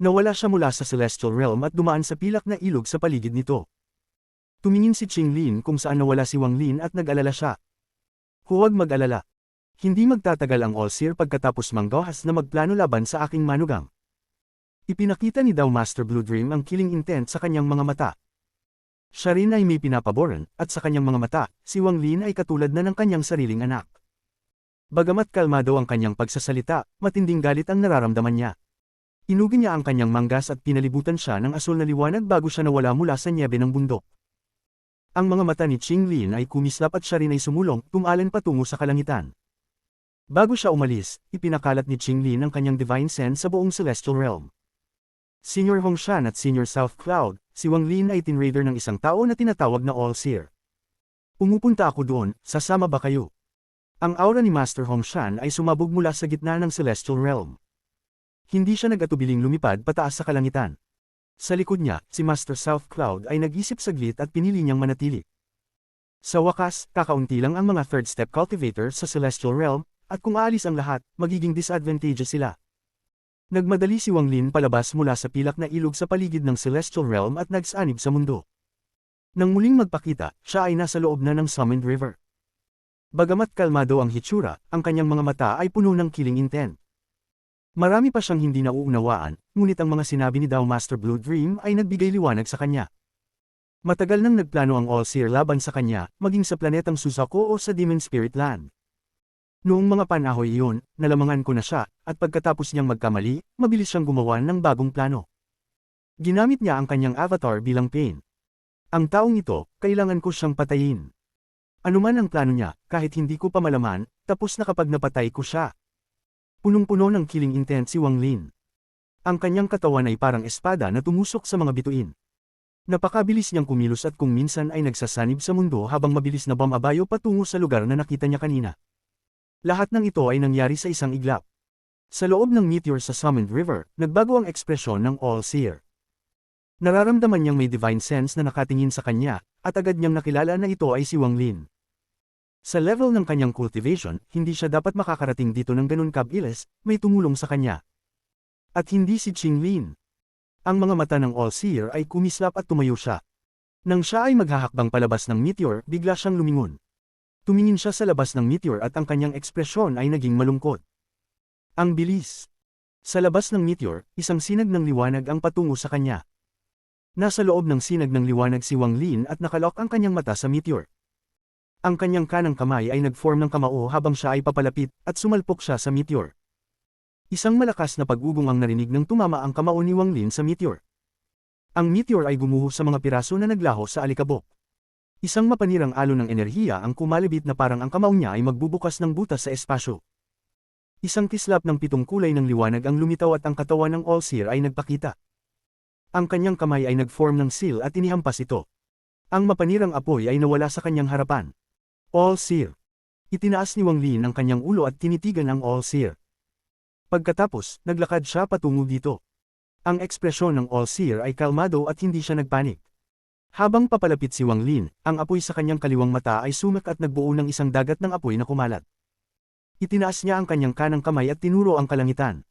Nawala siya mula sa Celestial Realm at dumaan sa pilak na ilog sa paligid nito. Tumingin si Qinglin kung saan nawala si Wang Lin at nag-alala siya. Huwag mag-alala. Hindi magtatagal ang All-Seer pagkatapos manggahas na magplano laban sa aking manugang. Ipinakita ni Dao Master Blue Dream ang killing intent sa kanyang mga mata. Siya rin ay may pinapaboran, at sa kanyang mga mata, si Wang Lin ay katulad na ng kanyang sariling anak. Bagamat kalmado ang kanyang pagsasalita, matinding galit ang nararamdaman niya. Inugin niya ang kanyang manggas at pinalibutan siya ng asul na liwanag bago siya nawala mula sa nyebe ng bundok. Ang mga mata ni Qinglin ay kumislap at siya rin ay sumulong, tumalon patungo sa kalangitan. Bago siya umalis, ipinakalat ni Qinglin ang kanyang divine sense sa buong Celestial Realm. Senior Hongshan at Senior South Cloud, si Wang Lin ay tinraider ng isang tao na tinatawag na All-Seer. Pumupunta ako doon, sasama ba kayo? Ang aura ni Master Hongshan ay sumabog mula sa gitna ng Celestial Realm. Hindi siya nag-atubiling lumipad pataas sa kalangitan. Sa likod niya, si Master South Cloud ay nag-isip saglit at pinili niyang manatili. Sa wakas, kakaunti lang ang mga third step cultivator sa Celestial Realm, at kung aalis ang lahat, magiging disadvantageous sila. Nagmadali si Wang Lin palabas mula sa pilak na ilog sa paligid ng Celestial Realm at nagsanib sa mundo. Nang muling magpakita, siya ay nasa loob na ng Summoned River. Bagamat kalmado ang hitsura, ang kanyang mga mata ay puno ng killing intent. Marami pa siyang hindi nauunawaan, ngunit ang mga sinabi ni Dao Master Blue Dream ay nagbigay liwanag sa kanya. Matagal nang nagplano ang All-Seer laban sa kanya, maging sa planetang Suzaku o sa Demon Spirit Land. Noong mga panahon iyon, nalamangan ko na siya, at pagkatapos niyang magkamali, mabilis siyang gumawa ng bagong plano. Ginamit niya ang kanyang avatar bilang Pain. Ang taong ito, kailangan ko siyang patayin. Anuman ang plano niya, kahit hindi ko pa malaman, tapos na kapag napatay ko siya. Punong-puno ng killing intent si Wang Lin. Ang kanyang katawan ay parang espada na tumusok sa mga bituin. Napakabilis niyang kumilos at kung minsan ay nagsasanib sa mundo habang mabilis na bumabayo patungo sa lugar na nakita niya kanina. Lahat ng ito ay nangyari sa isang iglap. Sa loob ng meteor sa Summoned River, nagbago ang ekspresyon ng All-Seer. Nararamdaman niyang may divine sense na nakatingin sa kanya, at agad niyang nakilala na ito ay si Wang Lin. Sa level ng kanyang cultivation, hindi siya dapat makakarating dito ng ganun kabilis, may tumulong sa kanya. At hindi si Qinglin. Ang mga mata ng All-Seer ay kumislap at tumayo siya. Nang siya ay maghahakbang palabas ng meteor, bigla siyang lumingon. Tumingin siya sa labas ng meteor at ang kanyang ekspresyon ay naging malungkot. Ang bilis. Sa labas ng meteor, isang sinag ng liwanag ang patungo sa kanya. Nasa loob ng sinag ng liwanag si Wang Lin at nakalok ang kanyang mata sa meteor. Ang kanyang kanang kamay ay nag-form ng kamao habang siya ay papalapit, at sumalpok siya sa meteor. Isang malakas na pag-ugong ang narinig nang tumama ang kamao ni Wang Lin sa meteor. Ang meteor ay gumuho sa mga piraso na naglaho sa alikabok. Isang mapanirang alon ng enerhiya ang kumalibit na parang ang kamao niya ay magbubukas ng butas sa espasyo. Isang kislap ng 7 kulay ng liwanag ang lumitaw at ang katawan ng All-Seer ay nagpakita. Ang kanyang kamay ay nag-form ng seal at inihampas ito. Ang mapanirang apoy ay nawala sa kanyang harapan. All-Seer. Itinaas ni Wang Lin ang kanyang ulo at tinitigan ang All-Seer. Pagkatapos, naglakad siya patungo dito. Ang ekspresyon ng All-Seer ay kalmado at hindi siya nagpanik. Habang papalapit si Wang Lin, ang apoy sa kanyang kaliwang mata ay sumak at nagbuo ng isang dagat ng apoy na kumalat. Itinaas niya ang kanyang kanang kamay at tinuro ang kalangitan.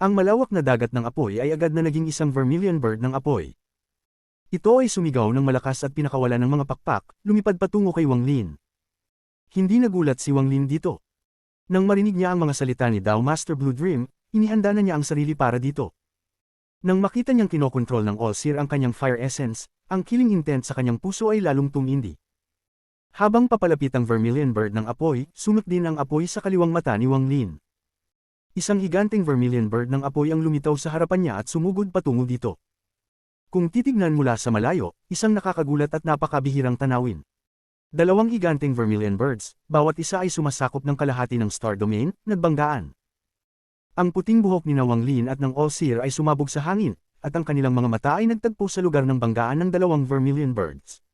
Ang malawak na dagat ng apoy ay agad na naging isang vermilion bird ng apoy. Ito ay sumigaw ng malakas at pinakawala ng mga pakpak, lumipad patungo kay Wang Lin. Hindi nagulat si Wang Lin dito. Nang marinig niya ang mga salita ni Dao Master Blue Dream, inihanda na niya ang sarili para dito. Nang makita niyang kinokontrol ng All-Seer ang kanyang fire essence, ang killing intent sa kanyang puso ay lalong tumindi. Habang papalapit ang vermilion bird ng apoy, sumak din ang apoy sa kaliwang mata ni Wang Lin. Isang higanteng vermilion bird ng apoy ang lumitaw sa harapan niya at sumugod patungo dito. Kung titignan mula sa malayo, isang nakakagulat at napakabihirang tanawin. 2 higanteng vermilion birds, bawat isa ay sumasakop ng kalahati ng star domain, nagbanggaan. Ang puting buhok ni Wang Lin at ng All-Seer ay sumabog sa hangin, at ang kanilang mga mata ay nagtagpo sa lugar ng banggaan ng 2 vermilion birds.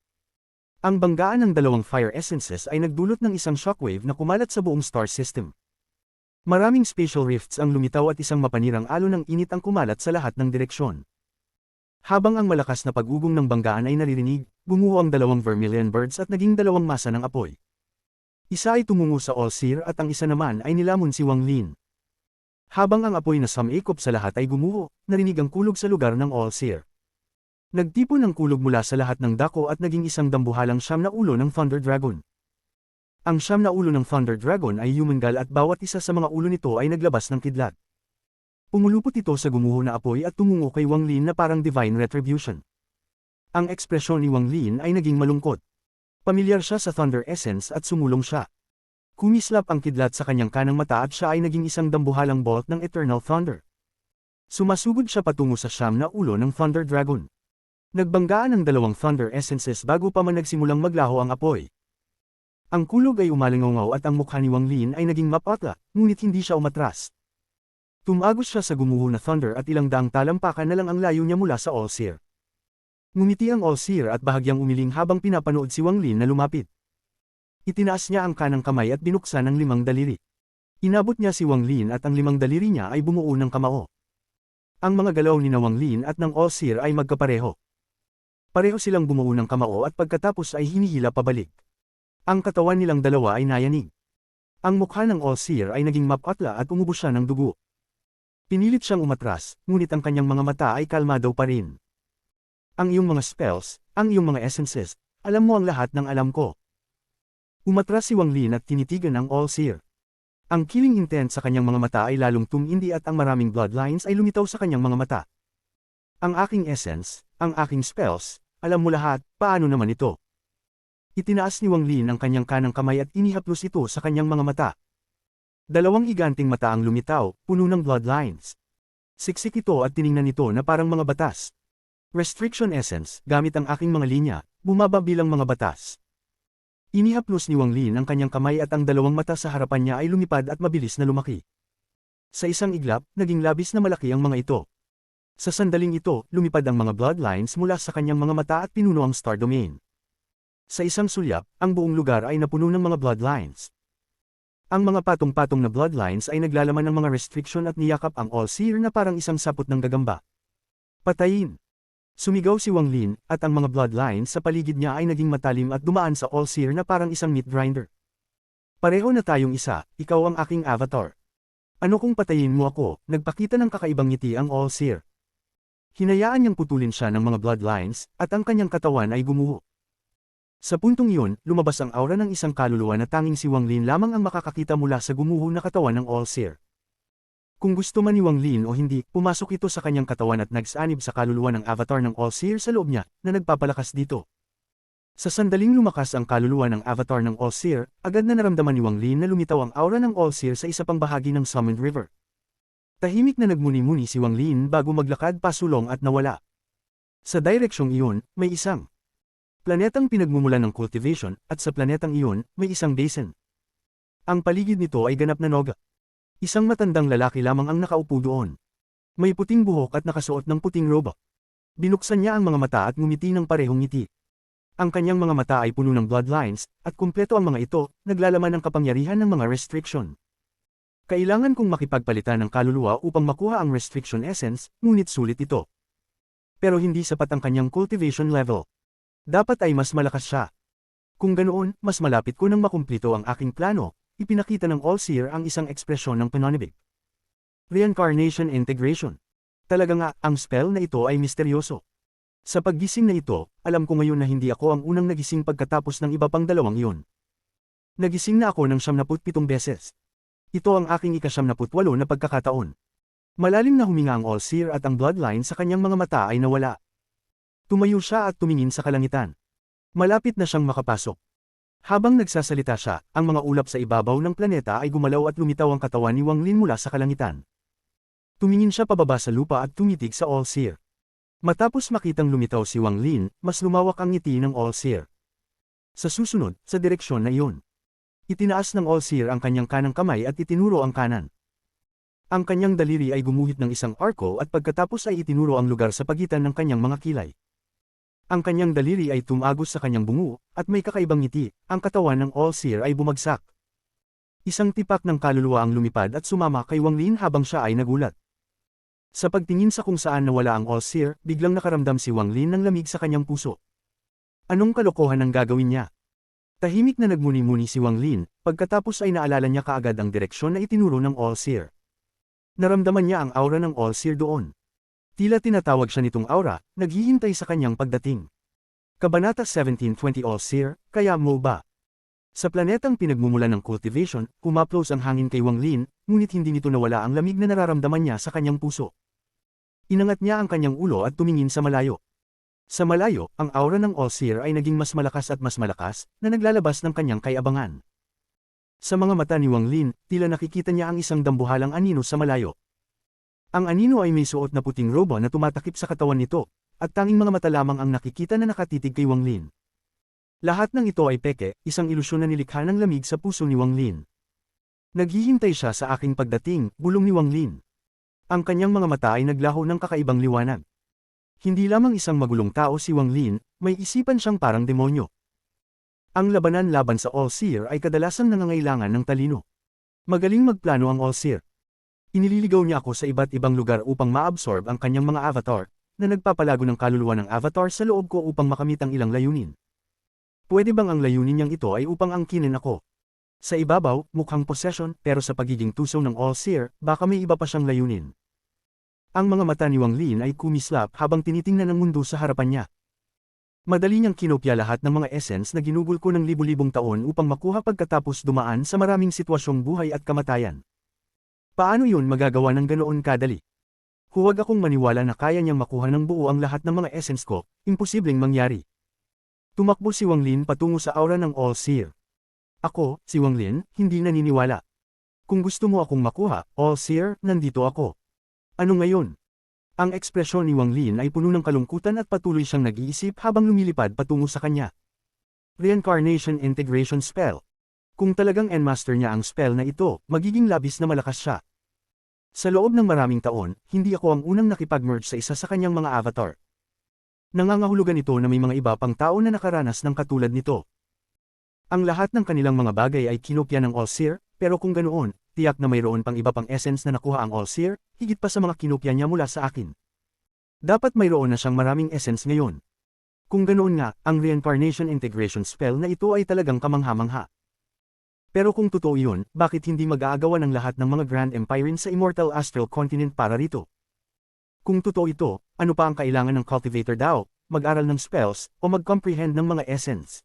Ang banggaan ng dalawang fire essences ay nagdulot ng isang shockwave na kumalat sa buong star system. Maraming spatial rifts ang lumitaw at isang mapanirang alon ng init ang kumalat sa lahat ng direksyon. Habang ang malakas na pag-ugong ng banggaan ay naririnig, gumuho ang dalawang vermilion birds at naging dalawang masa ng apoy. Isa ay tumungo sa All-Seer at ang isa naman ay nilamon si Wang Lin. Habang ang apoy na sumiikop sa lahat ay gumuho, narinig ang kulog sa lugar ng All-Seer. Nagtipon ang kulog mula sa lahat ng dako at naging isang dambuhalang siyam na ulo ng Thunder Dragon. Ang siyam na ulo ng Thunder Dragon ay humingal at bawat isa sa mga ulo nito ay naglabas ng kidlat. Pumulupot ito sa gumuho na apoy at tumungo kay Wang Lin na parang divine retribution. Ang ekspresyon ni Wang Lin ay naging malungkot. Pamilyar siya sa Thunder Essence at sumulong siya. Kumislap ang kidlat sa kanyang kanang mata at siya ay naging isang dambuhalang bolt ng Eternal Thunder. Sumasugod siya patungo sa siyam na ulo ng Thunder Dragon. Nagbanggaan ang dalawang Thunder Essences bago pa man nagsimulang maglaho ang apoy. Ang kulog ay umalingaw at ang mukha ni Wang Lin ay naging mapatla, ngunit hindi siya umatras. Tumagos siya sa gumuho na Thunder at ilang daang talampakan na lang ang layo niya mula sa All-Seer. Ngumiti ang All-Seer at bahagyang umiling habang pinapanood si Wang Lin na lumapit. Itinaas niya ang kanang kamay at binuksan ang 5 daliri. Inabot niya si Wang Lin at ang 5 daliri niya ay bumuo ng kamao. Ang mga galaw ni Wang Lin at ng All-Seer ay magkapareho. Pareho silang bumuo ng kamao at pagkatapos ay hinihila pabalik. Ang katawan nilang dalawa ay nayanig. Ang mukha ng All-Seer ay naging mapatla at umubos siya ng dugo. Pinilit siyang umatras, ngunit ang kanyang mga mata ay kalmado pa rin. Ang iyong mga spells, ang iyong mga essences, alam mo ang lahat ng alam ko. Umatras si Wang Lin at tinitigan ang All-Seer. Ang killing intent sa kanyang mga mata ay lalong tumindi at ang maraming bloodlines ay lumitaw sa kanyang mga mata. Ang aking essence, ang aking spells, alam mo lahat, paano naman ito? Itinaas ni Wang Lin ang kanyang kanang kamay at inihaplos ito sa kanyang mga mata. Dalawang higanting mata ang lumitaw, puno ng bloodlines. Siksik ito at tiningnan ito na parang mga batas. Restriction Essence, gamit ang aking mga linya, bumaba bilang mga batas. Inihaplos ni Wang Lin ang kanyang kamay at ang dalawang mata sa harapan niya ay lumipad at mabilis na lumaki. Sa isang iglap, naging labis na malaki ang mga ito. Sa sandaling ito, lumipad ang mga bloodlines mula sa kanyang mga mata at pinuno ang Star Domain. Sa isang sulyap, ang buong lugar ay napuno ng mga bloodlines. Ang mga patong-patong na bloodlines ay naglalaman ng mga restriction at niyakap ang All-Seer na parang isang sapot ng gagamba. Patayin! Sumigaw si Wang Lin, at ang mga bloodlines sa paligid niya ay naging matalim at dumaan sa All-Seer na parang isang meat grinder. Pareho na tayong isa, ikaw ang aking avatar. Ano kung patayin mo ako? Nagpakita ng kakaibang ngiti ang All-Seer. Hinayaan niyang putulin siya ng mga bloodlines, at ang kanyang katawan ay gumuho. Sa puntong iyon, lumabas ang aura ng isang kaluluwa na tanging si Wang Lin lamang ang makakakita mula sa gumuho na katawan ng All-Seer. Kung gusto man ni Wang Lin o hindi, pumasok ito sa kanyang katawan at nagsanib sa kaluluwa ng avatar ng All-Seer sa loob niya, na nagpapalakas dito. Sa sandaling lumakas ang kaluluwa ng avatar ng All-Seer, agad na naramdaman ni Wang Lin na lumitaw ang aura ng All-Seer sa isa pang bahagi ng Summoned River. Tahimik na nagmuni-muni si Wang Lin bago maglakad pasulong at nawala. Sa direksyong iyon, may isang planetang pinagmumulan ng cultivation, at sa planetang iyon, may isang basin. Ang paligid nito ay ganap na noga. Isang matandang lalaki lamang ang nakaupo doon. May puting buhok at nakasuot ng puting robe. Binuksan niya ang mga mata at ngumiti ng parehong ngiti. Ang kanyang mga mata ay puno ng bloodlines, at kumpleto ang mga ito, naglalaman ng kapangyarihan ng mga restriction. Kailangan kong makipagpalitan ng kaluluwa upang makuha ang restriction essence, ngunit sulit ito. Pero hindi sapat ang kanyang cultivation level. Dapat ay mas malakas siya. Kung ganoon, mas malapit ko nang makumplito ang aking plano, ipinakita ng All-Seer ang isang ekspresyon ng pananibig. Reincarnation Integration. Talaga nga, ang spell na ito ay misteryoso. Sa paggising na ito, alam ko ngayon na hindi ako ang unang nagising pagkatapos ng iba pang dalawang iyon. Nagising na ako ng 77 beses. Ito ang aking ika-78 na pagkakataon. Malalim na huminga ang All-Seer at ang bloodline sa kanyang mga mata ay nawala. Tumayo siya at tumingin sa kalangitan. Malapit na siyang makapasok. Habang nagsasalita siya, ang mga ulap sa ibabaw ng planeta ay gumalaw at lumitaw ang katawan ni Wang Lin mula sa kalangitan. Tumingin siya pababa sa lupa at tumitig sa All-Seer. Matapos makitang lumitaw si Wang Lin, mas lumawak ang ngiti ng All-Seer. Sa susunod, sa direksyon na iyon. Itinaas ng All-Seer ang kanyang kanang kamay at itinuro ang kanan. Ang kanyang daliri ay gumuhit ng isang arco at pagkatapos ay itinuro ang lugar sa pagitan ng kanyang mga kilay. Ang kanyang daliri ay tumagos sa kanyang bungo, at may kakaibang ngiti, ang katawan ng All-Seer ay bumagsak. Isang tipak ng kaluluwa ang lumipad at sumama kay Wang Lin habang siya ay nagulat. Sa pagtingin sa kung saan nawala ang All-Seer, biglang nakaramdam si Wang Lin ng lamig sa kanyang puso. Anong kalokohan ang gagawin niya? Tahimik na nagmuni-muni si Wang Lin, pagkatapos ay naalala niya kaagad ang direksyon na itinuro ng All-Seer. Naramdaman niya ang aura ng All-Seer doon. Tila tinatawag siya nitong aura, naghihintay sa kanyang pagdating. Kabanata 17:20 All-Seer, kaya mo ba? Sa planetang pinagmumulan ng cultivation, humaplos ang hangin kay Wang Lin, ngunit hindi nito nawala ang lamig na nararamdaman niya sa kanyang puso. Inangat niya ang kanyang ulo at tumingin sa malayo. Sa malayo, ang aura ng All-Seer ay naging mas malakas at mas malakas, na naglalabas ng kanyang kayabangan. Sa mga mata ni Wang Lin, tila nakikita niya ang isang dambuhalang anino sa malayo. Ang anino ay may suot na puting roba na tumatakip sa katawan nito, at tanging mga mata lamang ang nakikita na nakatitig kay Wang Lin. Lahat ng ito ay peke, isang ilusyon na nilikha ng lamig sa puso ni Wang Lin. Naghihintay siya sa aking pagdating, bulong ni Wang Lin. Ang kanyang mga mata ay naglaho ng kakaibang liwanag. Hindi lamang isang magulong tao si Wang Lin, may isipan siyang parang demonyo. Ang labanan laban sa All-Seer ay kadalasang nangangailangan ng talino. Magaling magplano ang All-Seer. Inililigaw niya ako sa iba't ibang lugar upang ma-absorb ang kanyang mga avatar, na nagpapalago ng kaluluwa ng avatar sa loob ko upang makamit ang ilang layunin. Pwede bang ang layunin niyang ito ay upang angkinin ako? Sa ibabaw, mukhang possession, pero sa pagiging tuso ng All-Seer, baka may iba pa siyang layunin. Ang mga mata ni Wang Lin ay kumislap habang tinitingnan ang mundo sa harapan niya. Madali niyang kinopya lahat ng mga essence na ginugol ko ng libu-libong taon upang makuha pagkatapos dumaan sa maraming sitwasyong buhay at kamatayan. Paano yun magagawa ng ganoon kadali? Huwag akong maniwala na kaya niyang makuha ng buo ang lahat ng mga essence ko, imposibleng mangyari. Tumakbo si Wang Lin patungo sa aura ng All-Seer. Ako, si Wang Lin, hindi naniniwala. Kung gusto mo akong makuha, All-Seer, nandito ako. Ano ngayon? Ang ekspresyon ni Wang Lin ay puno ng kalungkutan at patuloy siyang nag-iisip habang lumilipad patungo sa kanya. Reincarnation Integration Spell. Kung talagang Endmaster niya ang spell na ito, magiging labis na malakas siya. Sa loob ng maraming taon, hindi ako ang unang nakipag-merge sa isa sa kanyang mga avatar. Nangangahulugan ito na may mga iba pang tao na nakaranas ng katulad nito. Ang lahat ng kanilang mga bagay ay kinopya ng All-Seer, pero kung ganoon, tiyak na mayroon pang iba pang essence na nakuha ang All-Seer, higit pa sa mga kinopya niya mula sa akin. Dapat mayroon na siyang maraming essence ngayon. Kung ganoon nga, ang Reincarnation Integration Spell na ito ay talagang kamangha-mangha. Pero kung totoo yun, bakit hindi mag-aagawa ng lahat ng mga Grand Empirines sa Immortal Astral Continent para rito? Kung totoo ito, ano pa ang kailangan ng Cultivator Dao, mag-aral ng spells, o mag-comprehend ng mga essence?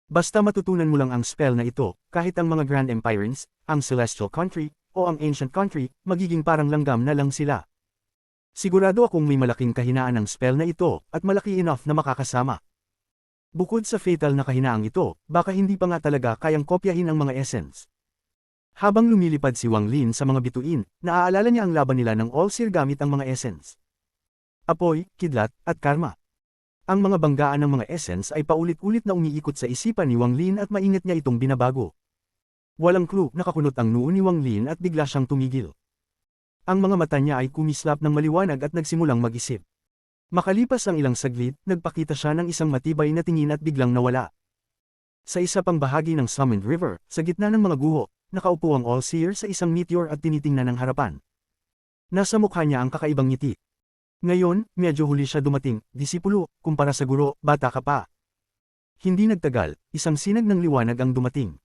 Basta matutunan mo lang ang spell na ito, kahit ang mga Grand Empirines, ang Celestial Country, o ang Ancient Country, magiging parang langgam na lang sila. Sigurado akong may malaking kahinaan ng spell na ito, at malaki enough na makakasama. Bukod sa fatal na kahinaang ito, baka hindi pa nga talaga kayang kopyahin ang mga essence. Habang lumilipad si Wang Lin sa mga bituin, naaalala niya ang laban nila ng All-Seer gamit ang mga essence. Apoy, kidlat, at karma. Ang mga banggaan ng mga essence ay paulit-ulit na umiikot sa isipan ni Wang Lin at maingat niya itong binabago. Walang clue, nakakunot ang noo ni Wang Lin at bigla siyang tumigil. Ang mga mata niya ay kumislap ng maliwanag at nagsimulang mag-isip. Makalipas ang ilang saglit, nagpakita siya ng isang matibay na tingin at biglang nawala. Sa isa pang bahagi ng Summoned River, sa gitna ng mga guho, nakaupo ang All-Seer sa isang meteor at tinitingnan ng harapan. Nasa mukha niya ang kakaibang ngiti. Ngayon, medyo huli siya dumating, disipulo, kumpara sa guro, bata ka pa. Hindi nagtagal, isang sinag ng liwanag ang dumating.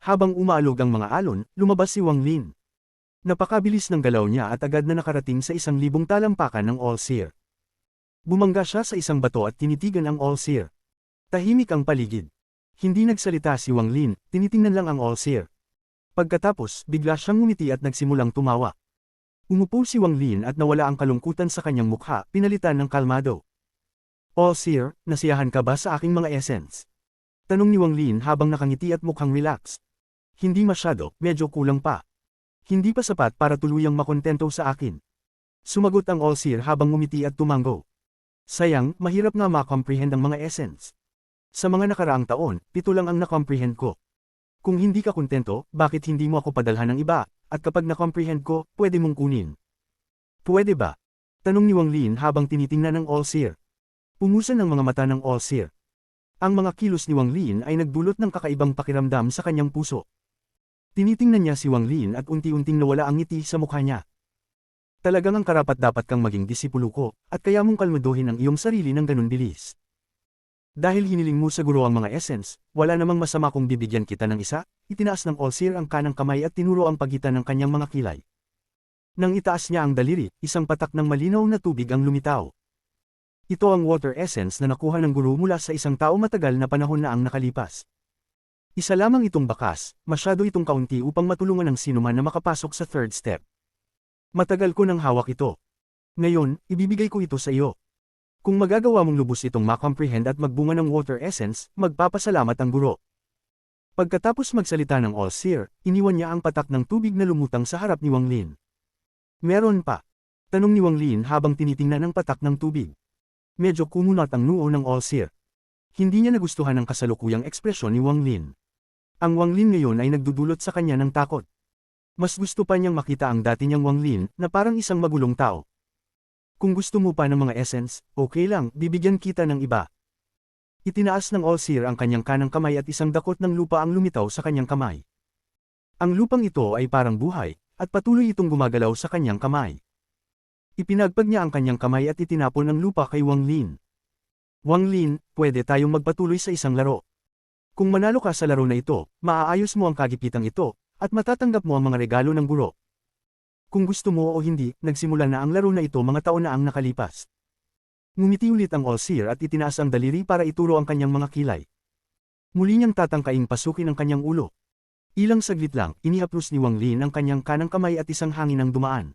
Habang umaalog ang mga alon, lumabas si Wang Lin. Napakabilis ng galaw niya at agad na nakarating sa 1,000 talampakan ng All-Seer. Bumangga siya sa isang bato at tinitigan ang All-Seer. Tahimik ang paligid. Hindi nagsalita si Wang Lin, tinitingnan lang ang All-Seer. Pagkatapos, bigla siyang ngumiti at nagsimulang tumawa. Umupo si Wang Lin at nawala ang kalungkutan sa kanyang mukha, pinalitan ng kalmado. All-Seer, nasiyahan ka ba sa aking mga essence? Tanong ni Wang Lin habang nakangiti at mukhang relaxed. Hindi masyado, medyo kulang pa. Hindi pa sapat para tuluyang makontento sa akin. Sumagot ang All-Seer habang ngumiti at tumango. Sayang, mahirap nga ma-comprehend ang mga essence. Sa mga nakaraang taon, 7 lang ang na-comprehend ko. Kung hindi ka kontento, bakit hindi mo ako padalhan ng iba, at kapag na-comprehend ko, pwede mong kunin. Pwede ba? Tanong ni Wang Lin habang tinitingnan ng All-Seer. Pumusan ng mga mata ng All-Seer. Ang mga kilos ni Wang Lin ay nagdulot ng kakaibang pakiramdam sa kanyang puso. Tinitingnan niya si Wang Lin at unti-unting nawala ang ngiti sa mukha niya. Talagang ang karapat-dapat kang maging disipulo ko, at kaya mong kalmaduhin ang iyong sarili ng ganun bilis. Dahil hiniling mo sa guro ang mga essence, wala namang masama kung bibigyan kita ng isa. Itinaas ng All-Seer ang kanang kamay at tinuro ang pagitan ng kanyang mga kilay. Nang itaas niya ang daliri, isang patak ng malinaw na tubig ang lumitaw. Ito ang water essence na nakuha ng guro mula sa isang tao matagal na panahon na ang nakalipas. Isa lamang itong bakas, masyado itong kaunti upang matulungan ng sinuman na makapasok sa third step. Matagal ko nang hawak ito. Ngayon, ibibigay ko ito sa iyo. Kung magagawa mong lubos itong makomprehend at magbunga ng water essence, magpapasalamat ang guro. Pagkatapos magsalita ng All-Seer, iniwan niya ang patak ng tubig na lumutang sa harap ni Wang Lin. Meron pa? Tanong ni Wang Lin habang tinitingnan ang patak ng tubig. Medyo kumunat ang noo ng All-Seer. Hindi niya nagustuhan ang kasalukuyang ekspresyon ni Wang Lin. Ang Wang Lin ngayon ay nagdudulot sa kanya ng takot. Mas gusto pa niyang makita ang dati niyang Wang Lin na parang isang magulong tao. Kung gusto mo pa ng mga essence, okay lang, bibigyan kita ng iba. Itinaas ng All-Seer ang kanyang kanang kamay at isang dakot ng lupa ang lumitaw sa kanyang kamay. Ang lupang ito ay parang buhay, at patuloy itong gumagalaw sa kanyang kamay. Ipinagpag niya ang kanyang kamay at itinapon ang lupa kay Wang Lin. Wang Lin, pwede tayong magpatuloy sa isang laro. Kung manalo ka sa laro na ito, maaayos mo ang kagipitang ito, at matatanggap mo ang mga regalo ng guro. Kung gusto mo o hindi, nagsimula na ang laro na ito mga taon na ang nakalipas. Ngumiti ulit ang All-Seer at itinaas ang daliri para ituro ang kanyang mga kilay. Muli niyang tatangkaing pasukin ang kanyang ulo. Ilang saglit lang, inihaplos ni Wang Lin ang kanyang kanang kamay at isang hangin ang dumaan.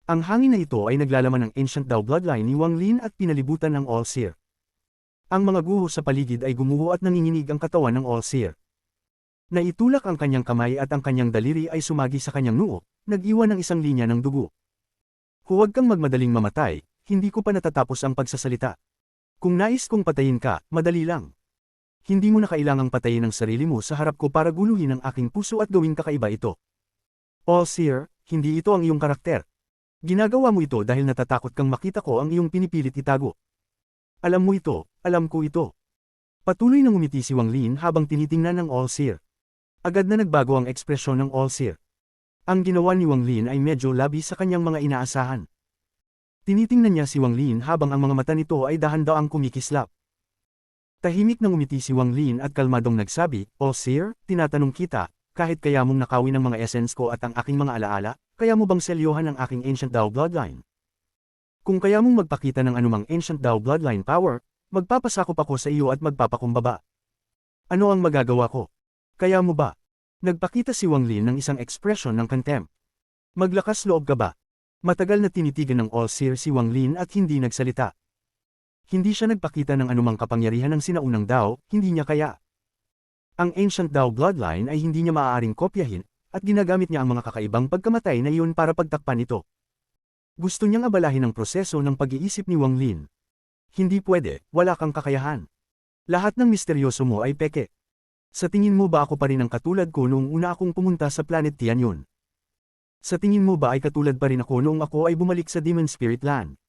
Ang hangin na ito ay naglalaman ng Ancient Dao bloodline ni Wang Lin at pinalibutan ng All-Seer. Ang mga guho sa paligid ay gumuho at nanginginig ang katawan ng All-Seer. Naitulak ang kanyang kamay at ang kanyang daliri ay sumagi sa kanyang noo, nag-iwan ng isang linya ng dugo. Huwag kang magmadaling mamatay, hindi ko pa natatapos ang pagsasalita. Kung nais kong patayin ka, madali lang. Hindi mo na kailangang patayin ang sarili mo sa harap ko para guluhin ang aking puso at gawing kakaiba ito. All-Seer, hindi ito ang iyong karakter. Ginagawa mo ito dahil natatakot kang makita ko ang iyong pinipilit itago. Alam mo ito, alam ko ito. Patuloy na ngumiti si Wang Lin habang tinitingnan ng All-Seer. Agad na nagbago ang ekspresyon ng All-Seer. Ang ginawa ni Wang Lin ay medyo labi sa kanyang mga inaasahan. Tinitingnan niya si Wang Lin habang ang mga mata nito ay dahan-daang kumikislap. Tahimik na ngumiti si Wang Lin at kalmadong nagsabi, All-Seer, tinatanong kita, kahit kaya mong nakawin ang mga essence ko at ang aking mga alaala, kaya mo bang selyohan ang aking Ancient Dao bloodline? Kung kaya mong magpakita ng anumang Ancient Dao bloodline power, magpapasakop ako sa iyo at magpapakumbaba. Ano ang magagawa ko? Kaya mo ba? Nagpakita si Wang Lin ng isang ekspresyon ng contempt. Maglakas loob ka ba? Matagal na tinitigan ng All-Seer si Wang Lin at hindi nagsalita. Hindi siya nagpakita ng anumang kapangyarihan ng sinaunang Dao, hindi niya kaya. Ang Ancient Dao bloodline ay hindi niya maaaring kopyahin, at ginagamit niya ang mga kakaibang pagkamatay na iyon para pagtakpan ito. Gusto niyang abalahin ang proseso ng pag-iisip ni Wang Lin. Hindi pwede, wala kang kakayahan. Lahat ng misteryoso mo ay peke. Sa tingin mo ba ako pa rin ang katulad ko noong una akong pumunta sa planet Tianyun? Sa tingin mo ba ay katulad pa rin ako noong ako ay bumalik sa Demon Spirit Land?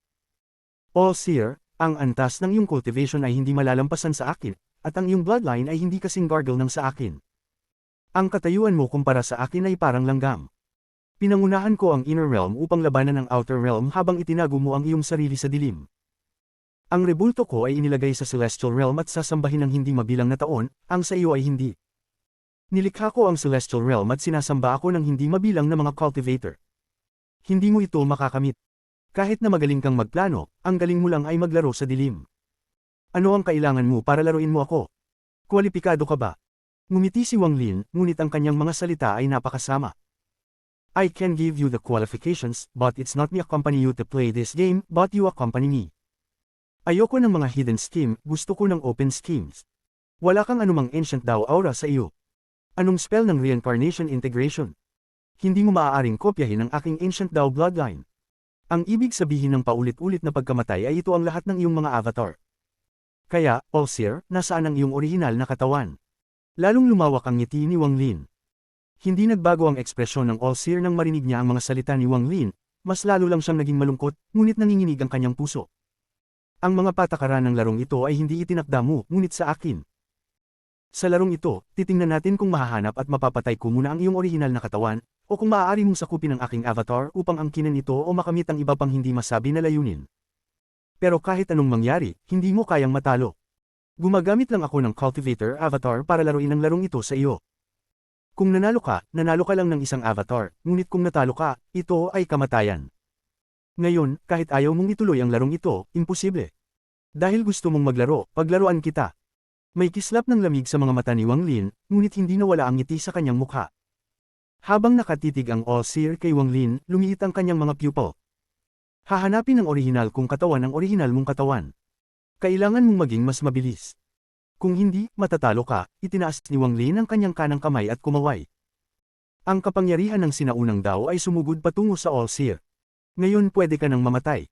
All-Seer, ang antas ng iyong cultivation ay hindi malalampasan sa akin, at ang iyong bloodline ay hindi kasing gargle ng sa akin. Ang katayuan mo kumpara sa akin ay parang langgam. Pinangunahan ko ang inner realm upang labanan ang outer realm habang itinago mo ang iyong sarili sa dilim. Ang rebulto ko ay inilagay sa celestial realm at sasambahin ng hindi mabilang na taon, ang sa iyo ay hindi. Nilikha ko ang celestial realm at sinasamba ako ng hindi mabilang na mga cultivator. Hindi mo ito makakamit. Kahit na magaling kang magplano, ang galing mo lang ay maglaro sa dilim. Ano ang kailangan mo para laruin mo ako? Kwalipikado ka ba? Ngumiti si Wang Lin, ngunit ang kanyang mga salita ay napakasama. I can give you the qualifications, but it's not me accompany you to play this game, but you accompany me. Ayoko ng mga hidden scheme, gusto ko ng open schemes. Wala kang anumang Ancient Dao aura sa iyo. Anong spell ng reincarnation integration? Hindi mo maaaring kopyahin ang aking Ancient Dao bloodline. Ang ibig sabihin ng paulit-ulit na pagkamatay ay ito ang lahat ng iyong mga avatar. Kaya, All-Seer, nasaan ang iyong orihinal na katawan? Lalong lumawak ang ngiti ni Wang Lin. Hindi nagbago ang ekspresyon ng All-Seer nang marinig niya ang mga salita ni Wang Lin, mas lalo lang siyang naging malungkot, ngunit nanginginig ang kanyang puso. Ang mga patakaran ng larong ito ay hindi itinakda mo, ngunit sa akin. Sa larong ito, titingnan natin kung mahahanap at mapapatay ko muna ang iyong orihinal na katawan, o kung maaari mong sakupin ang aking avatar upang angkinin ito o makamit ang iba pang hindi masabi na layunin. Pero kahit anong mangyari, hindi mo kayang matalo. Gumagamit lang ako ng Cultivator Avatar para laruin ang larong ito sa iyo. Kung nanalo ka lang ng isang avatar, ngunit kung natalo ka, ito ay kamatayan. Ngayon, kahit ayaw mong ituloy ang larong ito, imposible. Dahil gusto mong maglaro, paglaruan kita. May kislap ng lamig sa mga mata ni Wang Lin, ngunit hindi nawala ang ngiti sa kanyang mukha. Habang nakatitig ang All-Seer kay Wang Lin, lumiit ang kanyang mga pupil. Hahanapin ang orihinal kong katawan ang orihinal mong katawan. Kailangan mong maging mas mabilis. Kung hindi, matatalo ka, itinaas ni Wang Lin ang kanyang kanang kamay at kumaway. Ang kapangyarihan ng sinaunang Dao ay sumugod patungo sa All-Seer. Ngayon pwede ka nang mamatay.